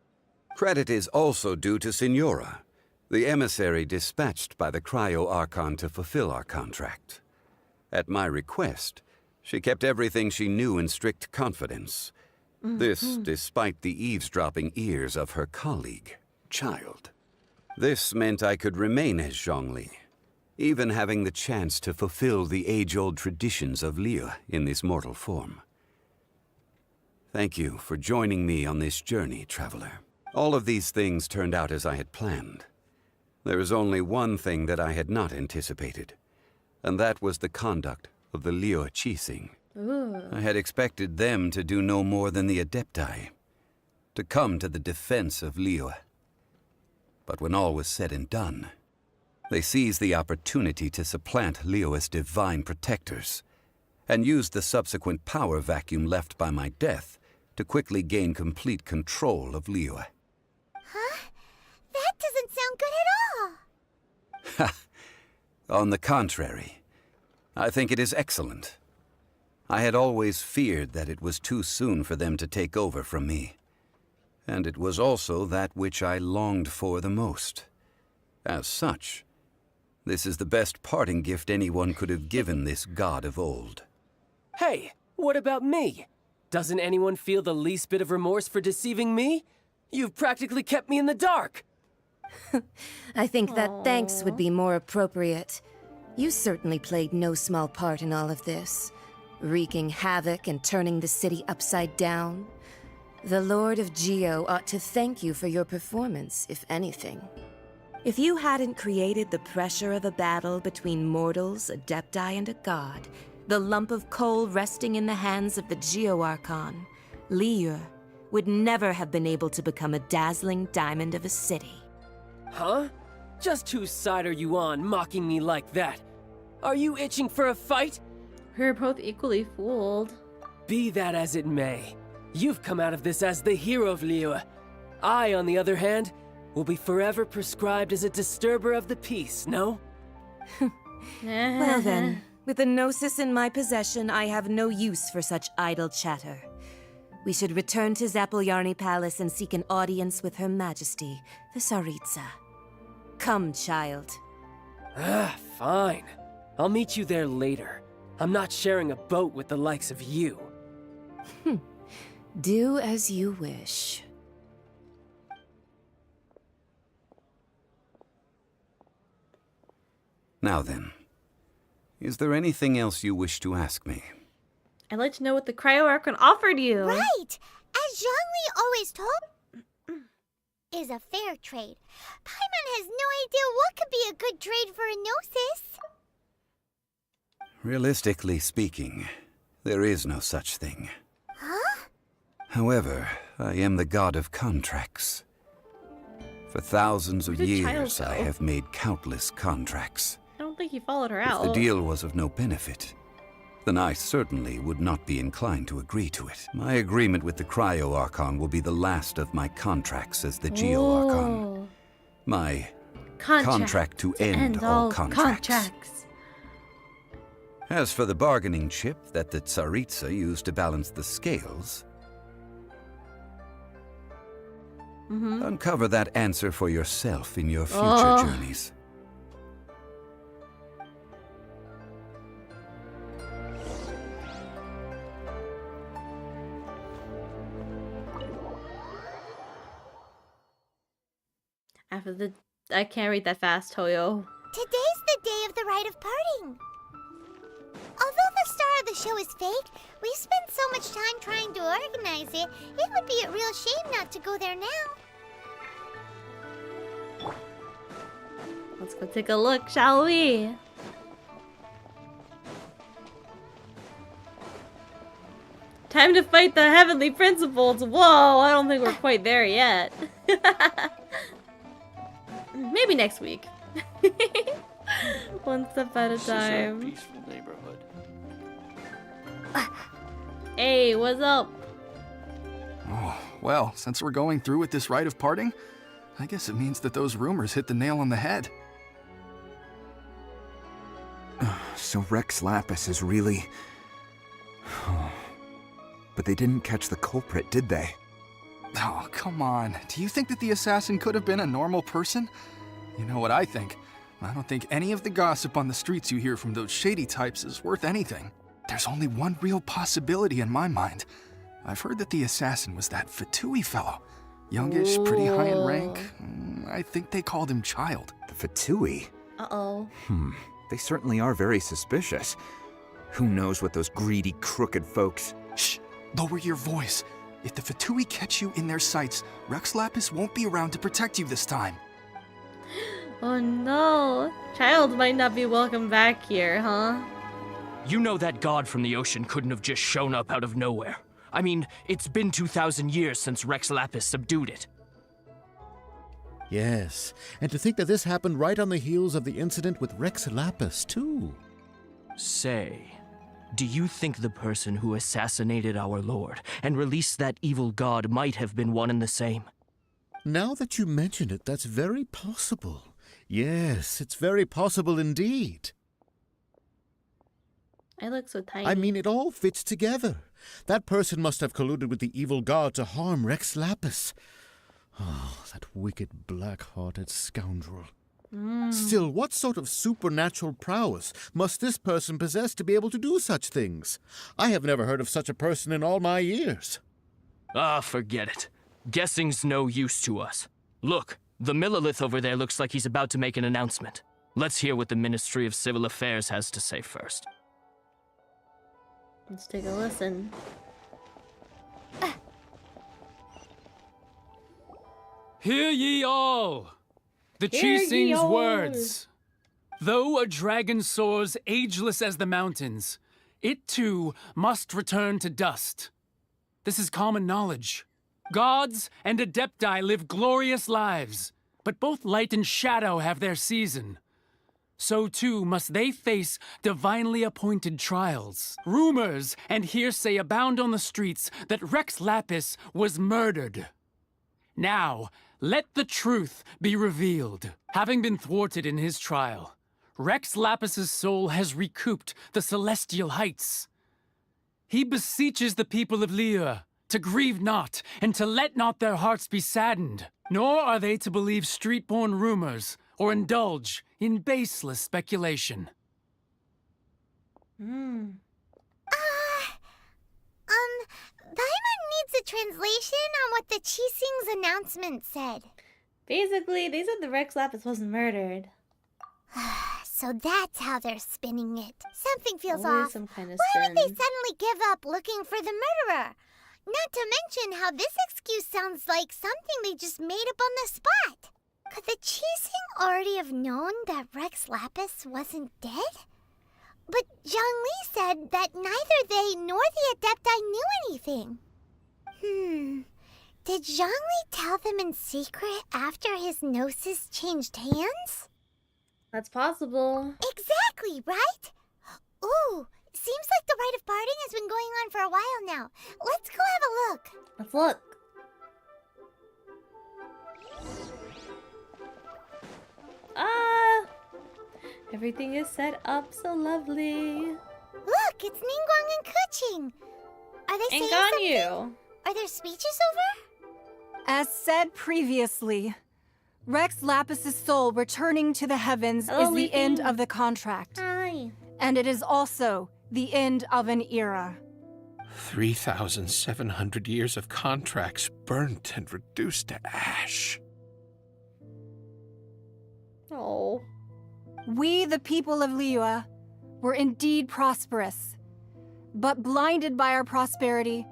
Credit is also due to Signora, the emissary dispatched by the Cryo-Archon to fulfill our contract. At my request, she kept everything she knew in strict confidence. This despite the eavesdropping ears of her colleague, Child. This meant I could remain as Zhongli, even having the chance to fulfill the age-old traditions of Liyue in this mortal form. Thank you for joining me on this journey, Traveler. All of these things turned out as I had planned. There is only one thing that I had not anticipated, and that was the conduct of the Liyue Qixing. I had expected them to do no more than the Adepti, to come to the defense of Liyue. But when all was said and done, they seized the opportunity to supplant Liyue's divine protectors, and used the subsequent power vacuum left by my death to quickly gain complete control of Liyue. Huh? That doesn't sound good at all! On the contrary, I think it is excellent. I had always feared that it was too soon for them to take over from me. And it was also that which I longed for the most. As such, this is the best parting gift anyone could have given this god of old. Hey, what about me? Doesn't anyone feel the least bit of remorse for deceiving me? You've practically kept me in the dark. I think that thanks would be more appropriate. You certainly played no small part in all of this, wreaking havoc and turning the city upside down. The Lord of Geo ought to thank you for your performance, if anything. If you hadn't created the pressure of a battle between mortals, Adepti, and a god, the lump of coal resting in the hands of the Geo-Archon, Liyue, would never have been able to become a dazzling diamond of a city. Huh? Just whose side are you on, mocking me like that? Are you itching for a fight? We're both equally fooled. Be that as it may, you've come out of this as the hero of Liyue. I, on the other hand, will be forever prescribed as a disturber of the peace, no? Well then, with the Gnosis in my possession, I have no use for such idle chatter. We should return to Zapoljarny Palace and seek an audience with Her Majesty, the Tsaritsa. Come, child. Fine. I'll meet you there later. I'm not sharing a boat with the likes of you. Do as you wish. Now then, Is there anything else you wish to ask me? I'd like to know what the Cryo Archon offered you. Right! As Zhongli always told, is a fair trade. Paimon has no idea what could be a good trade for a Gnosis. Realistically speaking, there is no such thing. Huh? However, I am the god of contracts. For thousands of years, I have made countless contracts. I don't think he followed her If out. the deal was of no benefit, then I certainly would not be inclined to agree to it. My agreement with the Cryo Archon will be the last of my contracts as the Geo Archon. My contract to end all contracts. As for the bargaining chip that the Tsaritsa used to balance the scales, uncover that answer for yourself in your future journeys. I can't read that fast, Toyo. Today's the day of the rite of parting. Although the star of the show is fake, we spent so much time trying to organize it, it would be a real shame not to go there now. Let's go take a look, shall we? Time to fight the heavenly principles. Whoa, I don't think we're quite there yet. Maybe next week. One step at a time. This is a peaceful neighborhood. Hey, what's up? Oh, well, since we're going through with this rite of parting, I guess it means that those rumors hit the nail on the head. So Rex Lapis is really... But they didn't catch the culprit, did they? Oh, come on. Do you think that the assassin could have been a normal person? You know what I think. I don't think any of the gossip on the streets you hear from those shady types is worth anything. There's only one real possibility in my mind. I've heard that the assassin was that Fatui fellow. Youngish, pretty high in rank. I think they called him Child. The Fatui? Uh-oh. They certainly are very suspicious. Who knows what those greedy, crooked folks... Shh! Lower your voice. If the Fatui catch you in their sights, Rex Lapis won't be around to protect you this time. Oh no. Child might not be welcome back here, huh? You know that god from the ocean couldn't have just shown up out of nowhere. I mean, it's been 2,000 years since Rex Lapis subdued it. Yes, and to think that this happened right on the heels of the incident with Rex Lapis, too. Say, do you think the person who assassinated our lord and released that evil god might have been one and the same? Now that you mention it, that's very possible. Yes, it's very possible indeed. I look so tiny. I mean, it all fits together. That person must have colluded with the evil god to harm Rex Lapis. Oh, that wicked, black-hearted scoundrel. Still, what sort of supernatural prowess must this person possess to be able to do such things? I have never heard of such a person in all my years. Ah, forget it. Guessing's no use to us. Look, the Millilith over there looks like he's about to make an announcement. Let's hear what the Ministry of Civil Affairs has to say first. Let's take a listen. Hear ye all! The Chi-Sing's words. Though a dragon soars ageless as the mountains, it too must return to dust. This is common knowledge. Gods and Adepti live glorious lives, but both light and shadow have their season. So too must they face divinely appointed trials. Rumors and hearsay abound on the streets that Rex Lapis was murdered. Now, let the truth be revealed. Having been thwarted in his trial, Rex Lapis's soul has recouped the celestial heights. He beseeches the people of Liyue to grieve not and to let not their hearts be saddened, nor are they to believe street-born rumors or indulge in baseless speculation. Paimon needs a translation on what the Chi-Sing's announcement said. Basically, they said the Rex Lapis wasn't murdered. So that's how they're spinning it. Something feels Always off. some kind of Why would they spin. suddenly give up looking for the murderer? Not to mention how this excuse sounds like something they just made up on the spot. Could the Qixing already have known that Rex Lapis wasn't dead? But Zhongli said that neither they nor the Adepti knew anything. Did Zhongli tell them in secret after his gnosis changed hands? That's possible. Exactly, right? Ooh, seems like the rite of parting has been going on for a while now. Let's go have a look. Let's look. Everything is set up so lovely. Look, it's Ningguang and Kuching. Are they saying something? Ganyu. Are there speeches over? As said previously, Rex Lapis's soul returning to the heavens is the end of the contract. Hi. And it is also the end of an era. 3,700 years of contracts burnt and reduced to ash. Oh. We, the people of Liyue, were indeed prosperous. But blinded by our prosperity,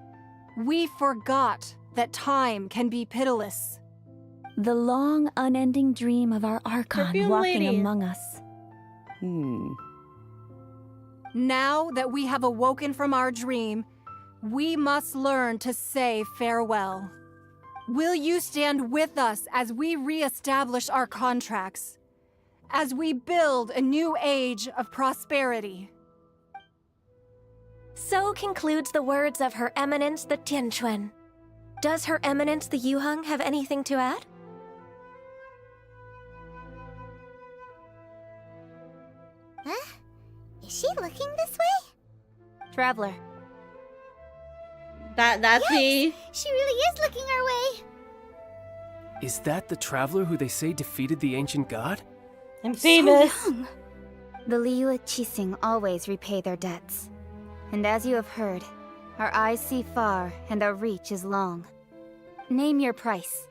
we forgot that time can be pitiless. The long, unending dream of our Archon Perfume walking lady. among us. Now that we have awoken from our dream, we must learn to say farewell. Will you stand with us as we re-establish our contracts? As we build a new age of prosperity? So concludes the words of Her Eminence the Tianquan. Does Her Eminence the Yuheng have anything to add? Huh? Is she looking this way? Traveler. That's me. She really is looking our way. Is that the traveler who they say defeated the ancient god? I'm famous. The Liyue Qixing always repay their debts. And as you have heard, our eyes see far and our reach is long. Name your price.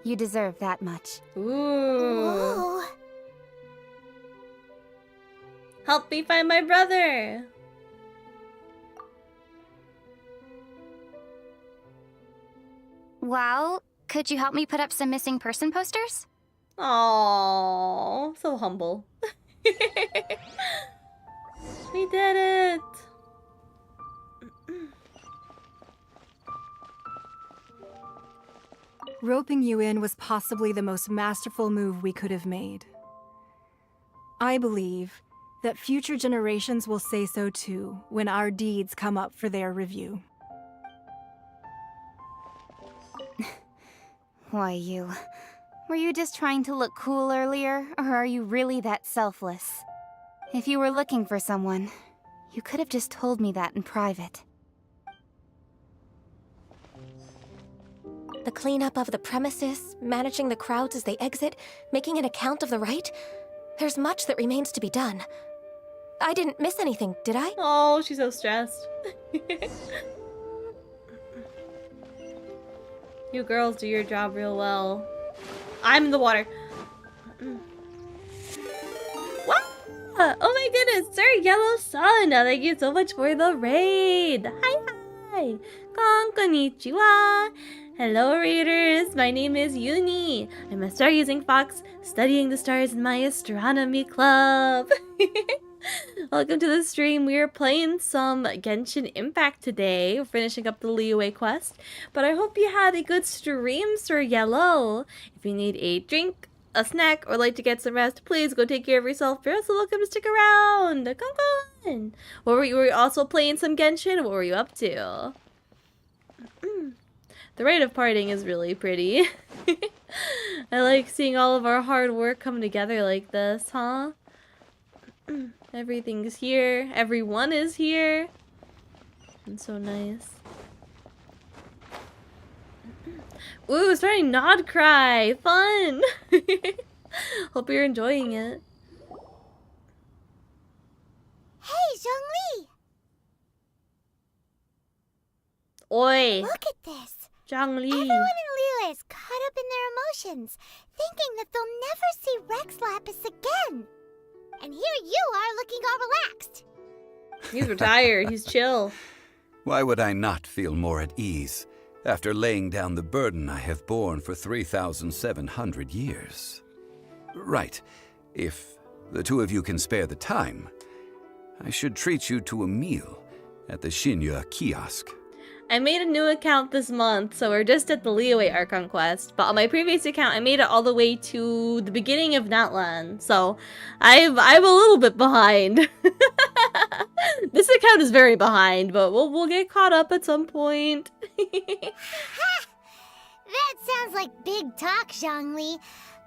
You deserve that much. Ooh. Help me find my brother. Well, could you help me put up some missing person posters? Oh, so humble. We did it. Roping you in was possibly the most masterful move we could have made. I believe that future generations will say so too when our deeds come up for their review. Why, you... Were you just trying to look cool earlier, or are you really that selfless? If you were looking for someone, you could have just told me that in private. The cleanup of the premises, managing the crowds as they exit, making an account of the rite? There's much that remains to be done. I didn't miss anything, did I? Oh, she's so stressed. You girls do your job real well. I'm in the water. What? Oh my goodness, Sir Yellow Sun. Thank you so much for the raid. Hi. Konnichiwa. Hello, readers. My name is Yuni. I'm a Stargazing Fox studying the stars in my astronomy club. Welcome to the stream. We are playing some Genshin Impact today. We're finishing up the Liyue quest. But I hope you had a good stream, Sir Yellow. If you need a drink, a snack, or like to get some rest, please go take care of yourself. You're also welcome to stick around. Come on. What were you also playing some Genshin? What were you up to? The rite of parting is really pretty. I like seeing all of our hard work come together like this, huh? Everything's here. Everyone is here. It's so nice. Ooh, starting Nod Cry. Fun! Hope you're enjoying it. Hey, Zhongli! Oi! Look at this. Zhongli. Everyone in Liyue is caught up in their emotions, thinking that they'll never see Rex Lapis again. And here you are looking all relaxed. He's retired. He's chill. Why would I not feel more at ease after laying down the burden I have borne for 3,700 years? Right. If the two of you can spare the time, I should treat you to a meal at the Shinra kiosk. I made a new account this month, so we're just at the Liyue Archon quest. But on my previous account, I made it all the way to the beginning of Natlan, so I'm a little bit behind. This account is very behind, but we'll get caught up at some point. That sounds like big talk, Zhongli.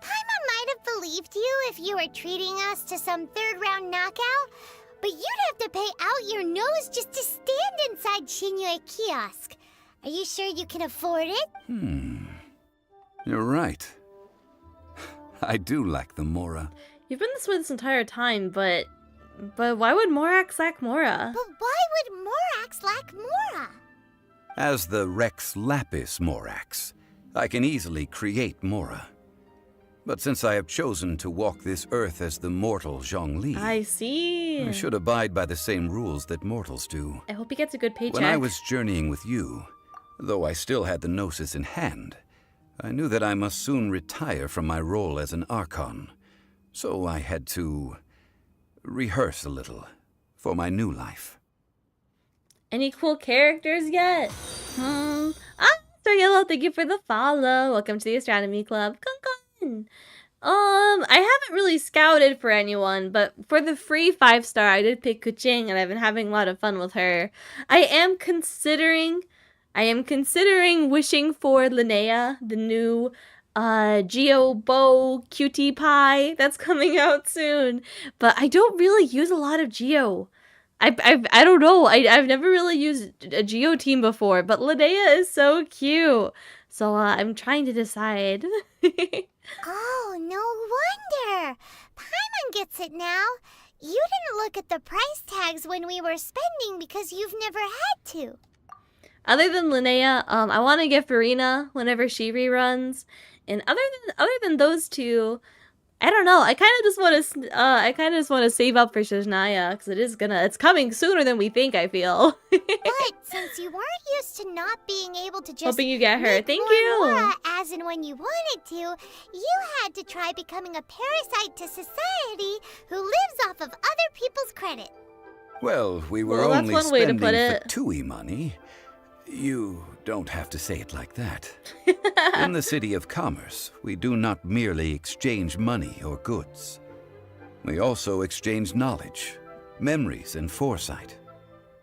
Paimon might have believed you if you were treating us to some third-round knockout, but you'd have to pay out your nose just to stand inside Shinra kiosk. Are you sure you can afford it? You're right. I do lack the Mora. You've been this way this entire time, but why would Morax lack Mora? But why would Morax lack Mora? As the Rex Lapis Morax, I can easily create Mora. But since I have chosen to walk this earth as the mortal Zhongli, I see. I should abide by the same rules that mortals do. I hope he gets a good paycheck. When I was journeying with you, though I still had the Gnosis in hand, I knew that I must soon retire from my role as an Archon. So I had to rehearse a little for my new life. Any cool characters yet? Star Yellow, thank you for the follow. Welcome to the Astronomy Club. I haven't really scouted for anyone, but for the free 5-star, I did pick Kuching, and I've been having a lot of fun with her. I am considering wishing for Linnea, the new Geo Bow Cutie Pie that's coming out soon. But I don't really use a lot of Geo. I don't know. I've never really used a Geo team before, but Linnea is so cute. So I'm trying to decide. Oh, no wonder. Paimon gets it now. You didn't look at the price tags when we were spending because you've never had to. Other than Linnea, I want to get Farina whenever she reruns, and other than those two, I don't know. I kind of just want to save up for Shizhnaya because it's coming sooner than we think. I feel. But since you weren't used to not being able to just hoping you get her. make Thank more you. Mora as and when you wanted to, you had to try becoming a parasite to society who lives off of other people's credit. Well, we were Well, that's only one way to spending put it. Fatui money. You don't have to say it like that. In the City of Commerce, we do not merely exchange money or goods. We also exchange knowledge, memories, and foresight,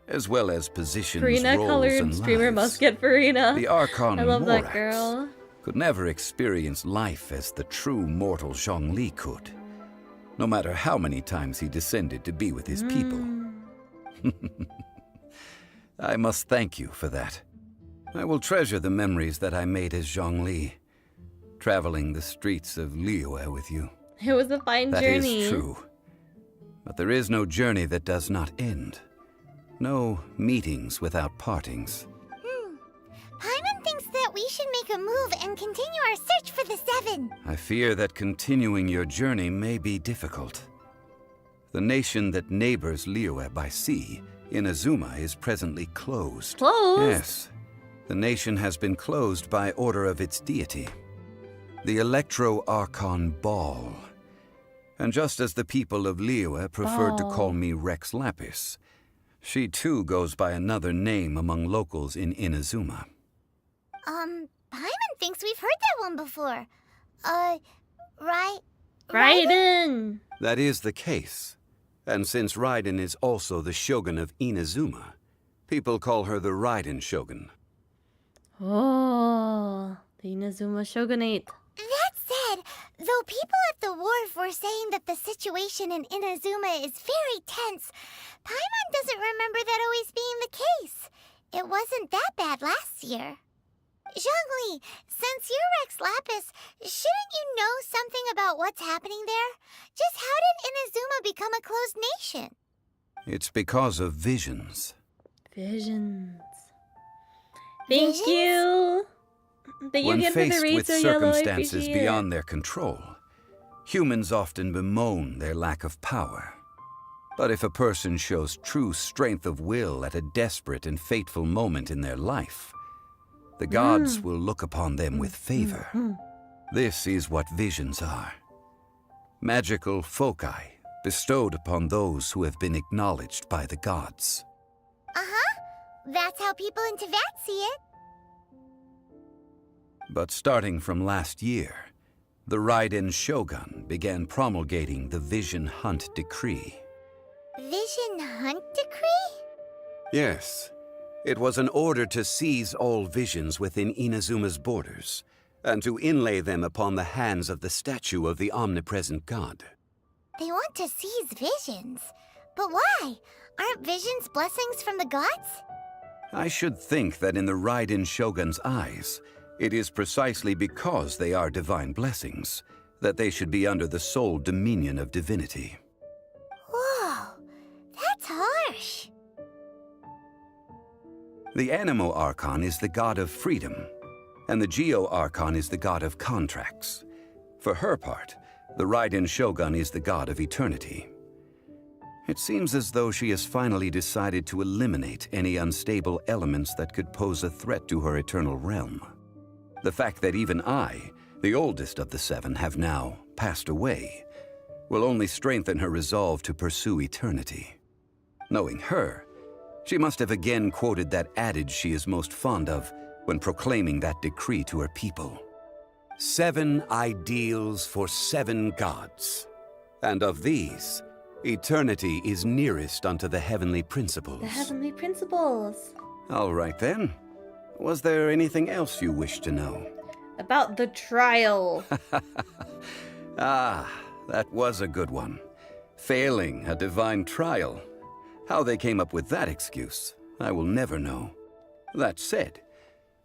as well as positions, Farina roles, colored and streamer lives. must get Farina. The Archon I love that Morax girl. could never experience life as the true mortal Zhongli could, no matter how many times he descended to be with his people. I must thank you for that. I will treasure the memories that I made as Zhongli, traveling the streets of Liyue with you. It was a fine journey. That is true. But there is no journey that does not end. No meetings without partings. Paimon thinks that we should make a move and continue our search for the 7. I fear that continuing your journey may be difficult. The nation that neighbors Liyue by sea, Inazuma, is presently closed. Closed? Yes. The nation has been closed by order of its deity, the Electro-Archon Ball. And just as the people of Liyue preferred to call me Rex Lapis, she too goes by another name among locals in Inazuma. Paimon thinks we've heard that one before. Raiden! That is the case. And since Raiden is also the shogun of Inazuma, people call her the Raiden Shogun. Oh, the Inazuma Shogunate. That said, though people at the wharf were saying that the situation in Inazuma is very tense, Paimon doesn't remember that always being the case. It wasn't that bad last year. Zhongli, since you're Rex Lapis, shouldn't you know something about what's happening there? Just how did Inazuma become a closed nation? It's because of visions. Visions. Thank you. Thank you When again for the faced raid, with so yellow. I circumstances appreciate it. beyond their control, Humans often bemoan their lack of power. But if a person shows true strength of will at a desperate and fateful moment in their life, the gods will look upon them with favor. This is what visions are. Magical foci bestowed upon those who have been acknowledged by the gods. Uh-huh. That's how people in Teyvat see it. But starting from last year, the Raiden Shogun began promulgating the Vision Hunt Decree. Vision Hunt Decree? Yes. It was an order to seize all visions within Inazuma's borders, and to inlay them upon the hands of the statue of the omnipresent god. They want to seize visions. But why? Aren't visions blessings from the gods? I should think that in the Raiden Shogun's eyes, it is precisely because they are divine blessings that they should be under the sole dominion of divinity. Whoa, that's harsh. The Anemo Archon is the god of freedom, and the Geo Archon is the god of contracts. For her part, the Raiden Shogun is the god of eternity. It seems as though she has finally decided to eliminate any unstable elements that could pose a threat to her eternal realm. The fact that even I, the oldest of the seven, have now passed away, will only strengthen her resolve to pursue eternity. Knowing her, she must have again quoted that adage she is most fond of when proclaiming that decree to her people. 7 ideals for 7 gods, and of these, eternity is nearest unto the heavenly principles. The heavenly principles. All right then. Was there anything else you wish to know? About the trial. Ah, that was a good one. Failing a divine trial. How they came up with that excuse, I will never know. That said,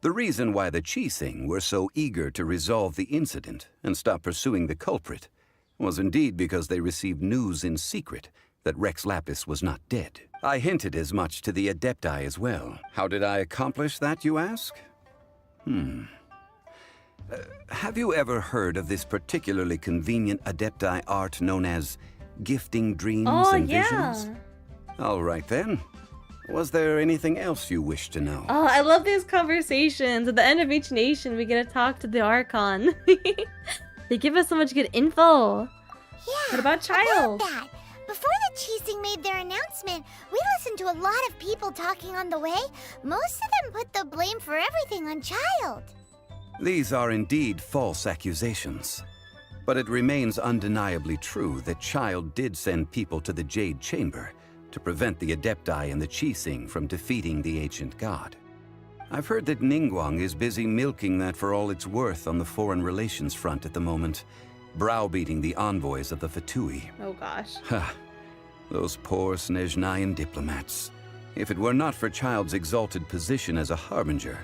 the reason why the Qixing were so eager to resolve the incident and stop pursuing the culprit was indeed because they received news in secret that Rex Lapis was not dead. I hinted as much to the Adepti as well. How did I accomplish that, you ask? Have you ever heard of this particularly convenient Adepti art known as gifting dreams and visions? All right then. Was there anything else you wish to know? Oh, I love these conversations. At the end of each nation, we get to talk to the Archon. They give us so much good info. Yeah. What about Child? About that. Before the Qixing made their announcement, we listened to a lot of people talking on the way. Most of them put the blame for everything on Child. These are indeed false accusations. But it remains undeniably true that Child did send people to the Jade Chamber to prevent the Adepti and the Qixing from defeating the ancient god. I've heard that Ningguang is busy milking that for all it's worth on the foreign relations front at the moment, browbeating the envoys of the Fatui. Oh gosh. Ha! Those poor Snezhnayan diplomats. If it were not for Child's exalted position as a harbinger,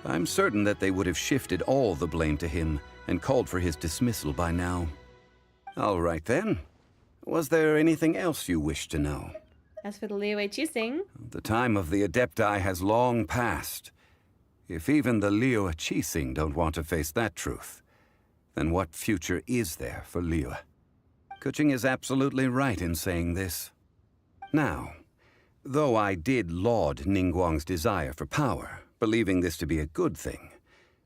I'm certain that they would have shifted all the blame to him and called for his dismissal by now. All right then. Was there anything else you wish to know? As for the Liyue Qixing, The time of the Adepti has long passed. If even the Liyue Qixing don't want to face that truth, then what future is there for Liyue? Kuching is absolutely right in saying this. Now, though I did laud Ningguang's desire for power, believing this to be a good thing,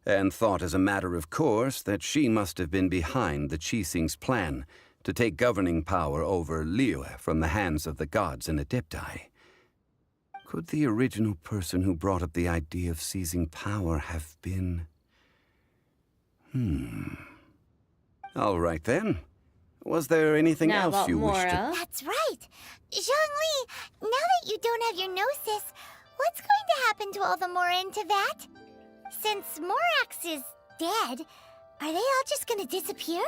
and thought as a matter of course that she must have been behind the Qixing's plan to take governing power over Liyue from the hands of the gods and Adepti, could the original person who brought up the idea of seizing power have been... All right then. Was there anything Now else you wish to... That's right. Zhongli, now that you don't have your gnosis, what's going to happen to all the Mora in Teyvat? Since Morax is dead, are they all just going to disappear?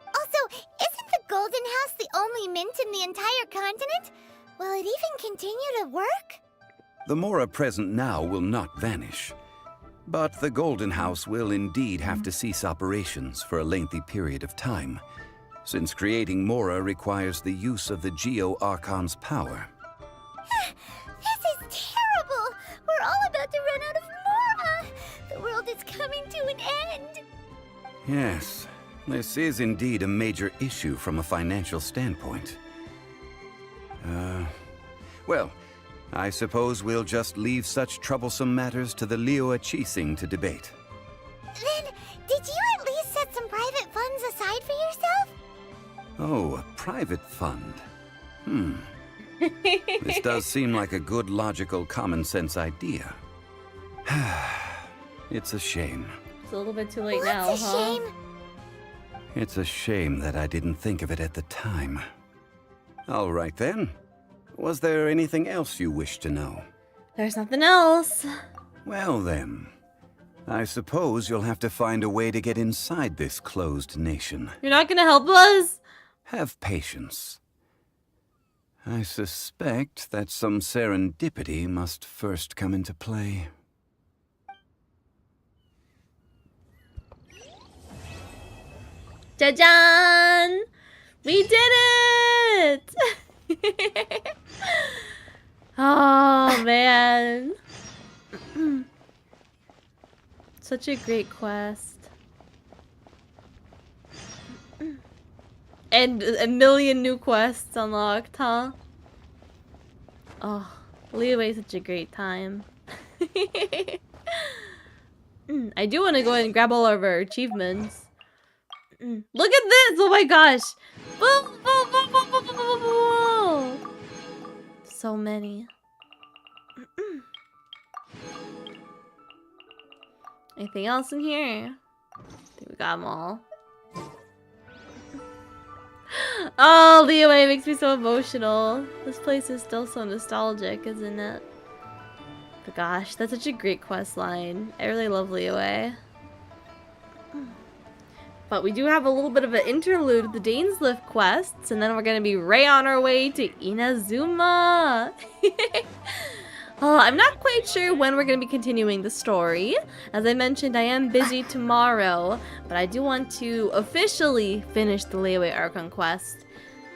Also, isn't the Golden House the only mint in the entire continent? Will it even continue to work? The Mora present now will not vanish. But the Golden House will indeed have to cease operations for a lengthy period of time, since creating Mora requires the use of the Geo Archon's power. This is terrible! We're all about to run out of Mora! The world is coming to an end! Yes, This is indeed a major issue from a financial standpoint. Well, I suppose we'll just leave such troublesome matters to the Liyue Chising to debate. Then, did you at least set some private funds aside for yourself? Oh, a private fund. This does seem like a good, logical, common-sense idea. It's a shame. It's a little bit too late now, It's a huh? shame. It's a shame that I didn't think of it at the time. All right then. Was there anything else you wish to know? There's nothing else. Well then, I suppose you'll have to find a way to get inside this closed nation. You're not gonna help us? Have patience. I suspect that some serendipity must first come into play. Jajan! We did it! Oh, man. Such a great quest. And a million new quests unlocked, huh? Oh, Liyue is such a great time. I do want to go and grab all of our achievements. Look at this! Oh my gosh! Boom, boom, boom, boom, boom, boom, boom, boom. So many. Anything else in here? I think we got them all. Oh, Liyue makes me so emotional. This place is still so nostalgic, isn't it? But gosh, that's such a great quest line. I really love Liyue. But we do have a little bit of an interlude with the Dainslift quests, and then we're gonna be right on our way to Inazuma. I'm not quite sure when we're gonna be continuing the story. As I mentioned, I am busy tomorrow, but I do want to officially finish the Liyue Archon quest.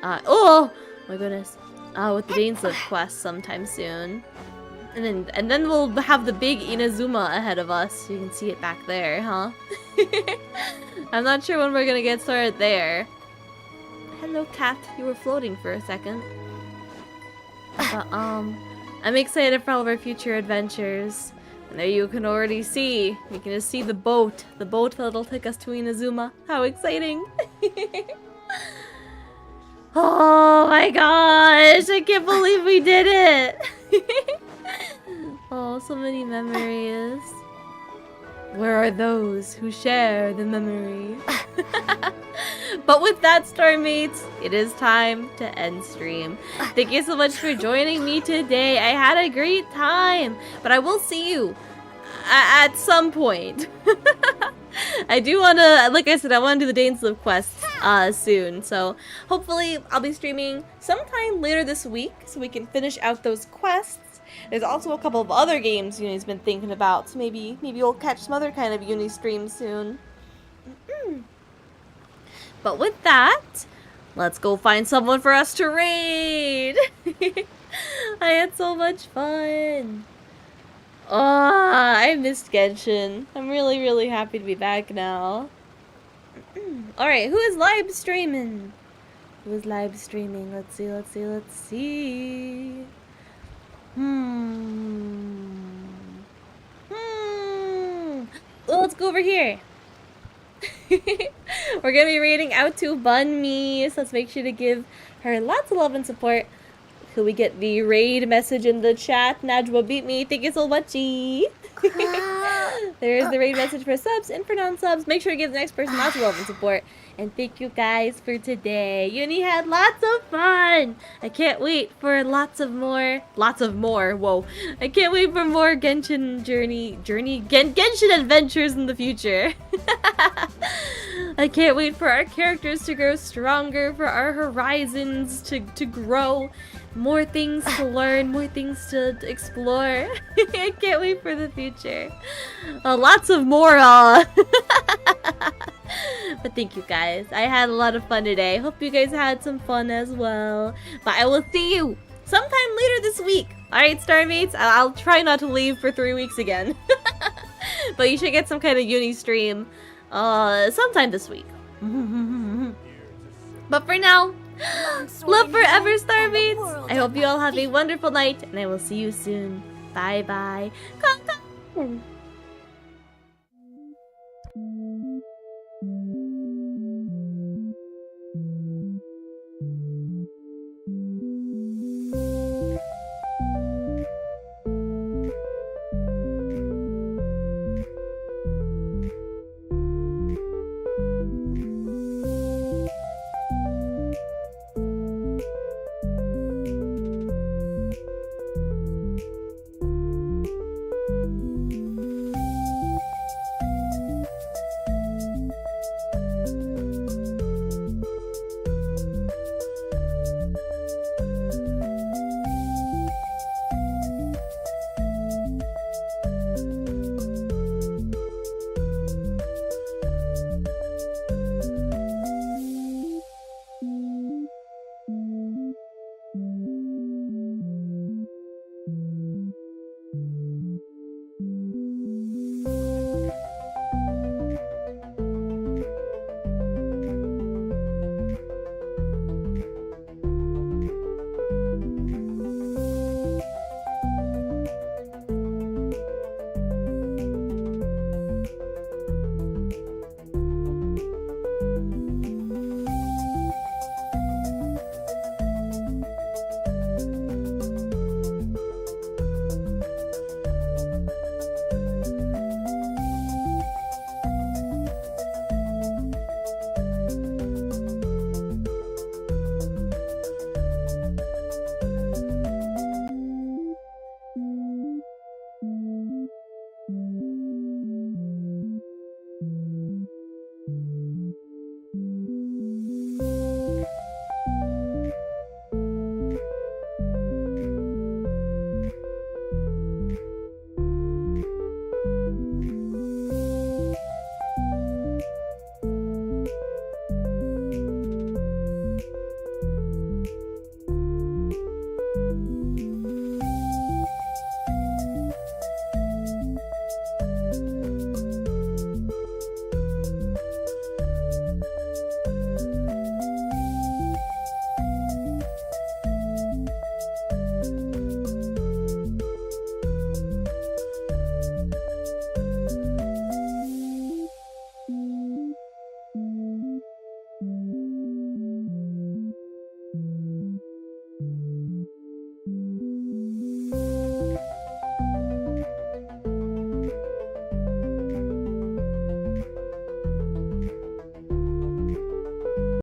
Oh my goodness, with the Dainslift quest sometime soon. And then we'll have the big Inazuma ahead of us. You can see it back there, huh? I'm not sure when we're gonna get started there. Hello, cat. You were floating for a second. But, I'm excited for all of our future adventures. And there you can already see. You can just see the boat. The boat that'll take us to Inazuma. How exciting. Oh my gosh. I can't believe we did it. Oh, so many memories. Where are those who share the memory? But with that, Starmates, it is time to end stream. Thank you so much for joining me today. I had a great time, but I will see you at some point. I do want to, like I said, I want to do the Dainslift quest soon. So hopefully I'll be streaming sometime later this week so we can finish out those quests. There's also a couple of other games Yuni's been thinking about, so maybe we'll catch some other kind of Yuni streams soon. But with that, let's go find someone for us to raid! I had so much fun! Oh, I missed Genshin. I'm really, really happy to be back now. Alright, who is live streaming? Who is live streaming? Let's see, let's see, let's see. Well, let's go over here. We're gonna be raiding out to Bunmi, so let's make sure to give her lots of love and support. Could we get the raid message in the chat? Najwa beat me. Thank you so much. There's the raid message for subs and for non-subs. Make sure to give the next person lots of love and support. And thank you guys for today. Yuni had lots of fun. I can't wait for lots of more. Whoa. I can't wait for more Genshin Genshin adventures in the future. I can't wait for our characters to grow stronger, for our horizons to grow. More things to learn, more things to explore. I can't wait for the future. Lots of more. But thank you guys. I had a lot of fun today. Hope you guys had some fun as well. But I will see you sometime later this week. Alright, Starmates? I'll try not to leave for 3 weeks again. But you should get some kind of Yuni stream sometime this week. But for now, love forever, Starmates! I hope you all have a wonderful night, and I will see you soon. Bye bye.